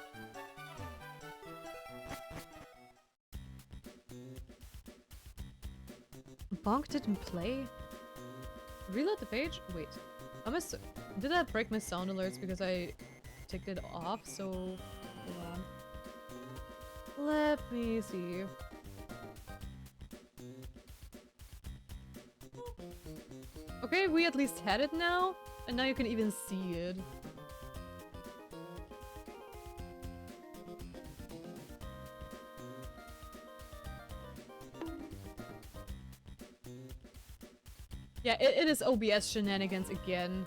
Speaker 2: Bonk didn't play? Reload the page? Wait. Did that break my sound alerts because I took it off? So, hold on. Let me see. Okay, we at least had it now, and now you can even see it. Yeah, it is OBS shenanigans again.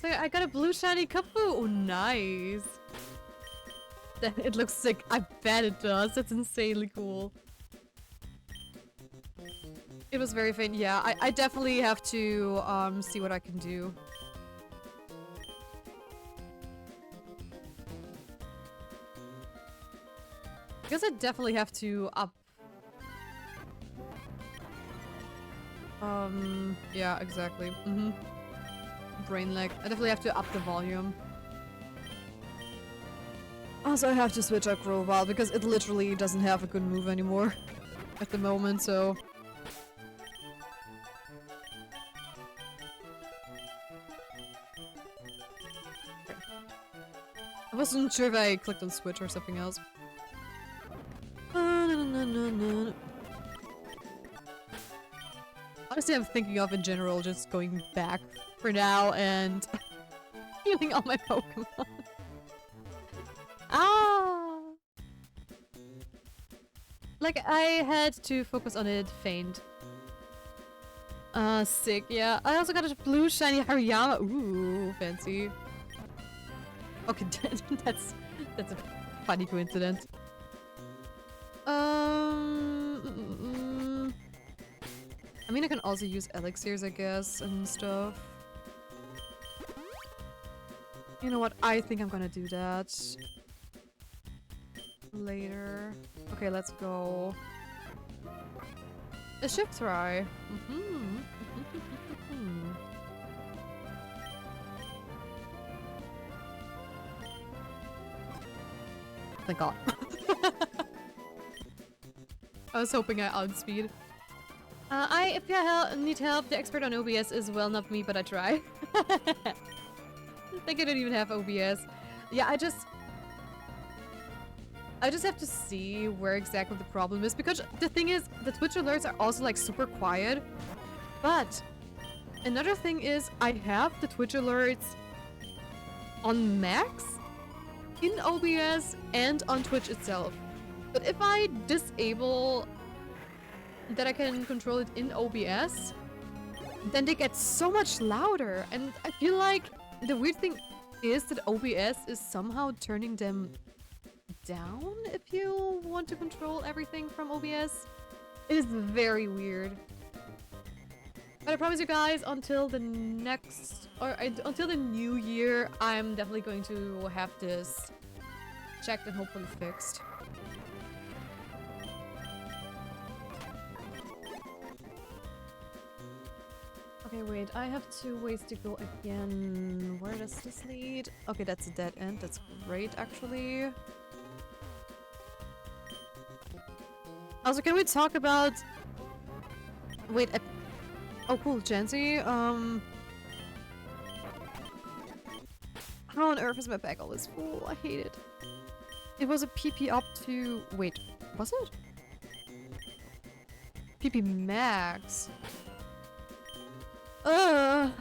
Speaker 2: So I got a blue shiny Kapu. Oh, nice. Then it looks sick. I bet it does. That's insanely cool. It was very faint. Yeah, I definitely have to see what I can do. I guess I definitely have to up. Yeah, exactly. Brain lag. I definitely have to up the volume. Also, I have to switch out Grovyle because it literally doesn't have a good move anymore at the moment, so. I wasn't sure if I clicked on switch or something else. Honestly, I'm thinking of in general just going back for now and healing all my Pokemon. Ah! Like, I had to focus on it faint. Sick, yeah. I also got a blue shiny Hariyama. Ooh, fancy. Okay, that's a funny coincidence. I mean, I can also use elixirs, I guess, and stuff. You know what? I think I'm gonna do that later. Okay, let's go. A ship try. Thank God. I was hoping I outspeed. If you need help, the expert on OBS is well, not me, but I try. I think I don't even have OBS. Yeah, I just have to see where exactly the problem is, because the thing is, the Twitch alerts are also like super quiet. But another thing is, I have the Twitch alerts on max, in OBS, and on Twitch itself. But if I disable that I can control it in OBS, then they get so much louder, and I feel like the weird thing is that OBS is somehow turning them down if you want to control everything from OBS. It is very weird. But I promise you guys, until the until the new year, I'm definitely going to have this checked and hopefully fixed. Okay, wait, I have 2 ways to go again. Where does this lead? Okay, that's a dead end. That's great, actually. Also, can we talk about... Wait, oh cool, Jancy, how on earth is my bag always full? I hate it. It was a PP up to... Wait, was it? PP max. I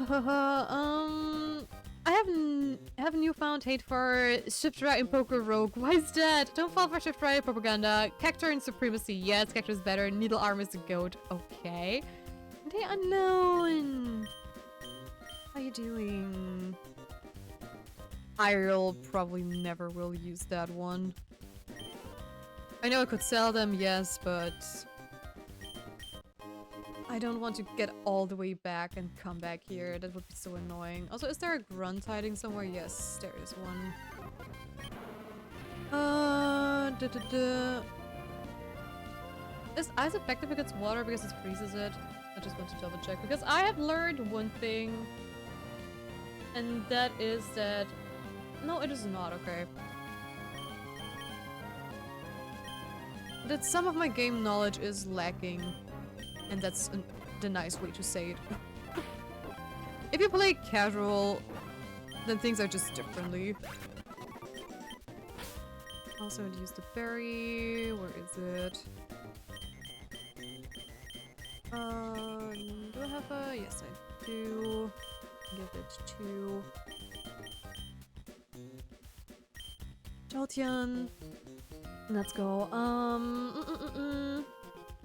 Speaker 2: have newfound hate for Shiftra in Poker Rogue. Why is that? Don't fall for Shiftra in propaganda. Cactor in supremacy. Yes, Cactor is better. Needle arm is the goat. Okay. The unknown. How you doing? I'll probably never will use that one. I know I could sell them, yes, but I don't want to get all the way back and come back here. That would be so annoying. Also, is there a grunt hiding somewhere? Yes, there is one. Is ice effective against water because it freezes it? I just want to double check because I have learned one thing, and that is that no, it is not. Okay. That some of my game knowledge is lacking, and that's the nice way to say it. If you play casual, then things are just differently. Also, I'd use the berry. Where is it? Do I have a? Yes, I do. Give it to Jolteon. Let's go.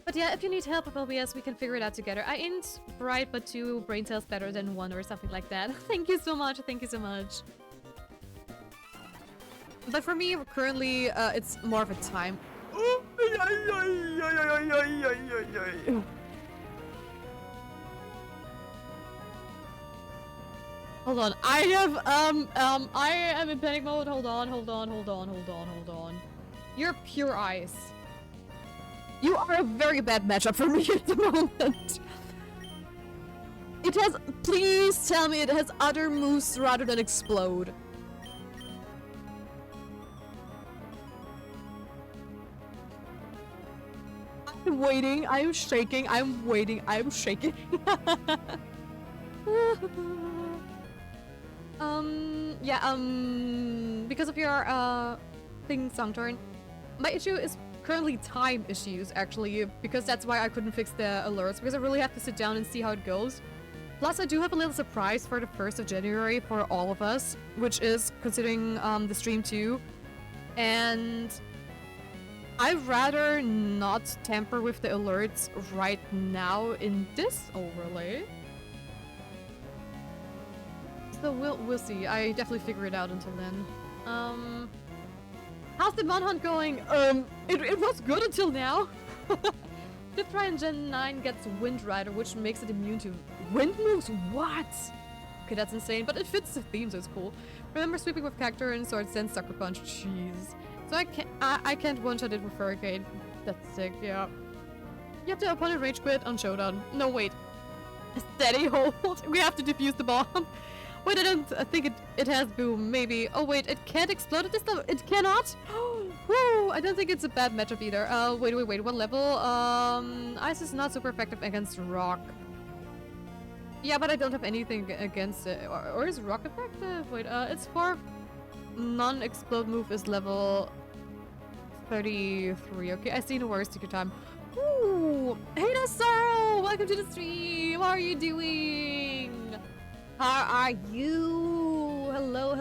Speaker 2: But yeah, if you need help with OBS, we can figure it out together. I ain't bright, but 2 brain cells better than 1 or something like that. Thank you so much. Thank you so much. But for me, currently, it's more of a time. Hold on. I am in panic mode. Hold on. You're pure ice. You are a very bad matchup for me at the moment. It has... Please tell me it has other moves rather than explode. I'm waiting. I'm shaking. I'm waiting. I'm shaking. Yeah, because of your, thing, Songtorn, my issue is currently time issues, actually, because that's why I couldn't fix the alerts, because I really have to sit down and see how it goes. Plus, I do have a little surprise for the 1st of January for all of us, which is considering, the stream too, and I'd rather not tamper with the alerts right now in this overlay. So we'll see. I definitely figure it out until then. How's the Monhunt going? It was good until now. Fifth Ryan Gen 9 gets Wind Rider, which makes it immune to wind moves. What? Okay, that's insane, but it fits the theme, so it's cool. Remember sweeping with Cactor and Sword Sense Sucker Punch. Jeez. So I can't one-shot it with Hurricane. That's sick, yeah. You have to opponent rage quit on Showdown. No, wait. Steady hold. We have to defuse the bomb. Wait, I don't think it has boom, maybe. Oh wait, it can't explode at this level? It cannot? Woo! I don't think it's a bad matchup either. Wait, what level? Ice is not super effective against rock. Yeah, but I don't have anything against it. Or is rock effective? Wait, its 4 non-explode move is level 33. Okay, I see no worries, take your time. Ooh! Hey, Sorrow! Welcome to the stream! How are you doing? How are you? Hello.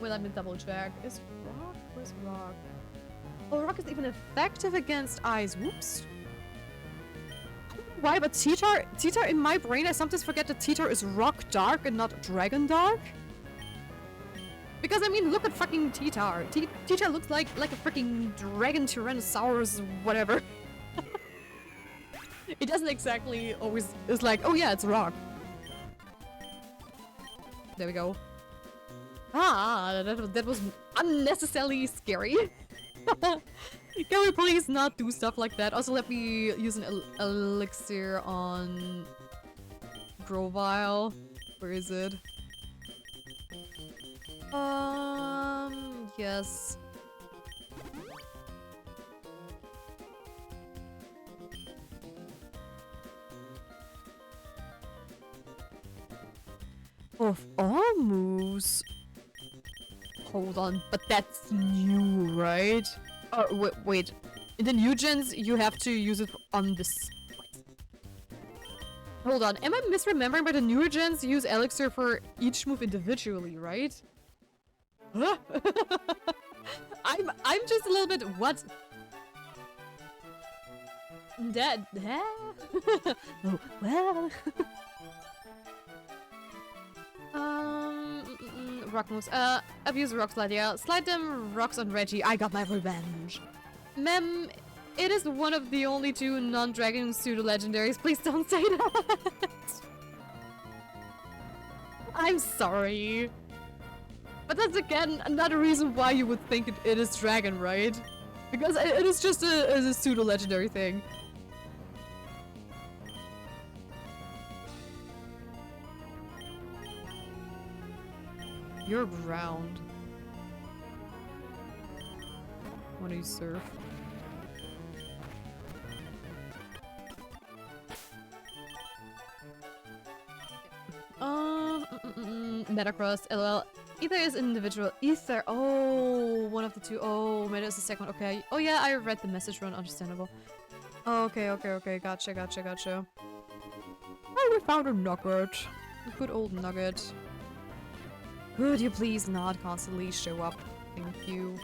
Speaker 2: Well, let me double check. Is rock? Where's rock? Oh, rock is even effective against ice. Whoops. Why? But T-Tar in my brain, I sometimes forget that T-Tar is rock dark and not dragon dark. Because I mean, look at fucking T-Tar. T-Tar looks like a freaking dragon tyrannosaurus, whatever. It doesn't exactly always... It's like, oh yeah, it's rock. There we go. Ah, that was unnecessarily scary. Can we please not do stuff like that? Also, let me use an elixir on Grovile. Where is it? Yes. Of all moves. Hold on, but that's new, right? Oh, wait. In the new gens, you have to use it on this. Hold on, am I misremembering? But the newer gens use elixir for each move individually, right? Huh? I'm just a little bit what? That oh, well. Rock moves. Abuse rock slide, yeah. Slide them rocks on Reggie. I got my revenge. Mem, it is one of the only 2 non-dragon pseudo-legendaries. Please don't say that. I'm sorry. But that's again another reason why you would think it is dragon, right? Because it is just a pseudo-legendary thing. You're ground. What do you surf? Metacross, LOL. Ether is individual. Ether. Oh, one of the 2. Oh, Meta is the second one. Okay. Oh yeah, I read the message run. Understandable. Oh, okay. Gotcha. Oh, we found a nugget. A good old nugget. Could you please not constantly show up? Thank you.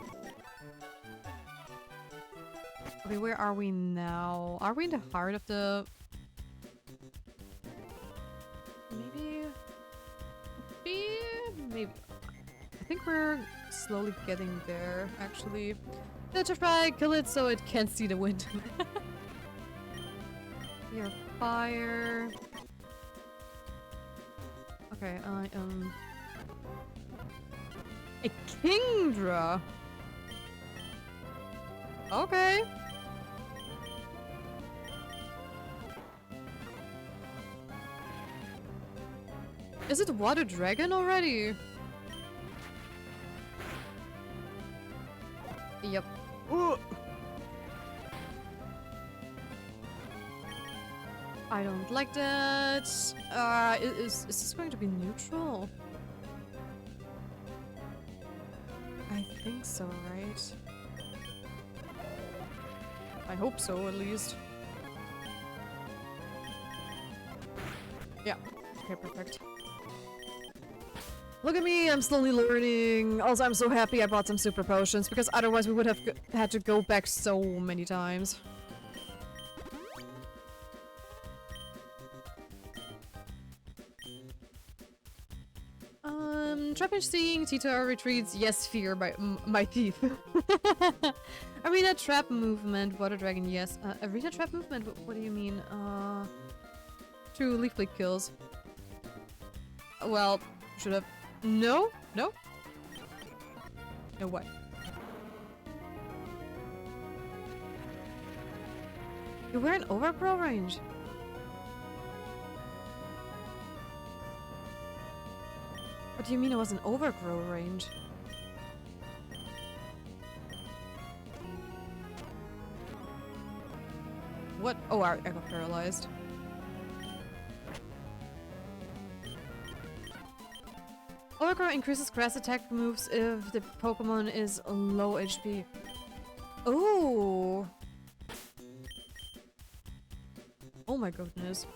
Speaker 2: Okay, where are we now? Are we in the heart of the... Maybe... I think we're slowly getting there, actually. Let's try kill it so it can't see the wind. You're fire. Okay, I am... A Kingdra! Okay. Is it water dragon already? Yep. Ooh. I don't like that. Is this going to be neutral? I think so, right? I hope so, at least. Yeah. Okay, perfect. Look at me, I'm slowly learning. Also, I'm so happy I bought some super potions, because otherwise we would have had to go back so many times. Trapinch seeing Tito retreats. Yes, fear by my teeth. Arena trap movement. Water dragon. Yes. Arena trap movement. What do you mean? True leaf blade kills. Well, should have. No. No. No what? You were in overgrow range. What do you mean it was an overgrow range? What? Oh, I got paralyzed. Overgrow increases grass attack moves if the Pokemon is low HP. Oh! Oh my goodness.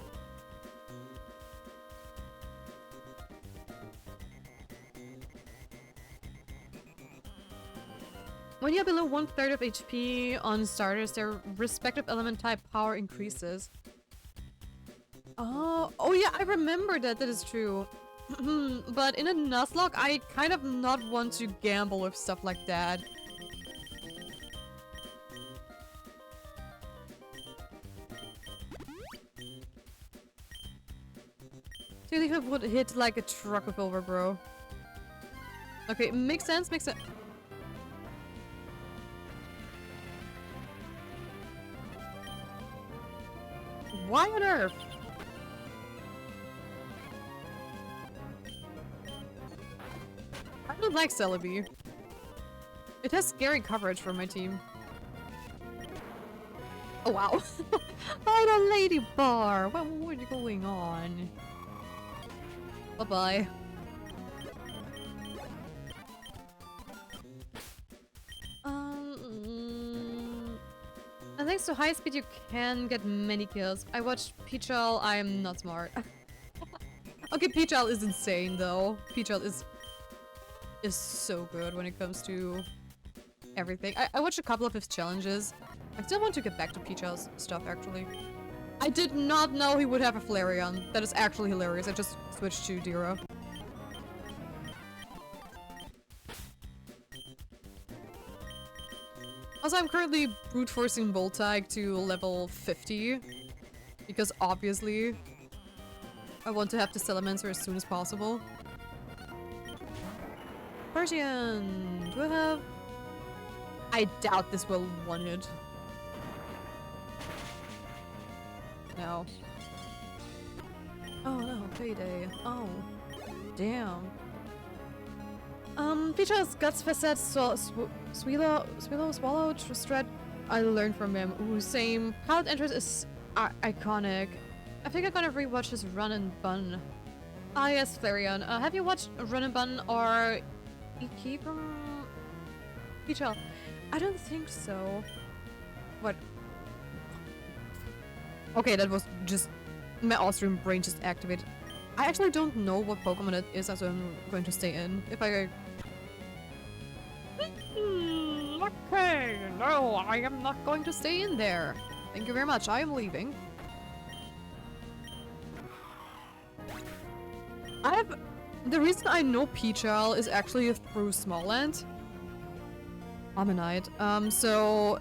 Speaker 2: When you're below 1/3 of HP on starters, their respective element type power increases. Oh yeah, I remember that. That is true. But in a Nuzlocke, I kind of not want to gamble with stuff like that. It would hit like a truck with overgrow. Okay, makes sense, makes sense. Why on earth? I don't like Celebi. It has scary coverage for my team. Oh wow. Oh, the lady bar. What is going on? Bye-bye. And thanks to high speed, you can get many kills. I watched Peachal. I am not smart. Okay, Peachal is insane though. Peachal is so good when it comes to everything. I watched a couple of his challenges. I still want to get back to Peachal's stuff actually. I did not know he would have a Flareon. That is actually hilarious. I just switched to Dira. Also, I'm currently brute forcing Voltag to level 50. Because obviously, I want to have the Salamancer as soon as possible. Persian! Do I have... I doubt this will one-hit. No. Oh no, payday. Oh. Damn. Peach's Guts Facet, Swallow, Strat, I learned from him. Ooh, same. Palette interest is iconic. I think I'm gonna rewatch his Run and Bun. Ah yes, Flareon. Have you watched Run and Bun or Iki from Peachal? I don't think so. What? Okay, that was just... my Austrian brain just activated. I actually don't know what Pokemon it is, so I'm going to stay in. If I... okay, no, I am not going to stay in there. Thank you very much, I am leaving. The reason I know Peachal is actually through Smallland. Ammonite. So...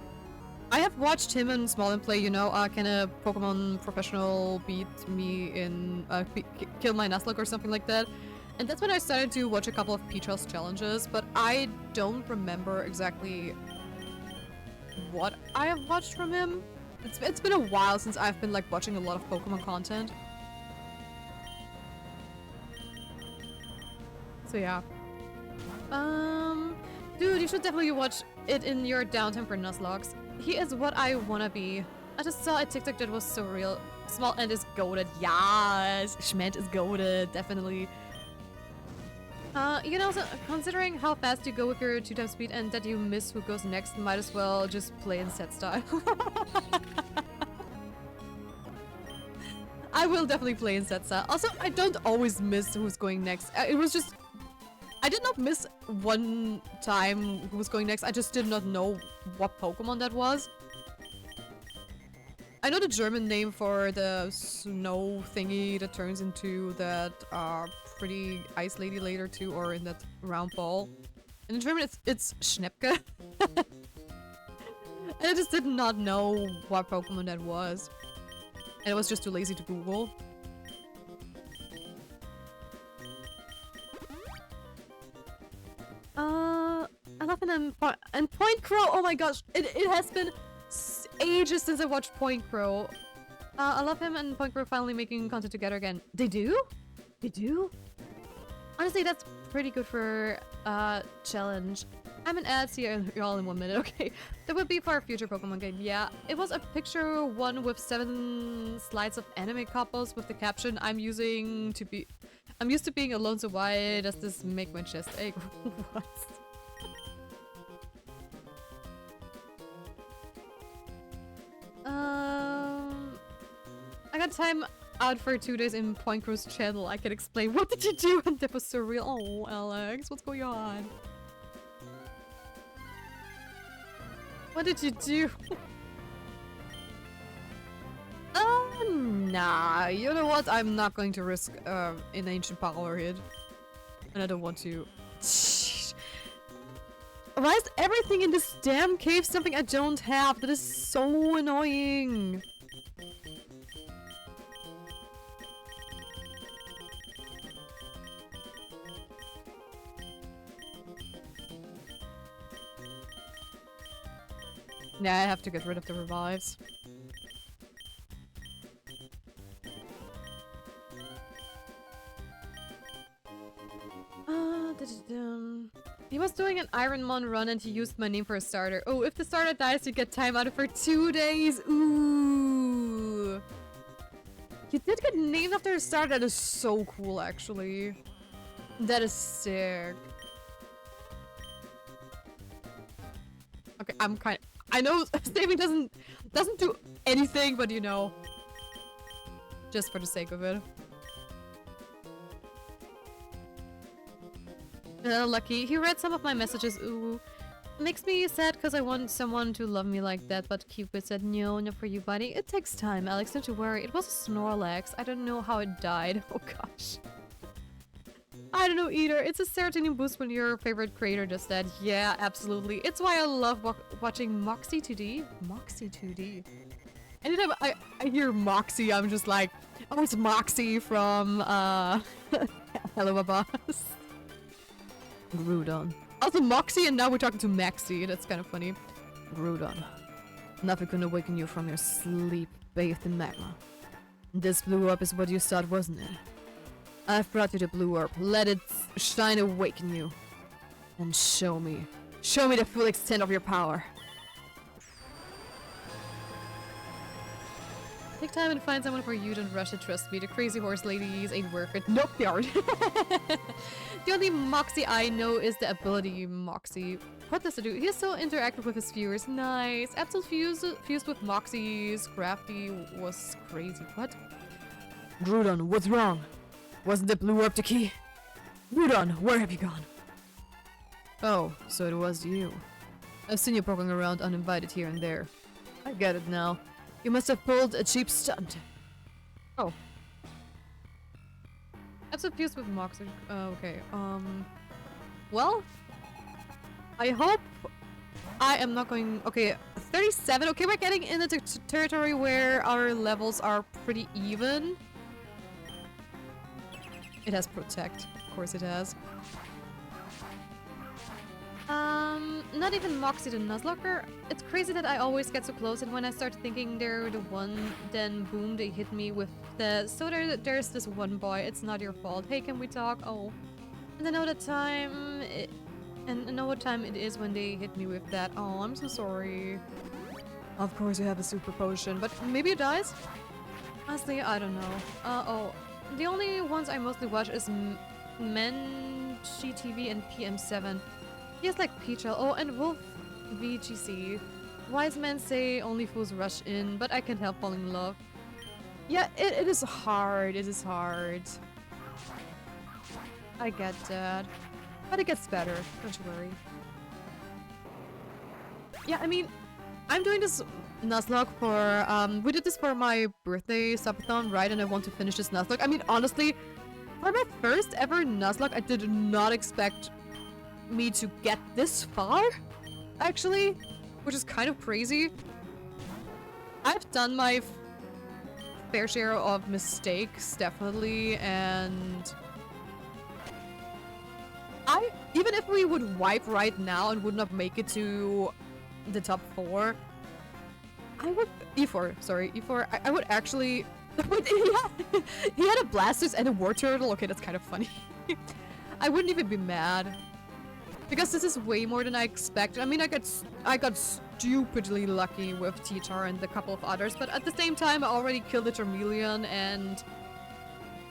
Speaker 2: I have watched him and Smallland play, you know, can a Pokemon professional beat me in, kill my Nuzlocke or something like that. And that's when I started to watch a couple of Peachal's challenges, but I don't remember exactly what I have watched from him. It's been a while since I've been, like, watching a lot of Pokemon content. So yeah. Dude, you should definitely watch it in your downtime for Nuzlocke. He is what I wanna be. I just saw a TikTok that was so real. Small End is goated. Yes! Schment is goated, definitely. You know, so considering how fast you go with your 2x speed and that you miss who goes next, might as well just play in set style. I will definitely play in set style. Also, I don't always miss who's going next. It was just... I did not miss one time who was going next. I just did not know what Pokemon that was. I know the German name for the snow thingy that turns into that pretty ice lady later too, or in that round ball. And in German it's Schnepke. And I just did not know what Pokemon that was. And I was just too lazy to Google. I love it and Point Crow. Oh my gosh, it has been ages since I watched Point Crow. I love him and Point Crow finally making content together again. They do? They do? Honestly, that's pretty good for challenge. I'm an ad, see you all in 1 minute. Okay, that would be for a future Pokemon game. Yeah, it was a picture one with 7 slides of anime couples with the caption, I'm used to being alone, so why does this make my chest ache? What? I got time out for 2 days in Point Crow's channel. I can explain. What did you do? And that was surreal. Oh, Alex, what's going on? What did you do? Nah. You know what? I'm not going to risk an ancient power hit. And I don't want to. Why is everything in this damn cave something I don't have? That is so annoying. Yeah, I have to get rid of the revives. He was doing an Ironmon run and he used my name for a starter. Oh, if the starter dies, you get time out for 2 days. Ooh. You did get named after a starter. That is so cool, actually. That is sick. Okay, I'm kind of... I know saving doesn't do anything, but you know. Just for the sake of it. Lucky. He read some of my messages. Ooh. Makes me sad because I want someone to love me like that, but Cupid said, no, not for you, buddy. It takes time, Alex. Don't you worry. It was a Snorlax. I don't know how it died. Oh, gosh. I don't know either. It's a serotonin boost when your favorite creator does that. Yeah, absolutely. It's why I love watching Moxie 2D. Moxie 2D. Anytime I hear Moxie, I'm just like, oh, it's Moxie from, Hello, Boss. Groudon. Also Moxie, and now we're talking to Maxie. That's kind of funny. Groudon. Nothing can awaken you from your sleep bathed in magma. This blue orb is what you thought, wasn't it? I've brought you the blue orb. Let its shine awaken you. And show me. Show me the full extent of your power. Take time and find someone for you, don't rush it, trust me. The crazy horse ladies ain't worth it. Nope, they aren't. The only Moxie I know is the ability Moxie. What does it do? He's so interactive with his viewers. Nice. Absolute fused with Moxie's crafty was crazy. What? Groudon, what's wrong? Wasn't the blue orb the key? Groudon, where have you gone? Oh, so it was you. I've seen you poking around uninvited here and there. I get it now. You must have pulled a cheap stunt. Oh. That's fused with Moxie. Okay. Well, I hope I am not going. Okay, 37. Okay, we're getting into territory where our levels are pretty even. It has Protect. Of course it has. Not even Moxie the Nuzlocke. It's crazy that I always get so close, and when I start thinking they're the one, then boom, they hit me with the... So there's this one boy, it's not your fault. Hey, can we talk? Oh. And I know the time... And I know what time it is when they hit me with that. Oh, I'm so sorry. Of course you have a super potion, but maybe it dies? Honestly, I don't know. Oh. The only ones I mostly watch is Men GTV and PM7. He has like Peachel. Oh, and Wolf VGC. Wise men say only fools rush in, but I can't help falling in love. Yeah, it is hard. It is hard. I get that. But it gets better. Don't you worry. Yeah, I mean, I'm doing this Nuzlocke for, we did this for my birthday subathon, right? And I want to finish this Nuzlocke. I mean, honestly, for my first ever Nuzlocke, I did not expect me to get this far, actually, which is kind of crazy. I've done my fair share of mistakes, definitely, and even if we would wipe right now and would not make it to the top 4, I would... E4, sorry, E4, I would actually... he had a Blastoise and a War Turtle. Okay, that's kind of funny. I wouldn't even be mad. Because this is way more than I expected. I mean, I got stupidly lucky with T-Tar and a couple of others, but at the same time, I already killed the Charmeleon and...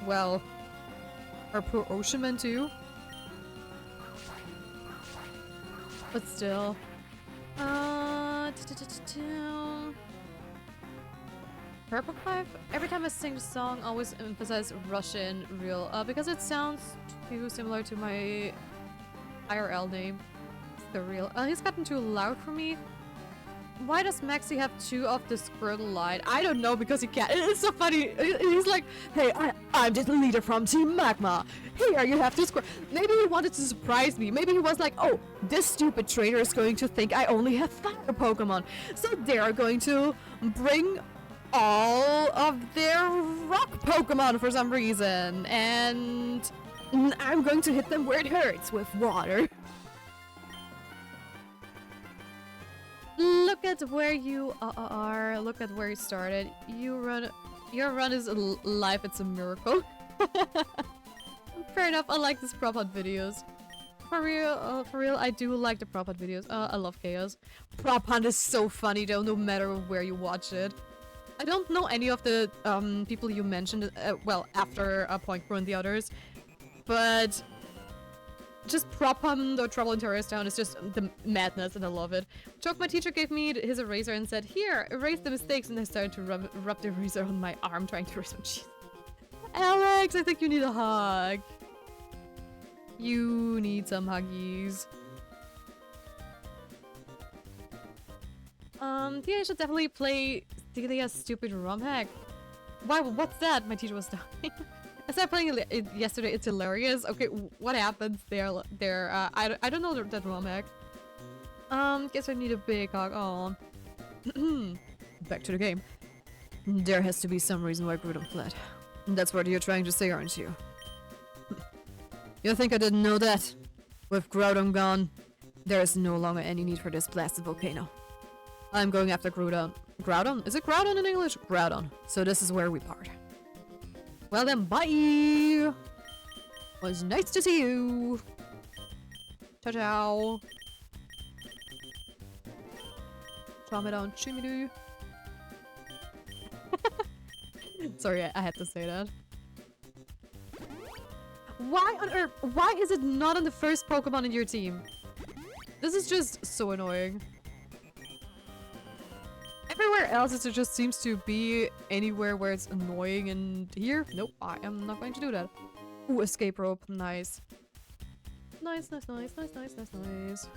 Speaker 2: well... our poor Oceanman too. But still... Purple 5? Every time I sing the song, I always emphasize Russian real, because it sounds too similar to my IRL name. It's the real. He's gotten too loud for me. Why does Maxie have 2 of the Squirtle line? I don't know, because he can't. It's so funny. He's like, hey, I'm just the leader from Team Magma. Here, you have to Squirtle. Maybe he wanted to surprise me. Maybe he was like, oh, this stupid trainer is going to think I only have fire Pokemon. So they're going to bring all of their rock Pokemon for some reason. And I'm going to hit them where it hurts with water. Look at where you are. Look at where you started. Your run is life. It's a miracle. Fair enough. I like these prop hunt videos. for real, I do like the prop hunt videos. I love chaos. Prop hunt is so funny though, no matter where you watch it. I don't know any of the people you mentioned, well, after Point Crew and the others, but just prop hunt or Trouble in Terrorist Town is just the madness, and I love it. Joke, my teacher gave me his eraser and said, "Here, erase the mistakes," and I started to rub the eraser on my arm, trying to erase my cheese. Alex, I think you need a hug. You need some huggies. Tia should definitely play Celia's stupid ROM hack. Why? What's that? My teacher was talking. I started playing it yesterday. It's hilarious. Okay, what happens there? I don't know that ROM hack. Guess I need a big hug. Oh. Back to the game. There has to be some reason why Groudon fled. That's what you're trying to say, aren't you? You think I didn't know that? With Groudon gone, there is no longer any need for this blasted volcano. I'm going after Groudon. Groudon? Is it Groudon in English? Groudon. So this is where we part. Well then, bye! Was nice to see you! Ciao ciao! Chomp it on Chimidu. Sorry, I had to say that. Why on earth? Why is it not on the first Pokemon in your team? This is just so annoying. Everywhere else it just seems to be anywhere where it's annoying, and here? Nope, I am not going to do that. Ooh, escape rope. Nice. Nice, nice, nice, nice, nice, nice, nice.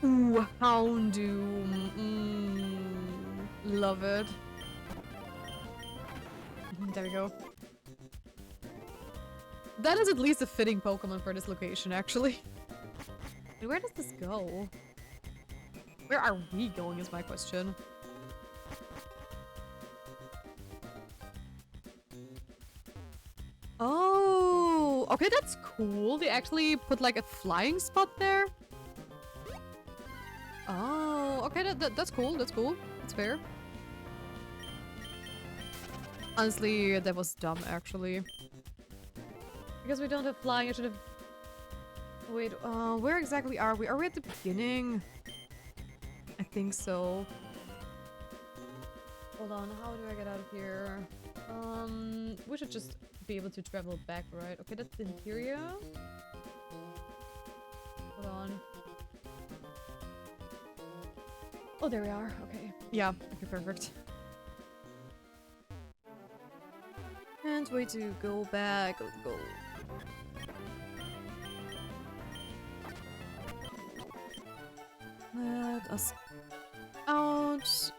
Speaker 2: Ooh, Houndoom. Love it. There we go. That is at least a fitting Pokemon for this location, actually. And where does this go? Where are we going is my question. Oh, okay, that's cool. They actually put like a flying spot there. Oh, okay, that's cool. That's cool. That's fair. Honestly, that was dumb, actually. Because we don't have flying, I should have... Wait, where exactly are we? Are we at the beginning? I think so. Hold on, how do I get out of here? We should just be able to travel back, right? Okay, that's the interior. Hold on. Oh, there we are. Okay. Yeah, okay, perfect. And way to go back. Let's go. Let us out.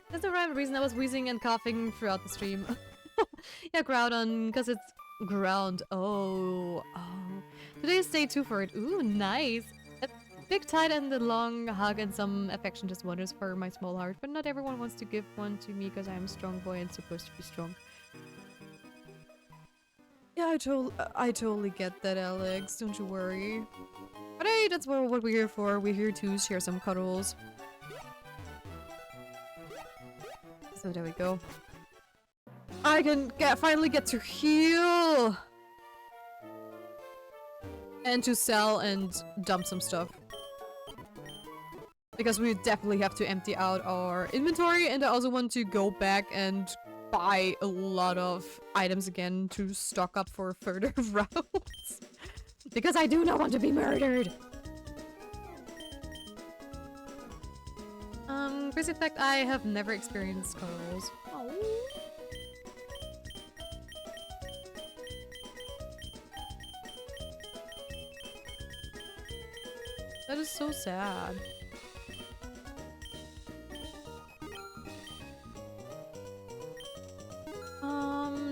Speaker 2: That's the right reason I was wheezing and coughing throughout the stream. Yeah, Groudon, because it's ground. Oh. Today's day 2 for it. Ooh, nice. A big tight and a long hug and some affection just wonders for my small heart. But not everyone wants to give one to me because I'm a strong boy and supposed to be strong. Yeah, I totally get that, Alex. Don't you worry. But hey, that's what we're here for. We're here to share some cuddles. So there we go. I can finally get to heal! And to sell and dump some stuff. Because we definitely have to empty out our inventory, and I also want to go back and buy a lot of items again to stock up for further routes. Because I do not want to be murdered! Crazy fact, I have never experienced cuddles. Oh. That is so sad.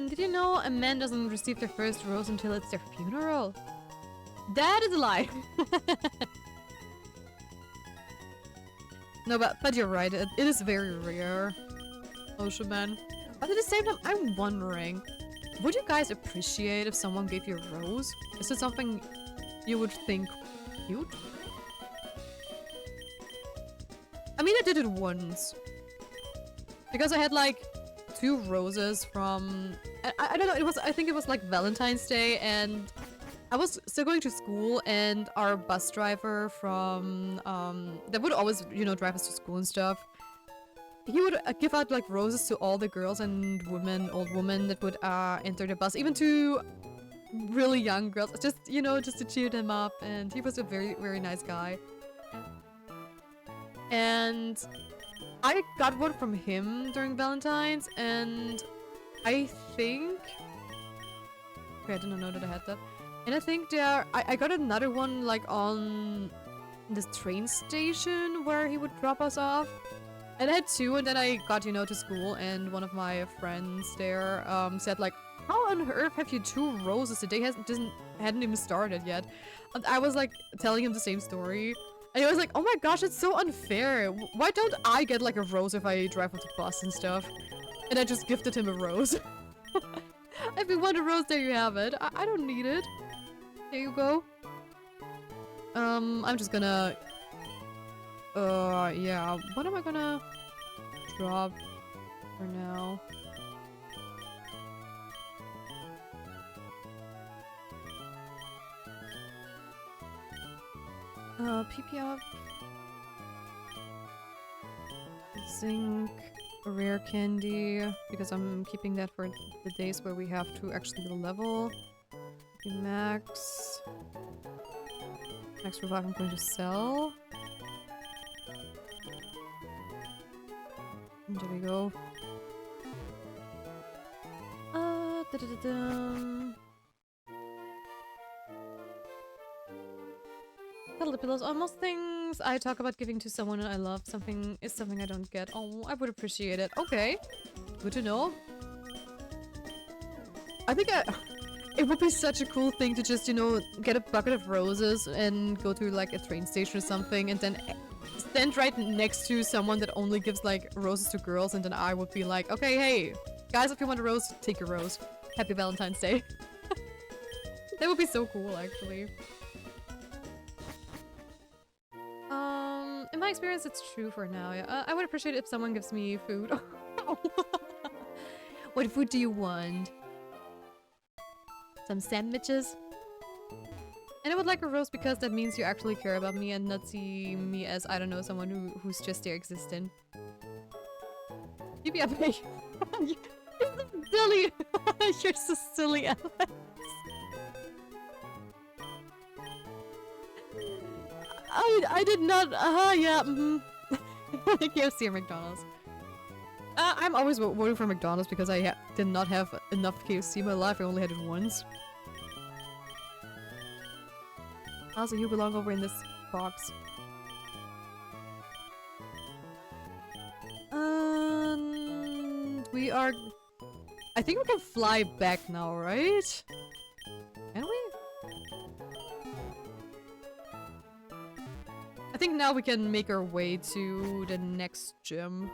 Speaker 2: Did you know a man doesn't receive their first rose until it's their funeral? That is a lie! No, but you're right, it is very rare. Ocean Man. But at the same time, I'm wondering, would you guys appreciate if someone gave you a rose? Is it something you would think cute? I mean, I did it once. Because I had like 2 roses from... I don't know, I think it was like Valentine's Day, and I was still going to school, and our bus driver from... that would always, you know, drive us to school and stuff. He would give out like roses to all the girls and women, old women that would enter the bus, even to really young girls, just, you know, just to cheer them up, and he was a very, very nice guy. And I got one from him during Valentine's, and I think... Okay, I didn't know that I had that. And I think I got another one like on this train station where he would drop us off. And I had 2, and then I got, you know, to school, and one of my friends there said like, how on earth have you 2 roses? The day hadn't even started yet. And I was like telling him the same story. And he was like, oh my gosh, it's so unfair. Why don't I get like a rose if I drive with the bus and stuff? And I just gifted him a rose. If you want a rose, there you have it. I don't need it. There you go. I'm just gonna... yeah. What am I gonna drop for now? PP up. Zinc. Rare candy. Because I'm keeping that for the days where we have to actually level. Max. Max revive I'm going to sell. And there we go. Da-da-da-dum. Cuddle the pillows. Almost things I talk about giving to someone I love. Something is something I don't get. Oh, I would appreciate it. Okay. Good to know. I think it would be such a cool thing to just, you know, get a bucket of roses and go to like a train station or something, and then stand right next to someone that only gives like roses to girls, and then I would be like, okay, hey, guys, if you want a rose, take your rose. Happy Valentine's Day. That would be so cool, actually. In my experience, it's true for now. Yeah. I would appreciate it if someone gives me food. What food do you want? Some sandwiches? And I would like a rose because that means you actually care about me and not see me as, I don't know, someone who's just there existing. You're so silly! You're so silly, Alex. I did not, yeah, KFC or McDonald's. I'm always voting for McDonald's because I did not have enough KFC in my life, I only had it once. Also, you belong over in this box. We are... I think we can fly back now, right? Can we? I think now we can make our way to the next gym.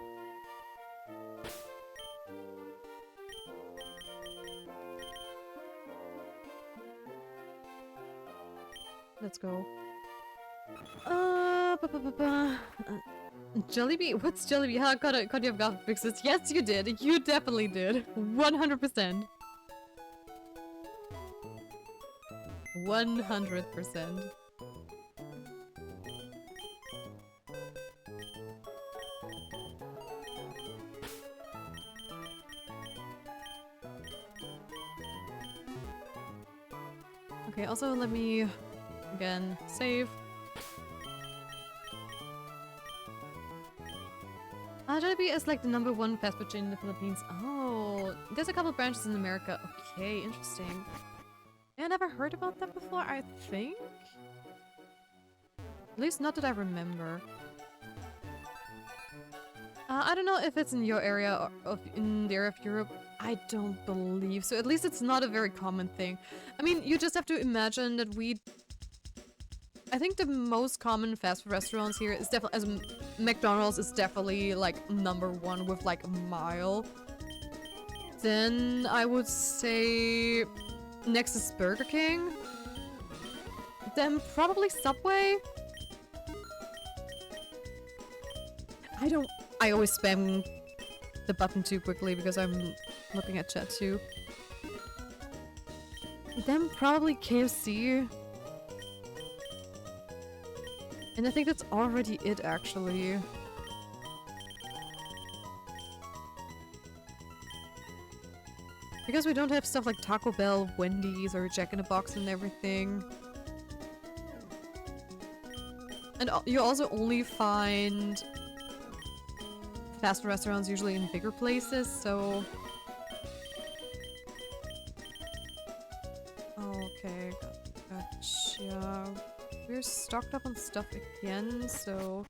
Speaker 2: Let's go. Jollibee? What's Jollibee? How could you have got fixes? Yes, you did. You definitely did. 100%. 100%. Okay, also let me again save. Jollibee is like the #1 fast food chain in the Philippines. Oh, there's a couple branches in America. Okay, interesting. Yeah, I never heard about that before, I think. At least not that I remember. I don't know if it's in your area or in the area of Europe. I don't believe so. At least it's not a very common thing. I mean, you just have to imagine that I think the most common fast food restaurants here is definitely, as McDonald's is definitely like #1 with like a mile. Then I would say next is Burger King. Then probably Subway. I always spam the button too quickly because I'm looking at chat too. Then probably KFC. And I think that's already it, actually. Because we don't have stuff like Taco Bell, Wendy's, or Jack in the Box and everything. And you also only find fast food restaurants usually in bigger places, so... Okay, gotcha. We're stocked up on stuff again, so...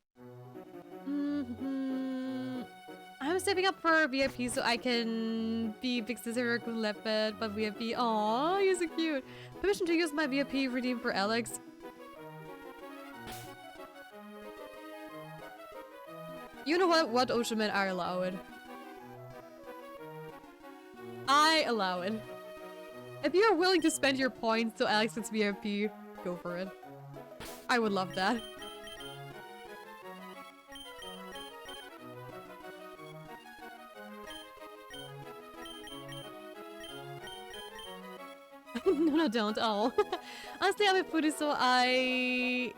Speaker 2: I'm saving up for VIP so I can be Big Sister Leopard, but VIP. Aww, you're so cute. Permission to use my VIP redeem for Alex. You know what? What, Ocean Man? I allow it. I allow it. If you are willing to spend your points so Alex gets VIP, go for it. I would love that. No, don't. Oh. Honestly, I'm a foodie, so I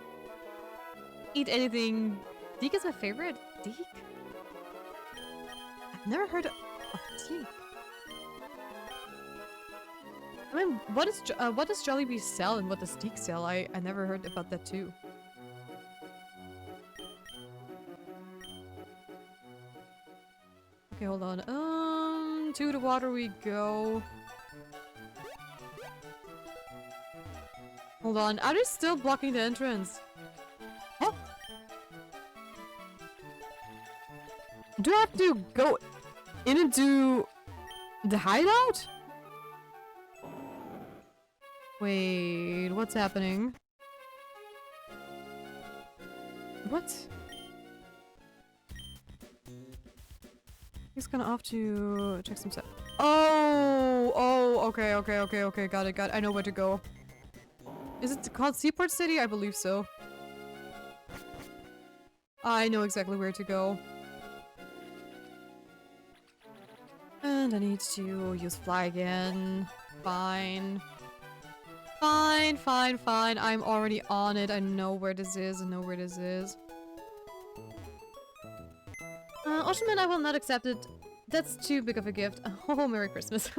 Speaker 2: eat anything. Deek is my favorite. Deek? I've never heard of Deek. I mean, what does Jollibee sell and what does Deek sell? I never heard about that too. Okay, hold on. To the water we go. Hold on, are they still blocking the entrance? Huh? Do I have to go in into the hideout? Wait, what's happening? What? He's gonna have to check some stuff. Oh, okay, got it. I know where to go. Is it called Seaport City? I believe so. I know exactly where to go. And I need to use fly again. Fine. Fine. I'm already on it. I know where this is. Oceanman, I will not accept it. That's too big of a gift. Oh, Merry Christmas.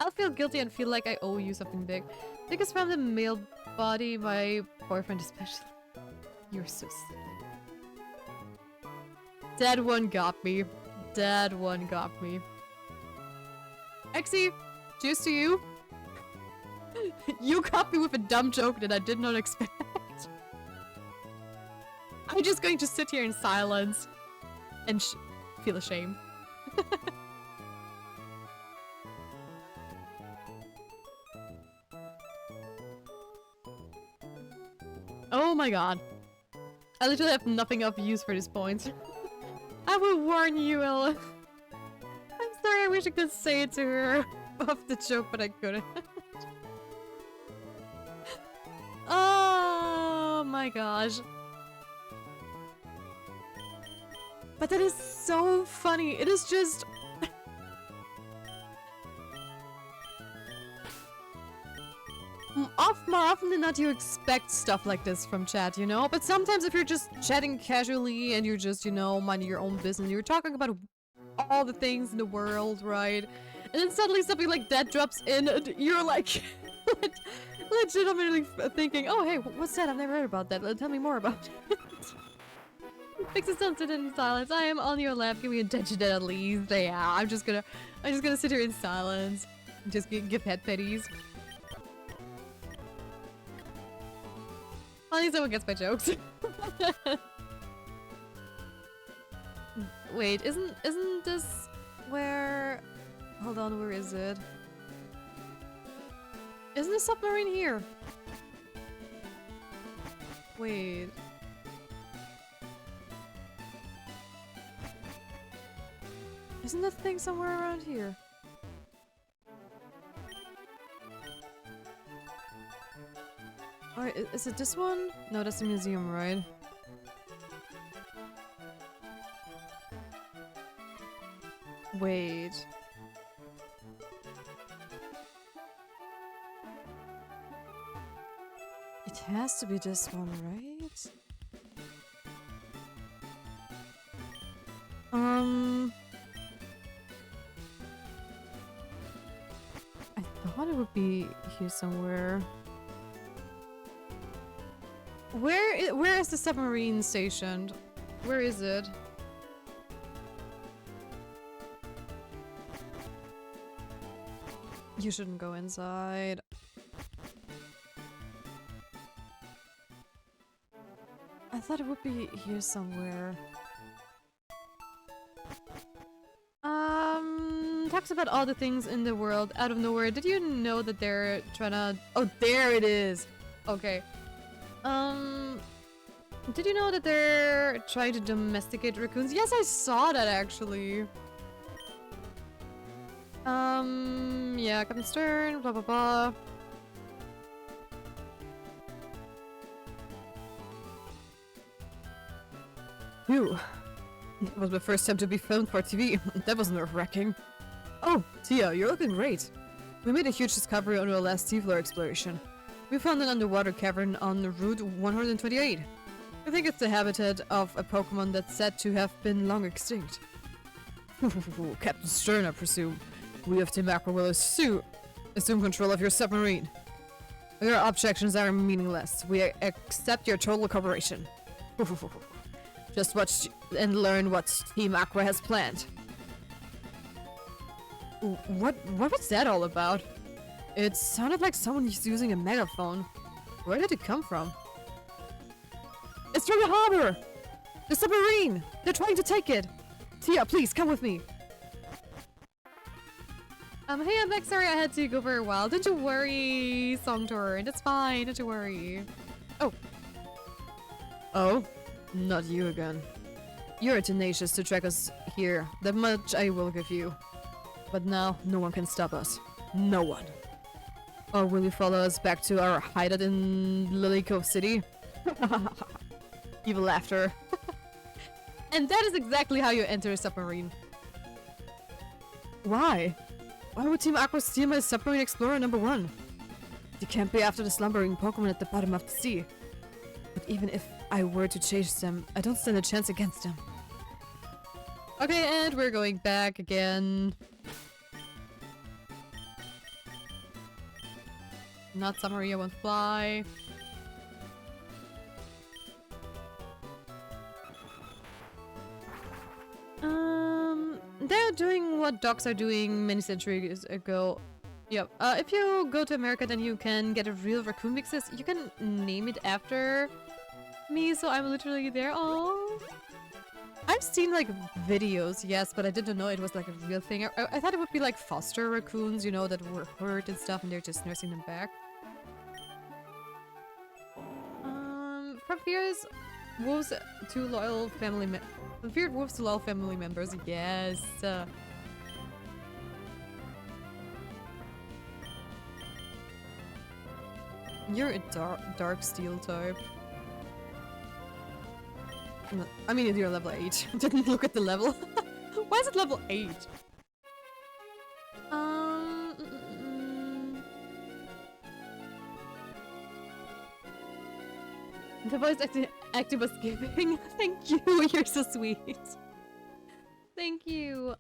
Speaker 2: I'll feel guilty and feel like I owe you something big. Because from the male body, my boyfriend especially. You're so silly. That one got me. Exy, cheers to you. You got me with a dumb joke that I did not expect. I'm just going to sit here in silence and feel ashamed. Oh my god. I literally have nothing of use for this point. I will warn you, Ella. I'm sorry, I wish I could say it to her off the joke, but I couldn't. Oh my gosh. But that is so funny. It is just... more often than not, you expect stuff like this from chat, you know? But sometimes if you're just chatting casually and you're just, you know, minding your own business, you're talking about all the things in the world, right? And then suddenly something like that drops in and you're like... legitimately thinking, oh hey, what's that? I've never heard about that. Tell me more about it. Fix it, don't sit in silence. I am on your lap. Give me attention at least. Yeah, I'm just gonna sit here in silence. Just give head petties. At least someone gets my jokes. Wait, isn't this where... Hold on, where is it? Isn't the submarine here? Wait. Isn't that thing somewhere around here? Alright, is it this one? No, that's the museum, right? Wait. It has to be this one, right? I thought it would be here somewhere. Where is the submarine stationed? Where is it? You shouldn't go inside. I thought it would be here somewhere. Talks about all the things in the world out of nowhere. Did you know that they're trying to... Oh, there it is! Okay. Did you know that they're trying to domesticate raccoons? Yes, I saw that actually. Yeah, Captain Stern, blah blah blah. Phew. It was my first time to be filmed for TV. That was nerve-wracking. Oh, Tia, you're looking great. We made a huge discovery on our last seafloor exploration. We found an underwater cavern on Route 128. I think it's the habitat of a Pokemon that's said to have been long extinct. Captain Stern, I presume. We of Team Aqua will assume control of your submarine. Your objections are meaningless. We accept your total cooperation. Just watch and learn what Team Aqua has planned. What was that all about? It sounded like someone was using a megaphone. Where did it come from? It's from the harbor! The submarine! They're trying to take it! Tia, please, come with me! Hey, I'm back. Sorry I had to go for a while. Don't you worry, Songtor. It's fine, don't you worry. Oh. Oh? Not you again. You're tenacious to track us here. That much I will give you. But now, no one can stop us. No one. Or will you follow us back to our hideout in Lily Cove City? Evil laughter. And that is exactly how you enter a submarine. Why? Why would Team Aqua steal my submarine explorer #1? You can't be after the slumbering Pokemon at the bottom of the sea. But even if I were to chase them, I don't stand a chance against them. Okay, and we're going back again. Not submarine, I won't fly. They're doing what dogs are doing many centuries ago. Yep. If you go to America, then you can get a real raccoon mixes. You can name it after me, so I'm literally there. Oh, I've seen like videos, yes, but I didn't know it was like a real thing. I thought it would be like foster raccoons, you know, that were hurt and stuff, and they're just nursing them back. From fears, wolves to loyal family from feared wolves to loyal family members. Yes. You're a dark steel type. No, I mean, you're level 8. Didn't look at the level. Why is it level 8? The voice acting was giving. Thank you. You're so sweet. Thank you.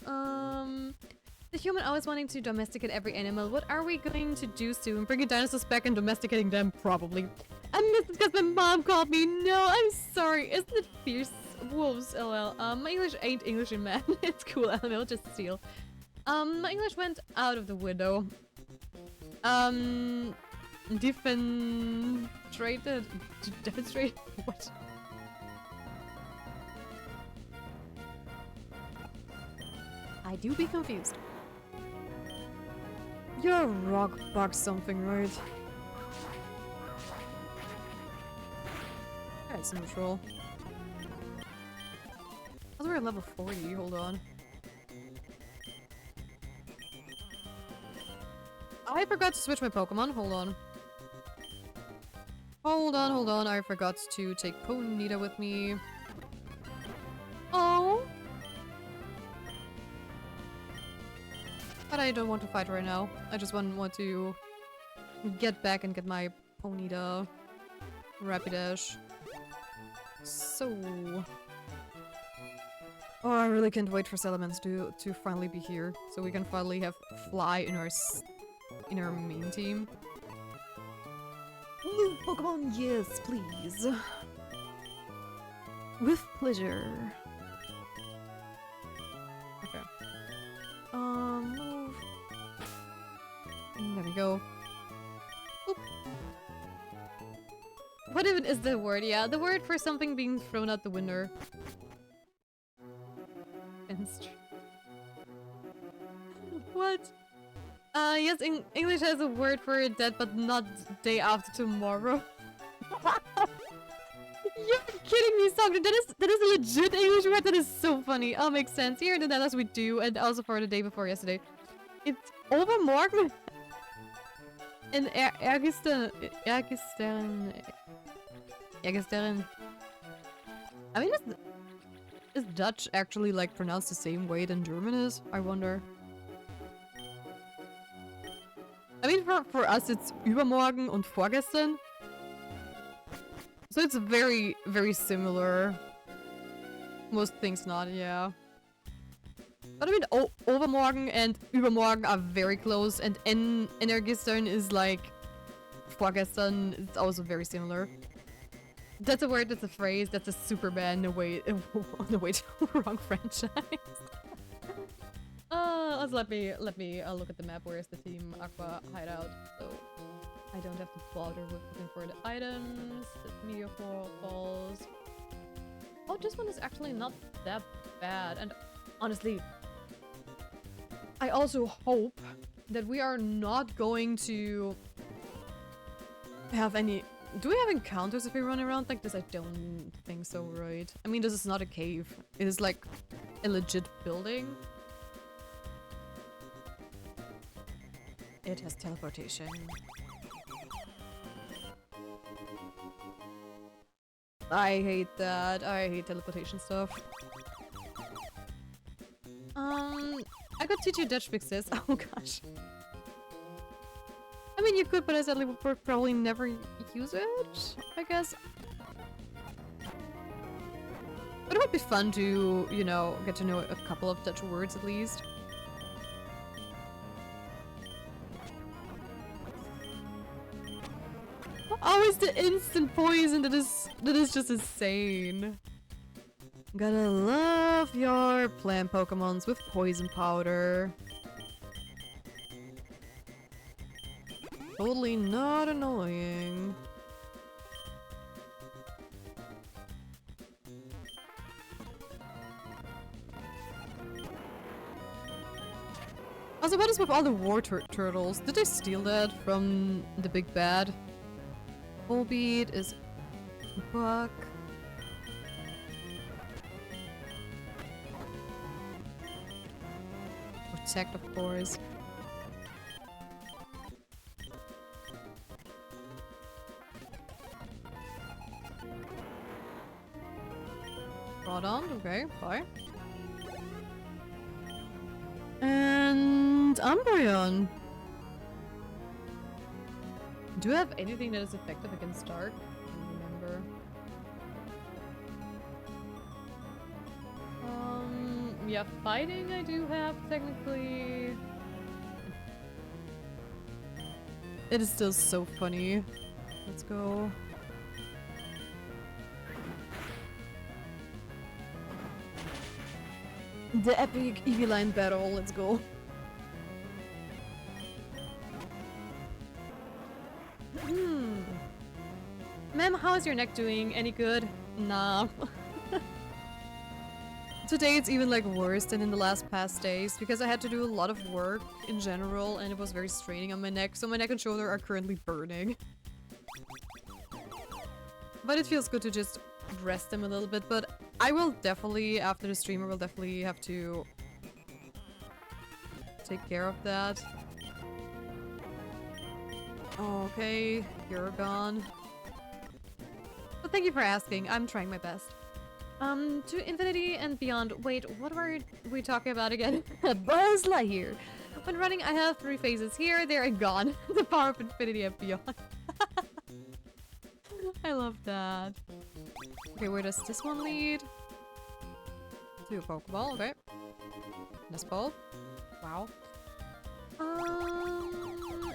Speaker 2: The human always wanting to domesticate every animal. What are we going to do soon? Bringing dinosaurs back and domesticating them? Probably. And this is because my mom called me. No, I'm sorry. Isn't it fierce? Wolves, lol. My English ain't English in man. It's cool, LML, just steal. My English went out of the window. Demonstrate? What? I do be confused. You're a rock bug something, right? That's neutral. I was at level 40, hold on. I forgot to switch my Pokemon, hold on. Hold on, I forgot to take Ponyta with me. Oh! But I don't want to fight right now. I just want to get back and get my Ponyta Rapidash. So... Oh, I really can't wait for Salamence to finally be here. So we can finally have Fly in our main team. New Pokemon, yes, please. With pleasure. Okay. Move. There we go. Oop. What even is the word? Yeah, the word for something being thrown out the window. What? Yes, English has a word for that, but not day after tomorrow. You're kidding me, Sandra. That is a legit English word. That is so funny. Oh, makes sense. Here in the Netherlands we do, and also for the day before yesterday. It's overmorgen. And Ergisteren. I mean, is Dutch actually like pronounced the same way than German is? I wonder. I mean, for us it's übermorgen und vorgestern. So it's very, very similar. Most things not, yeah. But I mean, overmorgen and übermorgen are very close, and Energistern is like vorgestern. It's also very similar. That's a word, that's a phrase, that's a super band on the way to wrong franchise. Also let me look at the map. Where is the Team Aqua hideout? So I don't have to bother with looking for the items. The meteor falls. Oh, this one is actually not that bad. And honestly, I also hope that we are not going to have any... Do we have encounters if we run around like this? I don't think so, right? I mean, this is not a cave. It is like a legit building. It has teleportation. I hate that. I hate teleportation stuff. I could teach you Dutch fixes. Oh gosh. I mean, you could, but I sadly would probably never use it, I guess. But it would be fun to, you know, get to know a couple of Dutch words at least. Always the instant poison, that is just insane. Gotta love your plant Pokemons with poison powder. Totally not annoying. Also, what is with all the war turtles? Did they steal that from the big bad? Volbeat is buck. Protect, of course. Brought on, okay, bye. And Umbreon. Do you have anything that is effective against Dark? I don't remember. Yeah, fighting I do have, technically. It is still so funny. Let's go. The epic Eviline battle, let's go. Ma'am, how is your neck doing? Any good? Nah. Today it's even like worse than in the past days because I had to do a lot of work in general and it was very straining on my neck, so my neck and shoulder are currently burning. But it feels good to just rest them a little bit, but I will definitely, after the stream, I will definitely have to take care of that. Okay, you're gone. But thank you for asking. I'm trying my best. To infinity and beyond. Wait, what were we talking about again? Buzz Lightyear. When running, I have 3 phases here, there, and gone. The power of infinity and beyond. I love that. Okay, where does this one lead? To a Pokeball, okay. This ball. Wow.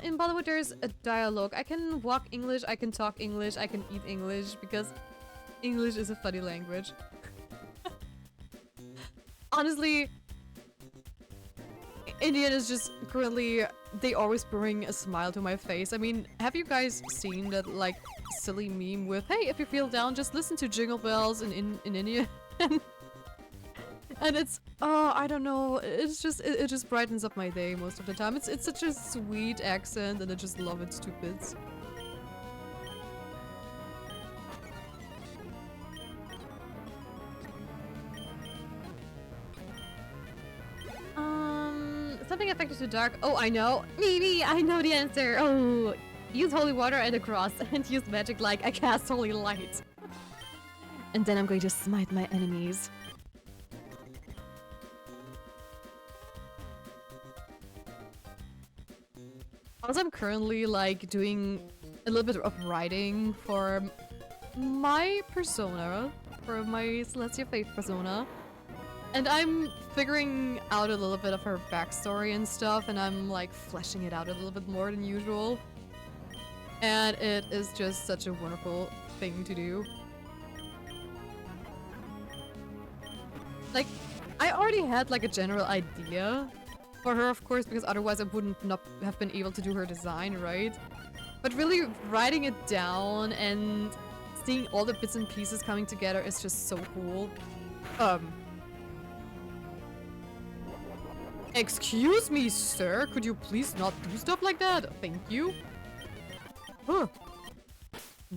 Speaker 2: In Bollywood, there's a dialogue. I can walk English, I can talk English, I can eat English, because English is a funny language. Honestly, Indian is just currently, they always bring a smile to my face. I mean, have you guys seen that, like, silly meme with, hey, if you feel down, just listen to Jingle Bells in India? And it's, oh, I don't know, it's just, it just brightens up my day most of the time. It's such a sweet accent, and I just love it to bits. Something affected to dark. Oh, I know. Maybe I know the answer. Oh, use holy water and a cross, and use magic like I cast holy light. And then I'm going to smite my enemies. Also, I'm currently like doing a little bit of writing for my persona, for my Celestia Faith persona. And I'm figuring out a little bit of her backstory and stuff, and I'm like fleshing it out a little bit more than usual. And it is just such a wonderful thing to do. Like, I already had like a general idea for her, of course, because otherwise I wouldn't not have been able to do her design, right? But really writing it down and seeing all the bits and pieces coming together is just so cool. Excuse me, sir, could you please not do stuff like that? Thank you. Huh.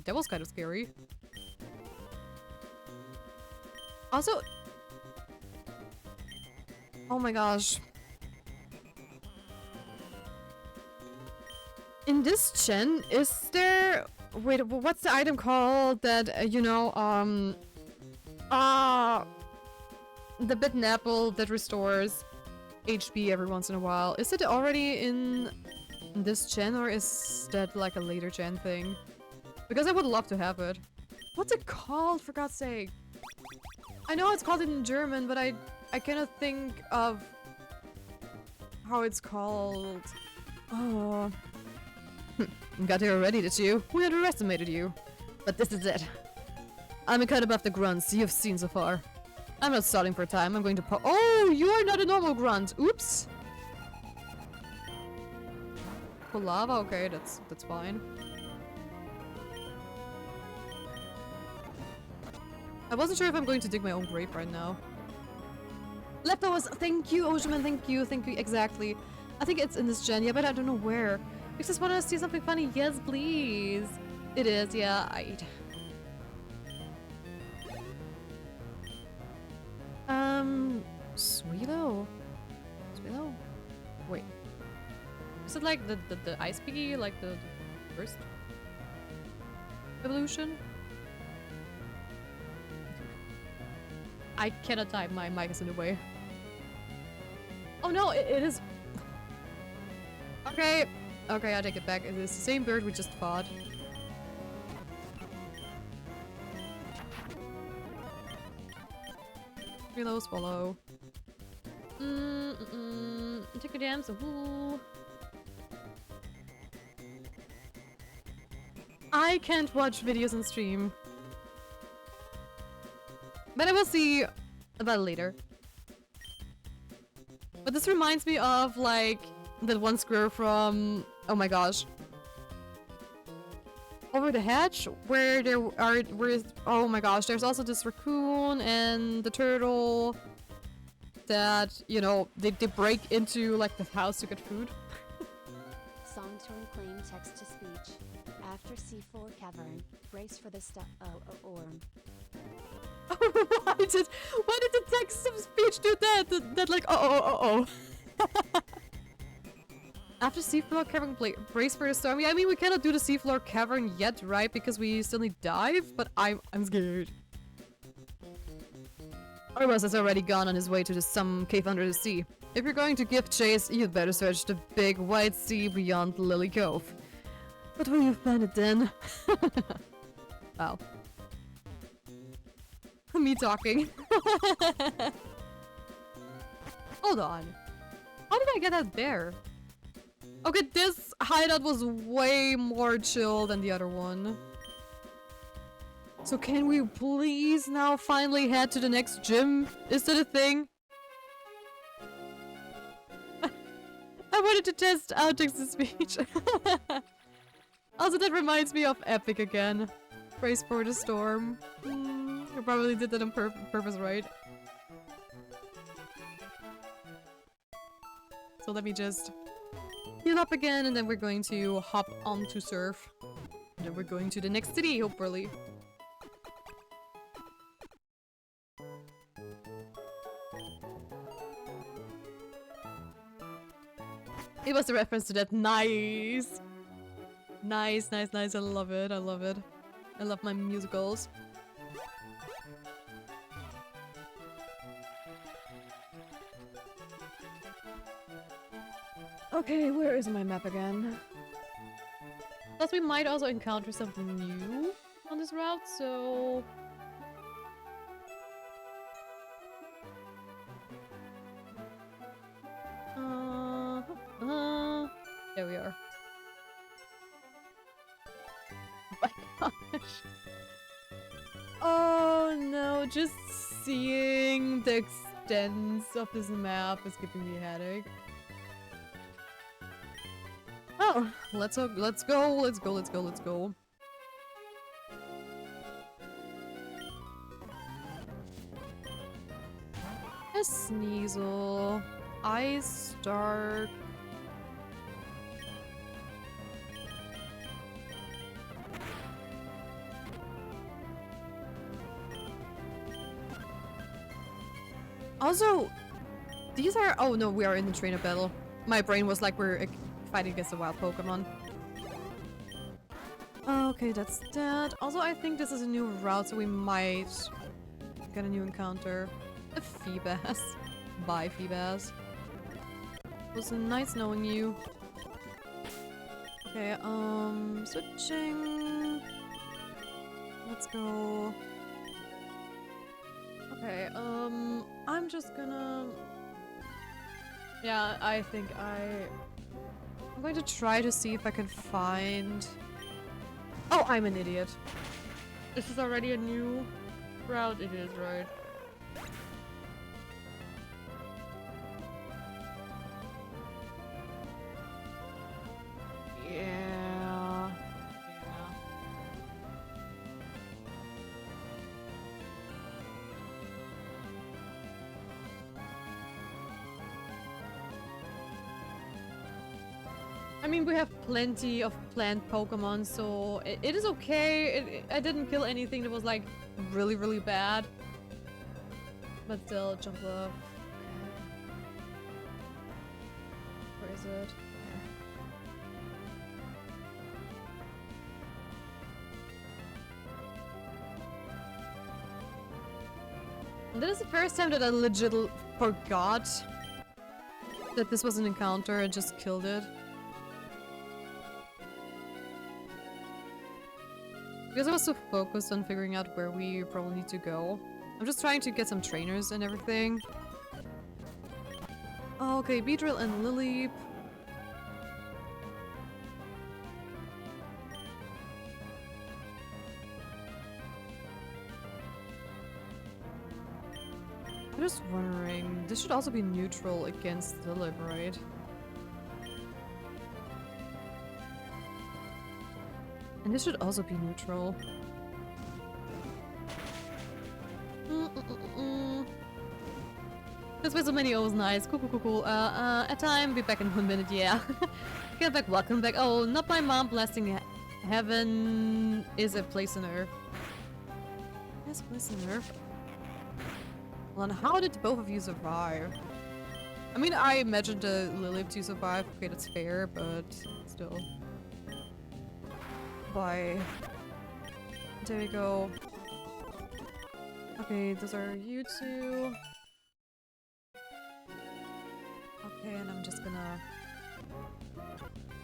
Speaker 2: That was kind of scary. Also... Oh my gosh. In this gen, is there... Wait, what's the item called that, you know, the bitten apple that restores HP every once in a while. Is it already in this gen, or is that like a later gen thing? Because I would love to have it. What's it called, for God's sake? I know it's called in German, but I cannot think of how it's called. Oh. Got here already, did you? We underestimated you. But this is it. I'm a cut above the grunts you've seen so far. I'm not stalling for time, I'm going to oh, you are not a normal grunt! Oops! For lava? Okay, that's fine. I wasn't sure if I'm going to dig my own grave right now. Leftovers! Thank you, Oceanman, thank you, exactly. I think it's in this gen, yeah, but I don't know where. You just want to see something funny? Yes, please! It is, yeah, Suelo? Suelo? Wait. Is it like the ice piggy? Like the first evolution? I cannot type, my mic is in the way. Oh no, it is... Okay. Okay, I take it back. It is the same bird we just fought. Reload, swallow. Take a damn, so woo. I can't watch videos on stream. But I will see about it later. But this reminds me of, like, that one square from... Oh my gosh. Over the Hedge, where there are... oh my gosh, there's also this raccoon and the turtle that, you know, they break into, like, the house to get food.
Speaker 1: Song turn claim text to speech. After C4 cavern, brace for the orm.
Speaker 2: Why did the text to speech do that? That like, oh. After seafloor cavern, brace for the storm. Yeah, I mean, we cannot do the seafloor cavern yet, right? Because we still need dive, but I'm scared. Armas has already gone on his way to some cave under the sea. If you're going to give chase, you'd better search the big white sea beyond Lily Cove. But will you find it then? Wow. Me talking. Hold on. How did I get that bear? Okay, this hideout was way more chill than the other one. So can we please now finally head to the next gym? Is that a thing? I wanted to test out text-to-speech. Also, that reminds me of Epic again. Brace for the storm. You probably did that on purpose, right? So let me just heal up again, and then we're going to hop on to surf. And then we're going to the next city, hopefully. It was a reference to that. Nice! Nice, nice, nice. I love it. I love it. I love my musicals. Okay, where is my map again? Plus, we might also encounter something new on this route, so... There we are. Oh my gosh. Oh no, just seeing the extents of this map is giving me a headache. Oh, let's go, let's go, let's go, let's go, let's go. A Sneasel. Ice Dark. Also, these are- oh no, we are in the trainer battle. My brain was like we're fighting against a wild Pokemon. Okay, that's that. Also, I think this is a new route, so we might get a new encounter. A Feebas. Bye, Feebas. It was nice knowing you. Okay, switching. Let's go. Okay, I'm just gonna... Yeah, I think I'm going to try to see if I can find... Oh, I'm an idiot. This is already a new route. It is, right? Yeah. I mean, we have plenty of plant Pokemon, so it is okay. I didn't kill anything that was like really, really bad. But still, jump up. Where is it? And that is the first time that I legit forgot that this was an encounter and just killed it. Because I was so focused on figuring out where we probably need to go. I'm just trying to get some trainers and everything. Oh, okay, Beedrill and Lily. I'm just wondering, this should also be neutral against Lilip, right? And this should also be neutral. This was so many O's, nice. Cool, cool, cool, cool. A time, be back in 1 minute, yeah. Get back, welcome back. Oh, not my mom blasting heaven is a place on Earth. Yes, place on Earth. Well, and how did both of you survive? I mean, I imagined the Lilip to survive. Okay, that's fair, but still. Bye. There we go. Okay, those are you two. Okay, and I'm just gonna...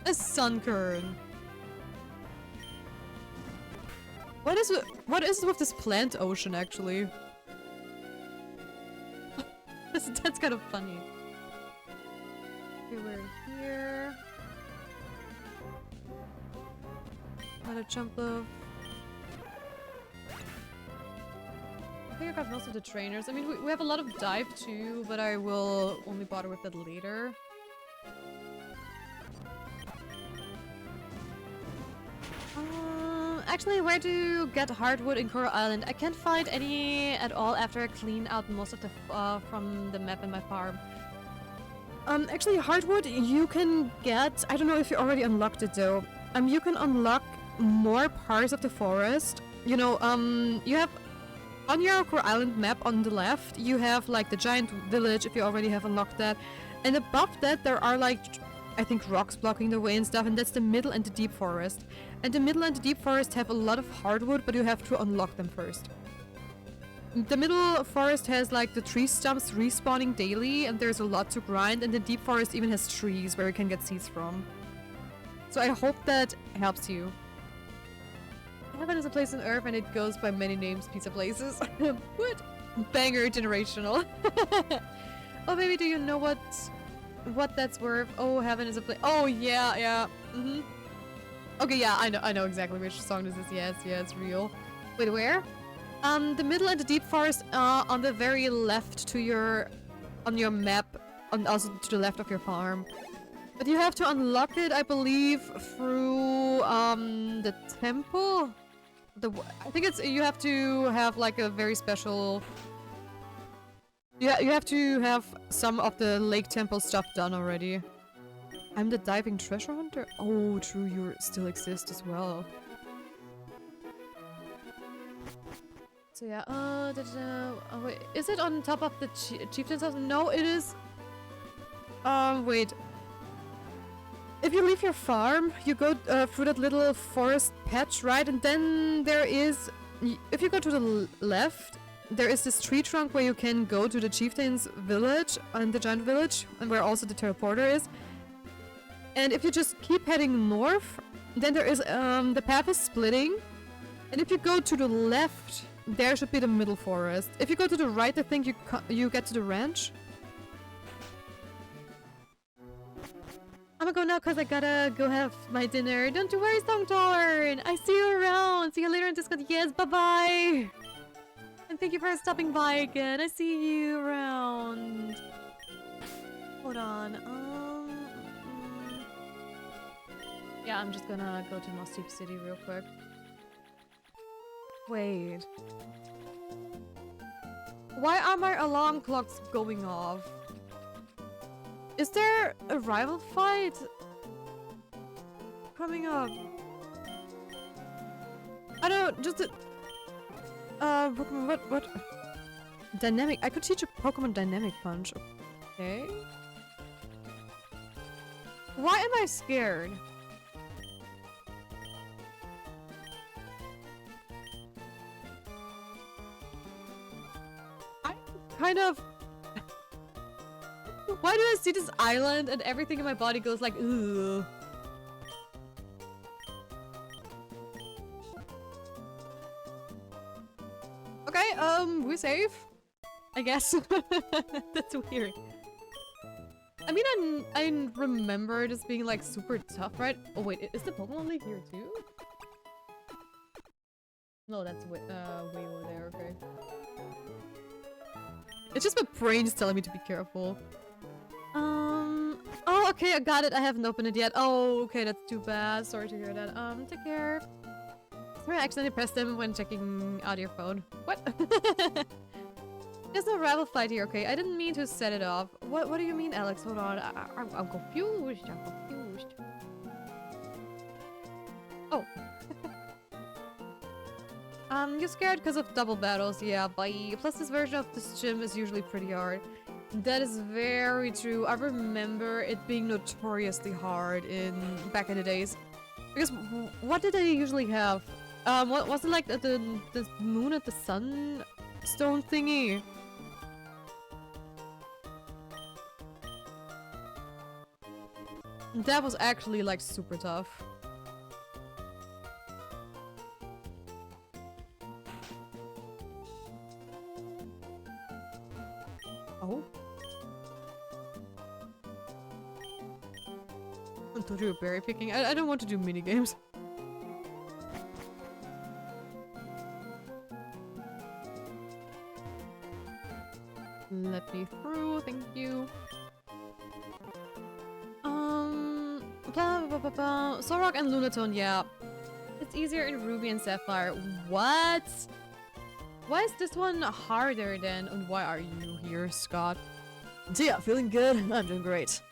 Speaker 2: A sunkern. What is it with this plant ocean, actually? That's kind of funny. Okay, we're here. Another jump of... I think I got most of the trainers. I mean, we have a lot of dive too, but I will only bother with that later. Actually, where do you get hardwood in Coral Island? I can't find any at all after I clean out most of the from the map in my farm. Actually, hardwood you can get. I don't know if you already unlocked it though. You can unlock more parts of the forest. You know, you have on your Coral Island map on the left, you have like the giant village if you already have unlocked that, and above that there are like, I think, rocks blocking the way and stuff, and that's the middle and the deep forest. And the middle and the deep forest have a lot of hardwood, but you have to unlock them first. The middle forest has like the tree stumps respawning daily, and there's a lot to grind, and the deep forest even has trees where you can get seeds from. So I hope that helps you. Heaven is a place on Earth, and it goes by many names, pizza places. What? Banger generational. Oh, baby, do you know what that's worth? Oh, heaven is a place. Oh, yeah, yeah. Mm-hmm. Okay, yeah, I know exactly which song this is. Yes, yeah, it's real. Wait, where? The middle and the deep forest on the very left to your... on your map, and also to the left of your farm. But you have to unlock it, I believe, through, the temple? I think it's... you have to have, like, a very special... Yeah, you have to have some of the lake temple stuff done already. I'm the diving treasure hunter? Oh, true, you still exist as well. So yeah, oh wait, is it on top of the chieftain's house? No, it is... wait. If you leave your farm, you go through that little forest patch, right? And then there is... if you go to the left, there is this tree trunk where you can go to the chieftain's village, and the giant village, and where also the teleporter is. And if you just keep heading north, then there is, the path is splitting. And if you go to the left, there should be the middle forest. If you go to the right, I think you get to the ranch. I'm gonna go now because I gotta go have my dinner. Don't you worry, Songtorn! I see you around! See you later in Discord. Yes, bye-bye! And thank you for stopping by again. I see you around. Hold on, yeah, I'm just gonna go to Mossdeep City real quick. Wait. Why are my alarm clocks going off? Is there a rival fight coming up? I don't... just a... Pokemon... what? Dynamic... I could teach a Pokemon Dynamic Punch. Okay. Why am I scared? Kind of... Why do I see this island and everything in my body goes like, ugh. Okay, we're safe. I guess. That's weird. I mean, I remember this being like super tough, right? Oh wait, is the Pokemon League here too? No, that's way over there, okay. It's just my brain's telling me to be careful. Oh, okay, I got it. I haven't opened it yet. Oh, okay, that's too bad. Sorry to hear that. Take care. Sorry, I accidentally pressed them when checking out your phone. What? There's no rival fight here, okay? I didn't mean to set it off. What do you mean, Alex? Hold on. I'm confused. I'm confused. Oh. You're scared because of double battles. Yeah, bye. Plus, this version of this gym is usually pretty hard. That is very true. I remember it being notoriously hard back in the days. Because what did they usually have? What was it like the moon and the sun stone thingy. That was actually like super tough. Oh. I thought you were berry picking. I don't want to do mini games. Let me through, thank you. Blah blah blah blah. Solrock and Lunatone, yeah. It's easier in Ruby and Sapphire. What? Why is this one harder then? And why are you here, Scott?
Speaker 5: So yeah, feeling good? I'm doing great.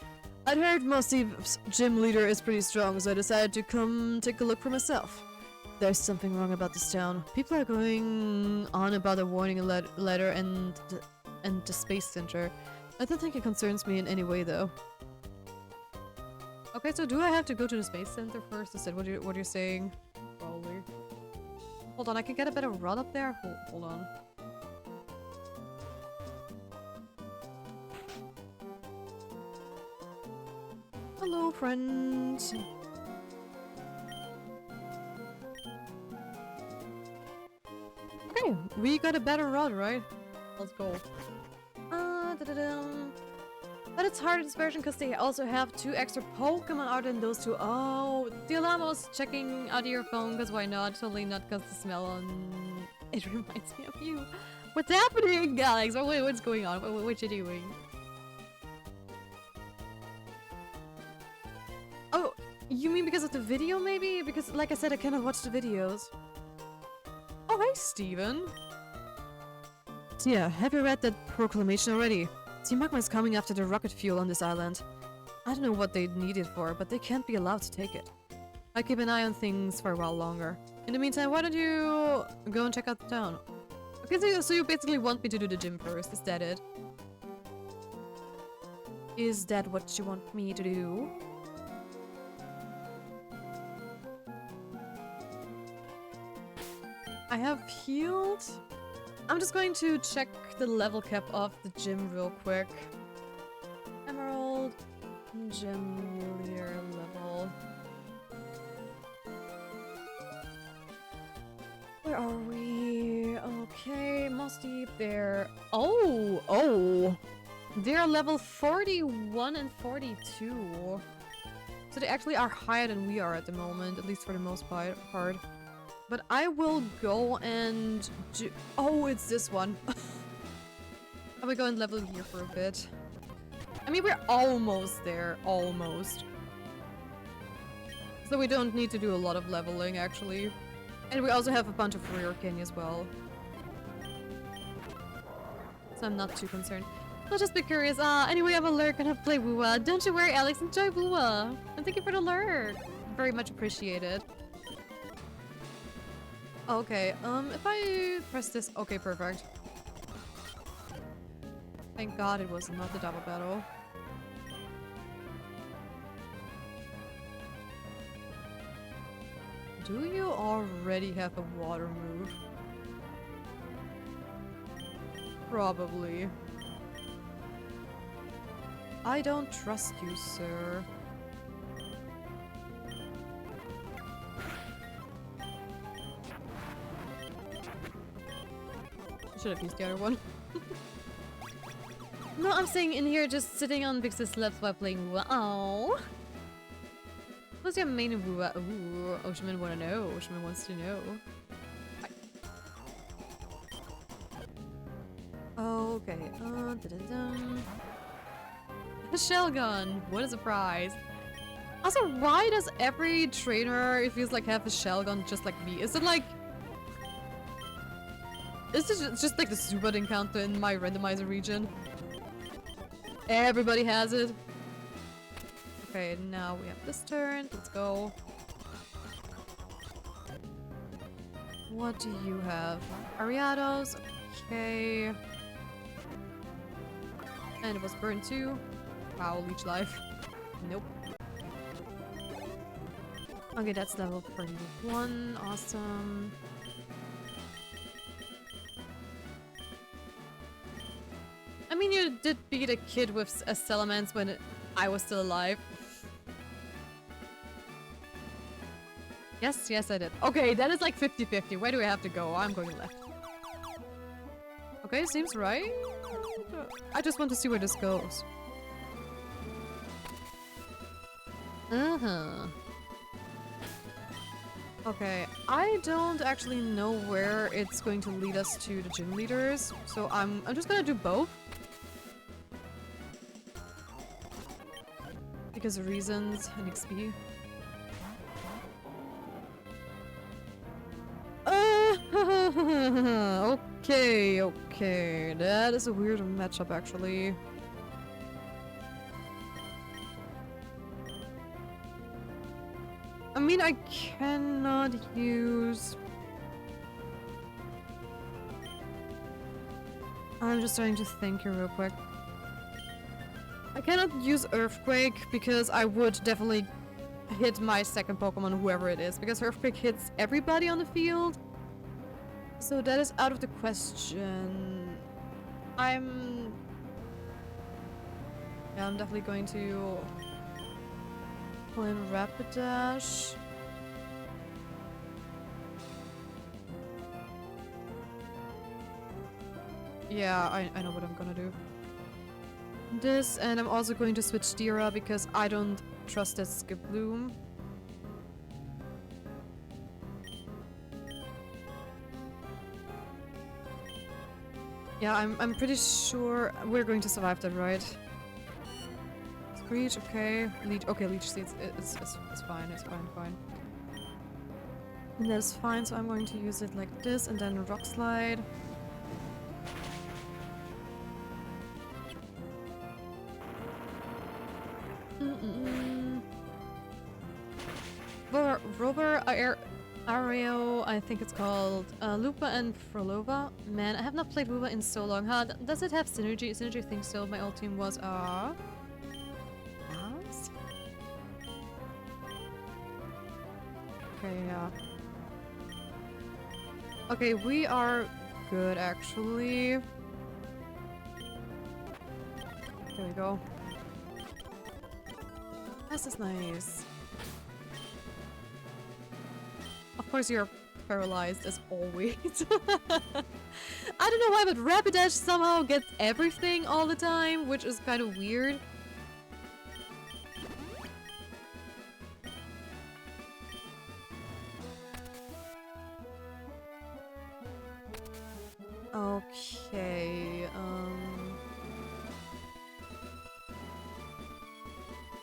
Speaker 5: I'd heard Mossie's gym leader is pretty strong, so I decided to come take a look for myself. There's something wrong about this town. People are going on about a warning letter and the space center. I don't think it concerns me in any way, though.
Speaker 2: Okay, so do I have to go to the space center first? Is that what you're saying? Probably. Hold on, I can get a better run up there? Hold on.
Speaker 5: Hello, friends.
Speaker 2: Okay, we got a better run, right? Let's go. But it's hard in this version because they also have 2 extra Pokemon other than those 2. Oh, the alarm was checking out of your phone because why not? Totally not because the smell on it reminds me of you. What's happening, Alex? Oh, wait, what's going on? What you doing? Oh, you mean because of the video maybe? Because like I said, I cannot watch the videos. Oh, hey, Steven.
Speaker 5: Tia, have you read that proclamation already? Team Magma is coming after the rocket fuel on this island. I don't know what they need it for, but they can't be allowed to take it. I'll keep an eye on things for a while longer. In the meantime, why don't you go and check out the town? Okay, so you basically want me to do the gym first, is that it? Is that what you want me to do? I have healed. I'm just going to check the level cap of the gym real quick. Emerald, gym leader level. Where are we? Okay, Moss Deep there. Oh! They're level 41 and 42. So they actually are higher than we are at the moment, at least for the most part. But I will go and do— oh, it's this one. I will go and level here for a bit. I mean, we're almost there. Almost. So we don't need to do a lot of leveling, actually. And we also have a bunch of rare candy as well. So I'm not too concerned. I'll just be curious. Anyway, I'm a lurk and I play Woowa. Don't you worry, Alex. Enjoy Woowa. And thank you for the lurk. Very much appreciated. Okay, if I press this— okay, perfect. Thank God it was not the double battle. Do you already have a water move? Probably. I don't trust you, sir. Should have used the other one. No, I'm saying in here just sitting on Vix's left while playing Woowa. Oh. What's your main Woowa? Ooh, Oceanman wanna know. Oceanman wants to know. Okay. The shell gun. What a surprise. Also, why does every trainer, it feels like, have a shell gun just like me? Is it like— is this just like the Zubat encounter in my randomizer region? Everybody has it. Okay, now we have this turn. Let's go. What do you have? Ariados. Okay. And it was burned too. Wow, leech life. Nope. Okay, that's level 31. Awesome.
Speaker 2: I mean, you did beat a kid with a Salamence when I was still alive. Yes, yes, I did. Okay, that is like 50-50. Where do we have to go? I'm going left. Okay, seems right. I just want to see where this goes. Uh-huh. Okay, I don't actually know where it's going to lead us to the gym leaders, so I'm just gonna do both. Because of reasons and XP. Okay, okay. That is a weird matchup, actually. I mean, I cannot use... I'm just trying to think here real quick. I cannot use Earthquake because I would definitely hit my second Pokemon, whoever it is, because Earthquake hits everybody on the field. So that is out of the question. Yeah, I'm definitely going to pull in Rapidash. Yeah, I know what I'm gonna do. This, and I'm also going to switch Dira because I don't trust that Skiploom. Yeah, I'm pretty sure we're going to survive that, right? Screech, okay. Leech, okay, Leech Seeds, it's fine, it's fine. And that's fine, so I'm going to use it like this, and then Rock Slide. Rover Ario, I think it's called Lupa and Frolova. Man, I have not played Lupa in so long. Huh? Does it have synergy? Synergy thinks so. My old team was yes. Okay, yeah. Okay, we are good actually. There we go. This is nice. Of course you're paralyzed as always. I don't know why, but Rapidash somehow gets everything all the time, which is kind of weird. Okay,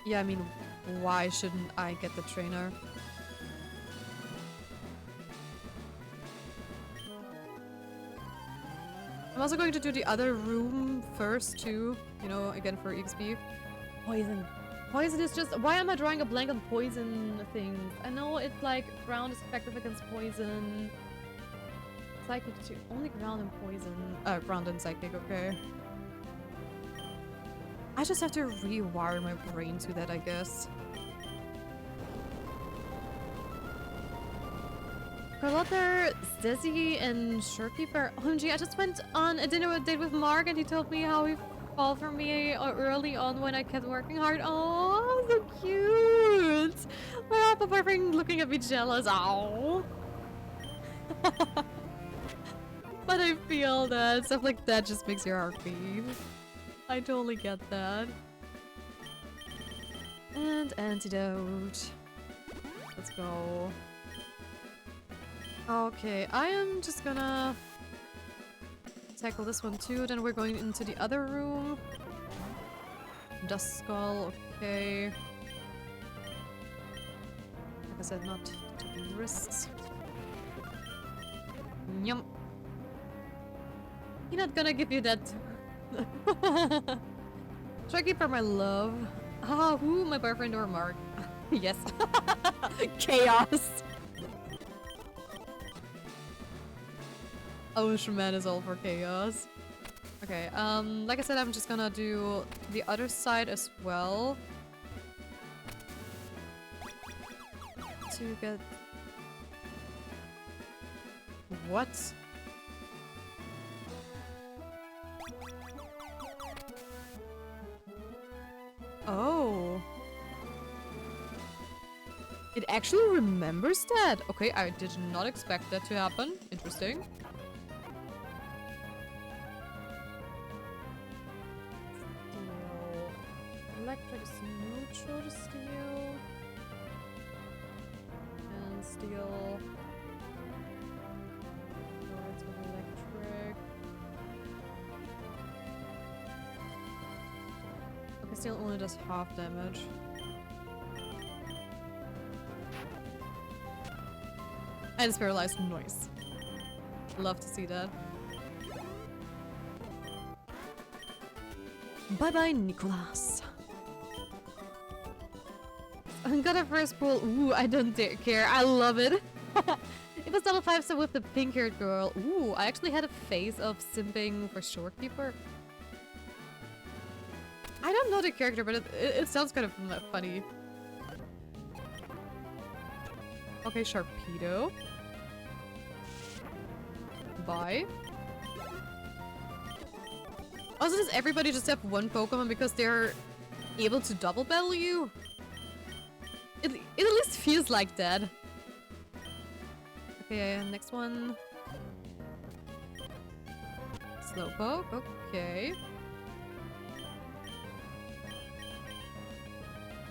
Speaker 2: yeah, I mean, why shouldn't I get the trainer? I'm also going to do the other room first too, you know, again for EXP. Poison. Poison is just... Why am I drawing a blank on poison things? I know it's like ground is effective against poison. Psychic too. Only ground and poison. Ground and psychic, okay. I just have to rewire my brain to that, I guess. Carlotta, Stezzy, and Surekeeper. OMG, I just went on a dinner date with Mark and he told me how he fall for me early on when I kept working hard. Oh, so cute! My Alpha boyfriend looking at me jealous. Oh. But I feel that stuff like that just makes your heart beat. I totally get that. And antidote. Let's go. Okay, I am just gonna tackle this one too, then we're going into the other room. Dust Skull, okay. Like I said, not taking risks. Yum. You're not gonna give you that. Try for my love. Ah, who? My boyfriend or Mark? Yes. Chaos. Ocean Man is all for chaos. Okay, like I said, I'm just gonna do the other side as well. To get... What? It actually remembers that? Okay, I did not expect that to happen. Interesting. Steel. Electric is neutral to steel. And steel. Words with electric. Okay, steel only does half damage. And it's paralyzed. Nice. Love to see that. Bye-bye, Nicholas. I got a first pull. Ooh, I don't care. I love it. It was level 5, so with the pink-haired girl. Ooh, I actually had a phase of simping for Shorekeeper. I don't know the character, but it sounds kind of funny. Okay, Sharpedo. Bye. Also, does everybody just have one Pokemon because they're able to double battle you? It at least feels like that. Okay, next one. Slowpoke, okay.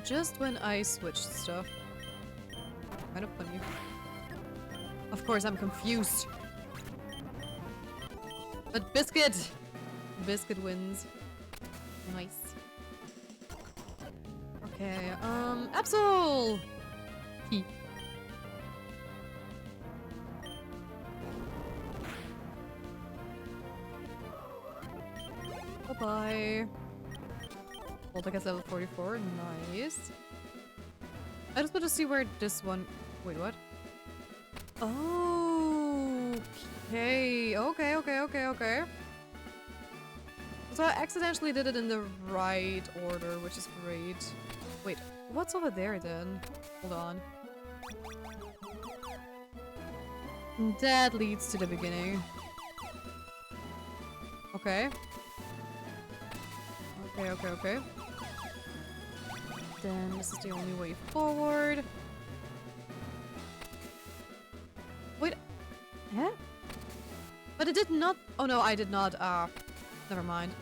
Speaker 2: Just when I switched stuff. Kind of funny. Of course, I'm confused. But Biscuit! Biscuit wins. Nice. Okay, Absol! T. Bye-bye. Voltic has level 44, nice. I just want to see where this one... Wait, what? Oh, okay. So I accidentally did it in the right order, which is great. Wait, what's over there then? Hold on. That leads to the beginning. Okay. Okay. Then this is the only way forward. Wait. Huh? But it did not... Oh no, I did not. Never mind.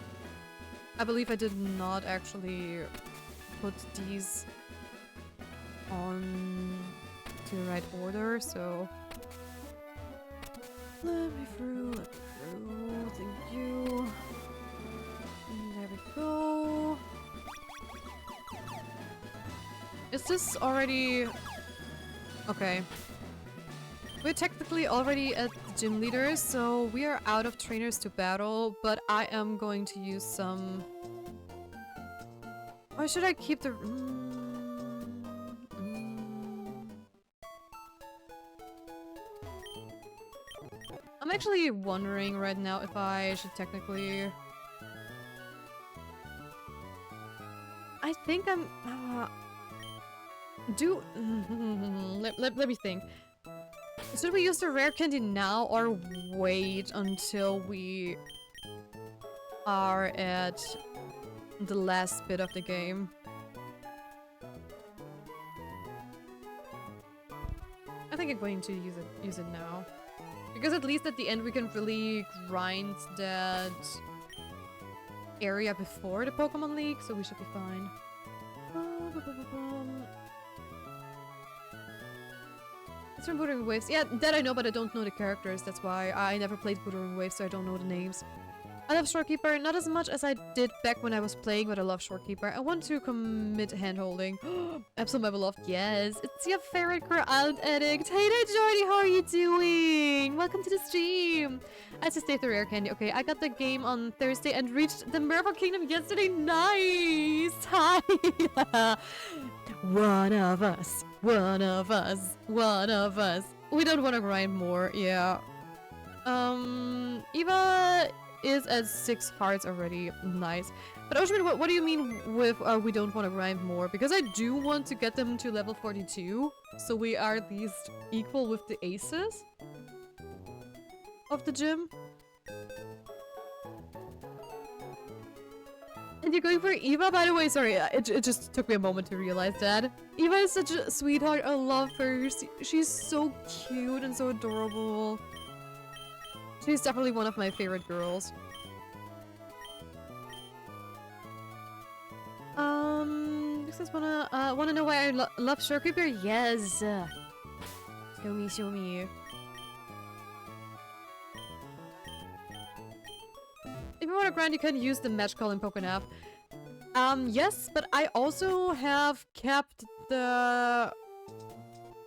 Speaker 2: I believe I did not actually put these on to the right order, so... Let me through. Thank you. And there we go. Is this already... Okay. We're technically already at the gym leader, so we are out of trainers to battle, but I am going to use some... Or should I keep the... I'm actually wondering right now if I should technically... I think I'm... Let me think. Should we use the rare candy now or wait until we are at the last bit of the game? I think I'm going to use it now. Because at least at the end we can really grind that area before the Pokemon League, so we should be fine. It's from Buttering Waves. Yeah, that I know, but I don't know the characters. That's why I never played Buttering Waves, so I don't know the names. I love Shorekeeper, not as much as I did back when I was playing, but I love Shorekeeper. I want to commit handholding. Absolute Beloved, yes. It's your favorite girl out addict. Hey there, Jordy, how are you doing? Welcome to the stream. I just saved the rare candy. Okay, I got the game on Thursday and reached the Miracle Kingdom yesterday. Nice! Hi! One of us. We don't want to grind more, yeah. Eva is at 6 hearts already. Nice. But Ocean, what do you mean with we don't want to grind more? Because I do want to get them to level 42, so we are at least equal with the aces of the gym. And you're going for Eva, by the way? Sorry, it just took me a moment to realize that. Eva is such a sweetheart. I love her. She's so cute and so adorable. She's definitely one of my favorite girls. This is wanna know why I love Shore Creeper? Yes. Show me, show me. If you want to grind, you can use the match call in Pokénap. Yes, but I also have kept the...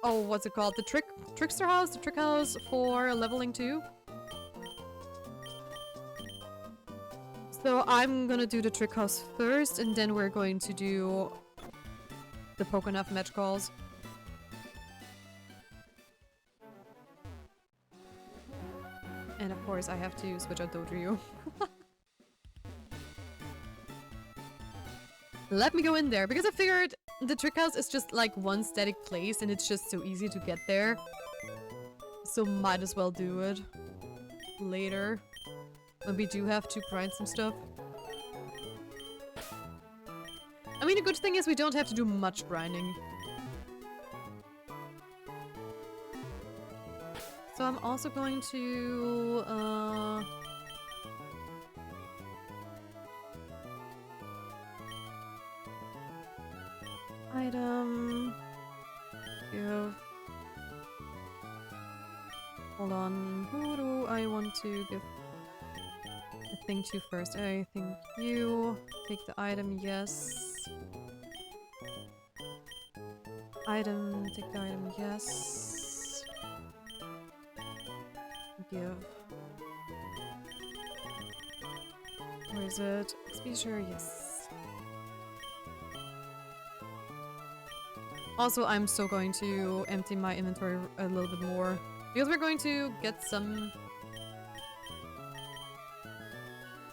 Speaker 2: Oh, what's it called? The Trickster House? The Trick House for leveling 2. So I'm gonna do the Trick House first, and then we're going to do the Pokénap match calls. And of course I have to switch out Dodrio. Let me go in there, because I figured the Trick House is just like one static place and it's just so easy to get there. So might as well do it later, when we do have to grind some stuff. I mean, the good thing is we don't have to do much grinding. So I'm also going to, item... Give... Hold on, who do I want to give the thing to first? I think you take the item, yes. Item, take the item, yes. Give. Where is it? Exposure, yes. Also, I'm still going to empty my inventory a little bit more, because we're going to get some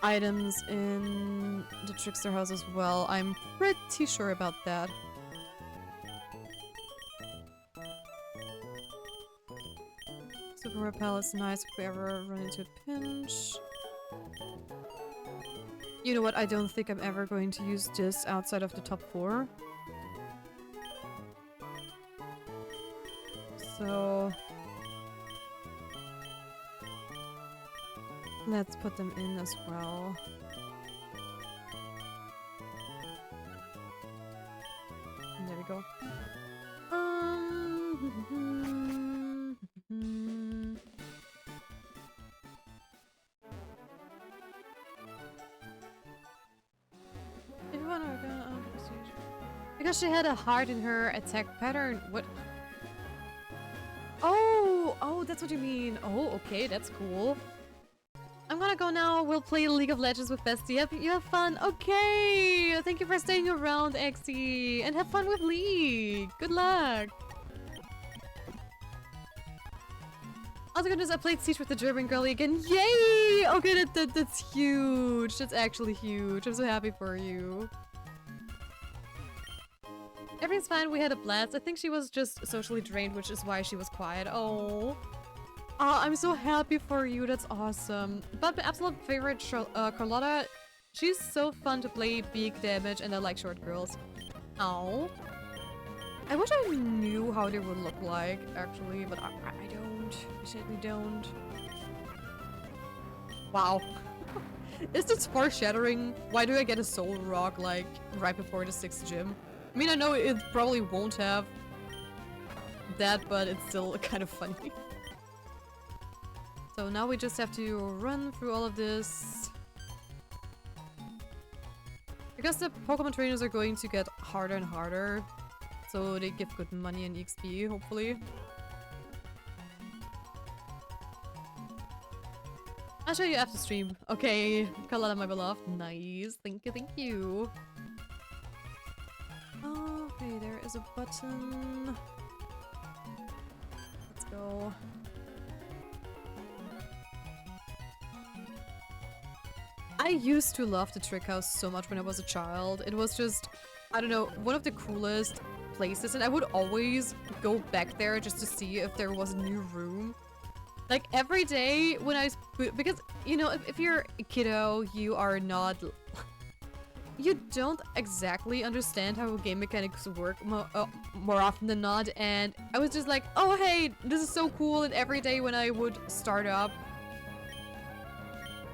Speaker 2: items in the Trickster House as well. I'm pretty sure about that. Super Repel is nice if we ever run into a pinch. You know what? I don't think I'm ever going to use this outside of the top 4. So... let's put them in as well. And there we go. If you wanna go on prestige. Because she had a heart in her attack pattern. What? Oh, that's what you mean. Oh, okay, that's cool. I'm gonna go now. We'll play League of Legends with Bestie. You have fun. Okay. Thank you for staying around, Exy. And have fun with League. Good luck. Also, goodness, I played Siege with the German girlie again. Yay! Okay, that's huge. That's actually huge. I'm so happy for you. Everything's fine. We had a blast. I think she was just socially drained, which is why she was quiet. Oh. I'm so happy for you. That's awesome. But my absolute favorite, Carlotta, she's so fun to play big damage, and I like short girls. Oh. I wish I knew how they would look like, actually, but I don't. I certainly don't. Wow. Is this foreshadowing? Why do I get a soul rock, like, right before the 6th gym? I mean, I know it probably won't have that, but it's still kind of funny. So now we just have to run through all of this. Because the Pokemon trainers are going to get harder and harder. So they give good money and XP, hopefully. I'll show you after stream. Okay, Carlotta, my beloved. Nice. Thank you, thank you. Okay, there is a button. Let's go. I used to love the Trick House so much when I was a child. It was just, I don't know, one of the coolest places, and I would always go back there just to see if there was a new room. Like every day when because, you know, if you're a kiddo, you are not you don't exactly understand how game mechanics work more often than not, and I was just like, oh hey, this is so cool, and every day when I would start up,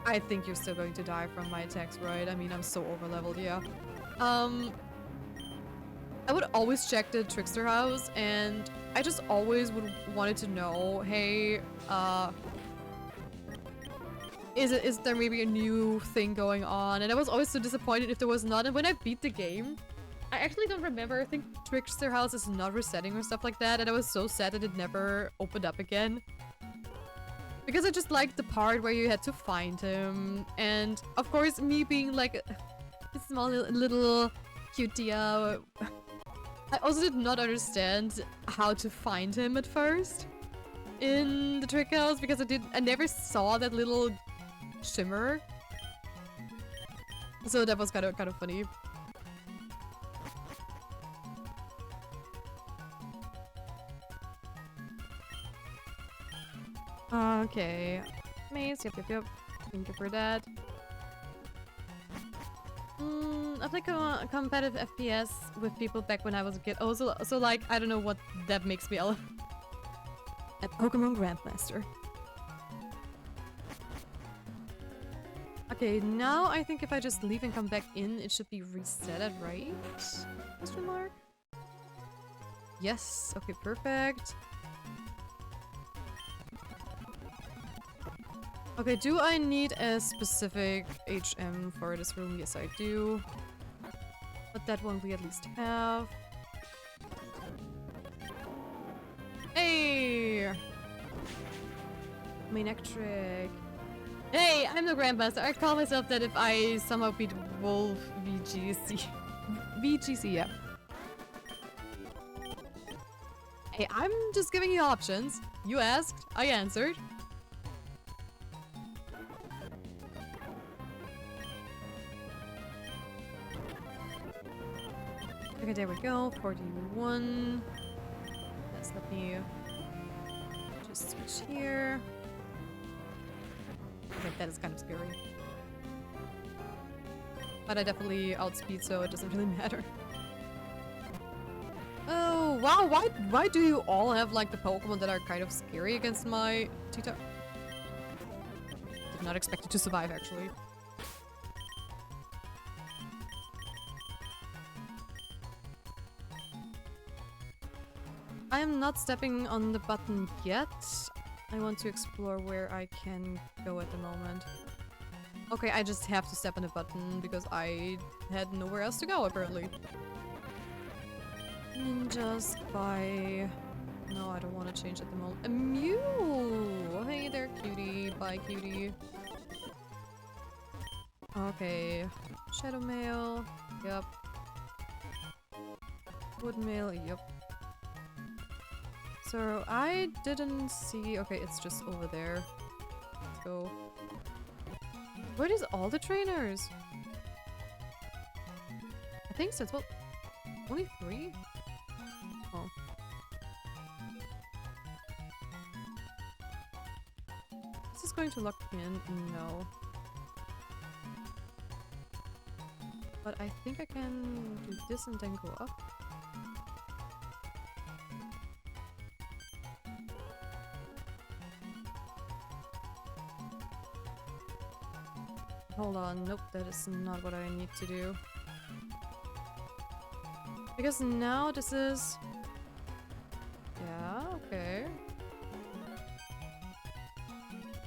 Speaker 2: I think you're still going to die from my attacks, right? I mean, I'm so over-leveled, yeah. I would always check the Trickster house, and I just always wanted to know, hey, is there maybe a new thing going on? And I was always so disappointed if there was not, and when I beat the game, I actually don't remember, I think Trickster house is not resetting or stuff like that, and I was so sad that it never opened up again. Because I just liked the part where you had to find him, and of course me being like a small little cutie, I also did not understand how to find him at first in the trick house, because I never saw that little shimmer. So that was kind of funny. Okay. Maze, yep. Thank you for that. I played competitive FPS with people back when I was a kid. Oh, so like, I don't know what that makes me a Pokemon Grandmaster. Okay, now I think if I just leave and come back in, it should be resetted, right? Question mark? Yes, okay, perfect. Okay, do I need a specific HM for this room? Yes, I do. But that one we at least have. Hey! Main trick. Hey, I'm the Grandmaster. I call myself that if I somehow beat Wolf VGC. VGC, yeah. Hey, I'm just giving you options. You asked, I answered. Okay, there we go. 41. Let's let me just switch here. Okay, that is kind of scary. But I definitely outspeed, so it doesn't really matter. Oh, wow, why do you all have, like, the Pokemon that are kind of scary against my Tita? Did not expect it to survive, actually. I am not stepping on the button yet. I want to explore where I can go at the moment. Okay, I just have to step on the button because I had nowhere else to go, apparently. Ninjas by... No, I don't want to change at the moment. A Mew! Hey there, cutie. Bye, cutie. Okay. Shadow Mail. Yep. Wood Mail. Yep. So, I didn't see... Okay, it's just over there. Let's go. Where is all the trainers? I think so. Well, only 3? Oh. Is this going to lock me in? No. But I think I can do this and then go up. Hold on, nope, that is not what I need to do. Because now this is... Yeah, okay.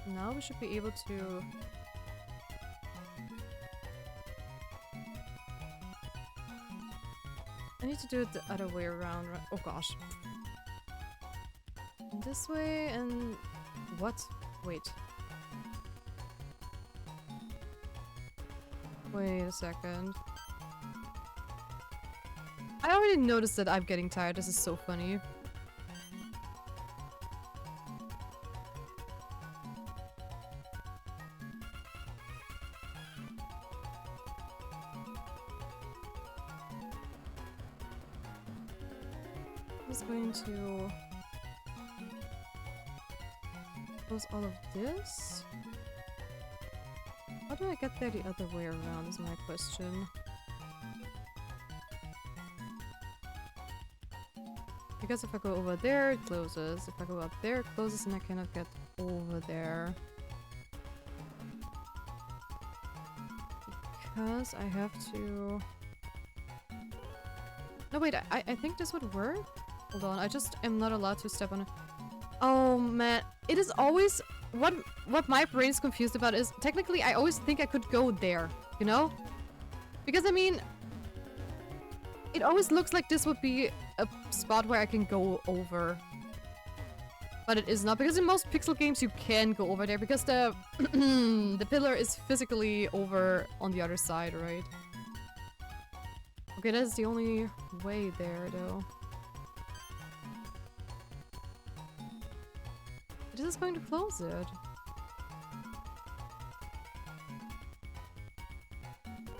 Speaker 2: Now we should be able to... I need to do it the other way around, right? Oh gosh. This way and... What? Wait. Wait a second. I already noticed that I'm getting tired. This is so funny. I'm just going to close all of this. How do I get there the other way around is my question. Because if I go over there, it closes. If I go up there, it closes, and I cannot get over there. Because I have to... No, wait, I think this would work? Hold on, I just am not allowed to step on it. Oh, man. It is always... What my brain is confused about is, technically, I always think I could go there, you know? Because, I mean... It always looks like this would be a spot where I can go over. But it is not, because in most pixel games you can go over there, because the the pillar is physically over on the other side, right? Okay, that's the only way there, though. This is going to close it.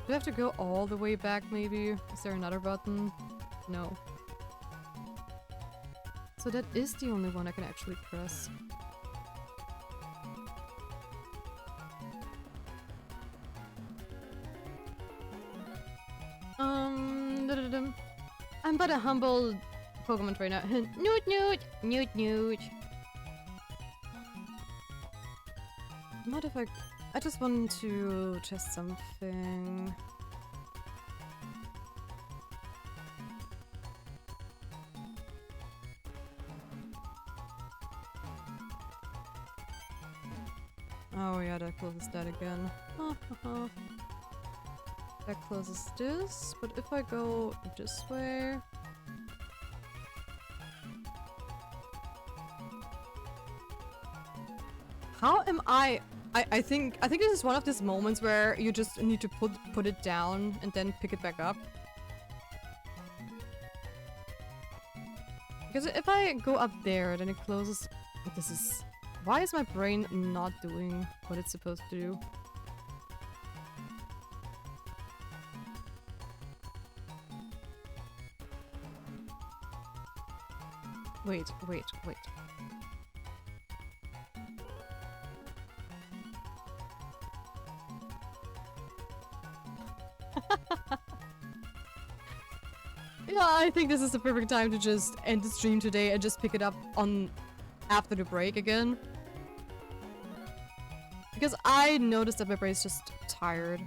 Speaker 2: Do I have to go all the way back, maybe? Is there another button? No. So that is the only one I can actually press. I'm but a humble Pokemon trainer. Newt newt! Newt newt! What if I just want to test something. Oh yeah, that closes that again. That closes this, but if I go this way... How am I think this is one of these moments where you just need to put it down and then pick it back up. Because if I go up there, then it closes. This is... Why is my brain not doing what it's supposed to do? Wait. Yeah, I think this is the perfect time to just end the stream today and just pick it up on after the break again. Because I noticed that my brain's just tired.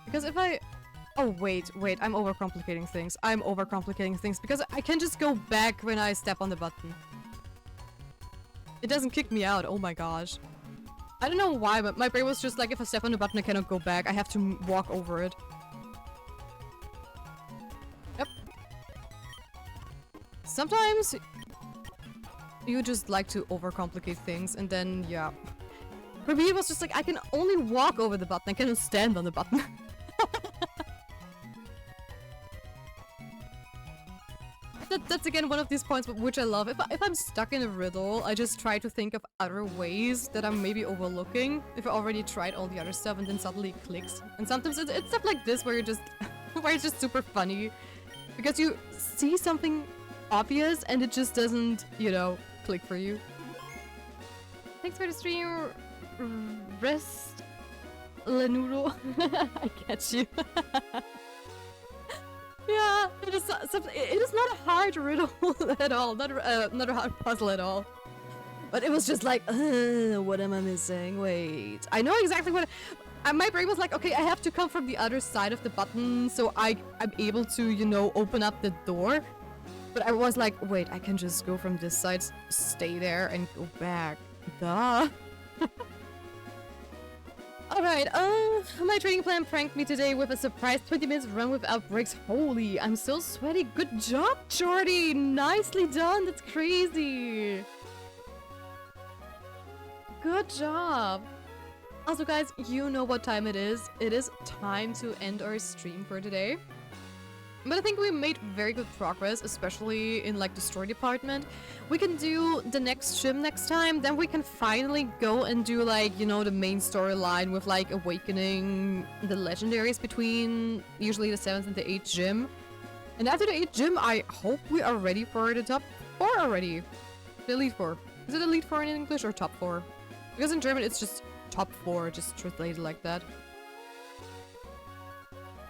Speaker 2: Because if I... Oh, wait, I'm overcomplicating things. I'm overcomplicating things because I can just go back when I step on the button. It doesn't kick me out, oh my gosh. I don't know why, but my brain was just like, if I step on the button, I cannot go back. I have to walk over it. Yep. Sometimes you just like to overcomplicate things, and then, yeah. For me, it was just like, I can only walk over the button. I cannot stand on the button. That's again one of these points which I love. If I'm stuck in a riddle, I just try to think of other ways that I'm maybe overlooking. If I already tried all the other stuff and then suddenly it clicks. And sometimes it's stuff like this where you're just... where it's just super funny. Because you see something obvious and it just doesn't, you know, click for you. Thanks for the stream, Rest Lenudo. I get you. Yeah, it is not a hard riddle at all, not a hard puzzle at all. But it was just like, what am I missing? Wait, I know exactly what... my brain was like, okay, I have to come from the other side of the button so I'm able to, you know, open up the door. But I was like, wait, I can just go from this side, stay there, and go back. Duh. Alright, my training plan pranked me today with a surprise 20 minutes run without breaks. Holy, I'm so sweaty. Good job, Jordy! Nicely done, that's crazy! Good job! Also guys, you know what time it is. It is time to end our stream for today. But I think we made very good progress, especially in like the story department. We can do the next gym next time, then we can finally go and do like, you know, the main storyline with like awakening the legendaries between usually the 7th and the 8th gym. And after the 8th gym, I hope we are ready for the top 4 already. The Elite 4. Is it Elite 4 in English or top 4? Because in German it's just top 4, just translated like that.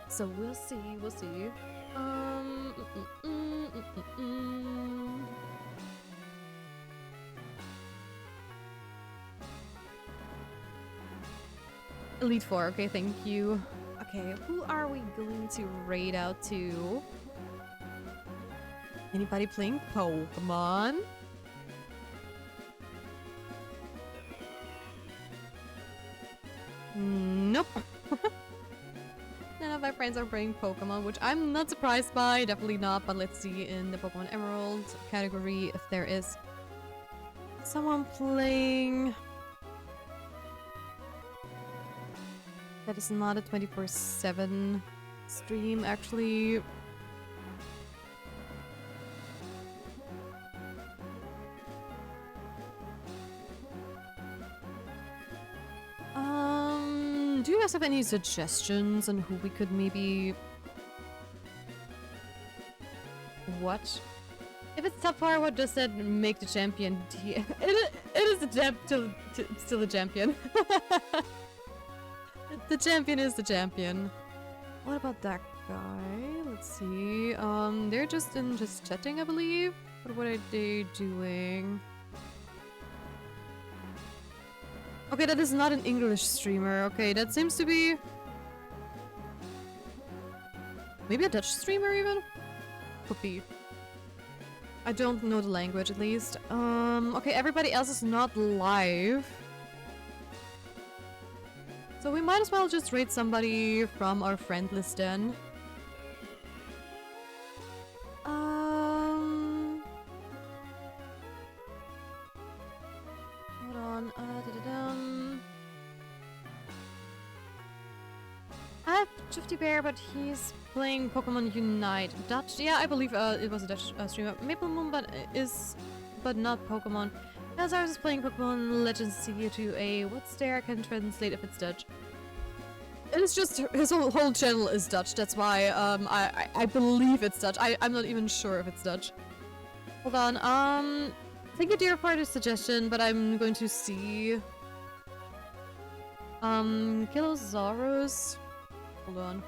Speaker 2: So we'll see, we'll see. Mm, mm, mm, mm, mm, mm. Elite 4, okay, thank you. Okay, who are we going to raid out to? Anybody playing Pokemon? Nope. None of my friends are playing Pokemon, which I'm not surprised by. Definitely not, but let's see in the Pokemon Emerald category if there is someone playing. That is not a 24/7 stream, actually. Do you guys have any suggestions on who we could maybe... What? If it's top 4, what does that make the champion? It is still the champion. The champion is the champion. What about that guy? Let's see. They're just chatting, I believe. But what are they doing? Okay, that is not an English streamer. Okay, that seems to be... Maybe a Dutch streamer, even? Could be. I don't know the language, at least. Okay, everybody else is not live. So we might as well just raid somebody from our friend list then. Hold on. I have Shifty Bear, but he's playing Pokemon Unite. Dutch? Yeah, I believe it was a Dutch streamer. Maple Moon, but not Pokemon. Azars is playing Pokemon Legends CU2A. What's there? I can translate if it's Dutch. It is just his whole channel is Dutch. That's why I believe it's Dutch. I'm not even sure if it's Dutch. Hold on. Thank you, dear, for the suggestion, but I'm going to see. Kilosaurus. Hold on.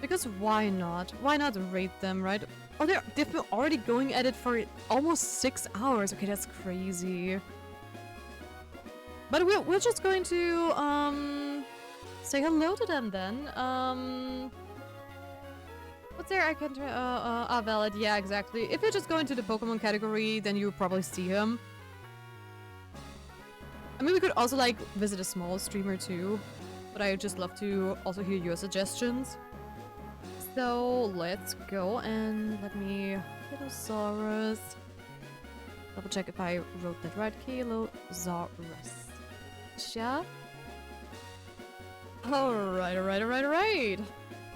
Speaker 2: Because why not? Why not raid them, right? Oh, they've been already going at it for almost 6 hours. Okay, that's crazy. But we're just going to say hello to them then. What's their icon? Valid. Yeah, exactly. If you're just going to the Pokemon category, then you'll probably see him. I mean, we could also like visit a small streamer too, but I would just love to also hear your suggestions. So let's go and let me Hideouts. Double check if I wrote that right. Kilosaurus. Yeah. Alright.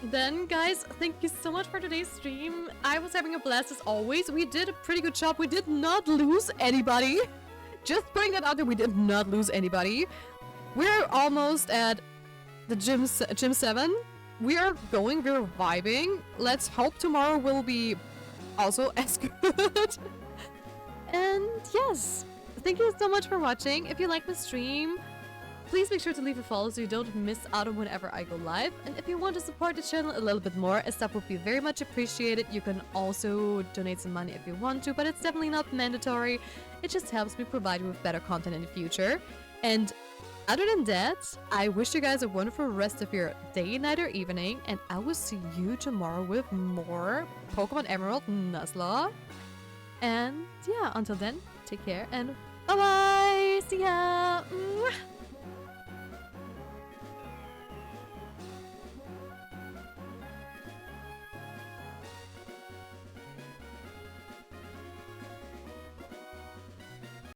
Speaker 2: Then, guys, thank you so much for today's stream. I was having a blast as always. We did a pretty good job. We did not lose anybody. Just putting that out there, we did not lose anybody. We're almost at the gym 7. We are going, we're vibing. Let's hope tomorrow will be also as good. And yes, thank you so much for watching. If you like the stream, please make sure to leave a follow so you don't miss out on whenever I go live. And if you want to support the channel a little bit more, a sub would be very much appreciated. You can also donate some money if you want to, but it's definitely not mandatory. It just helps me provide you with better content in the future. And other than that, I wish you guys a wonderful rest of your day, night, or evening, and I will see you tomorrow with more Pokemon Emerald Nuzlocke. And yeah, until then, take care and bye-bye! See ya! Mwah!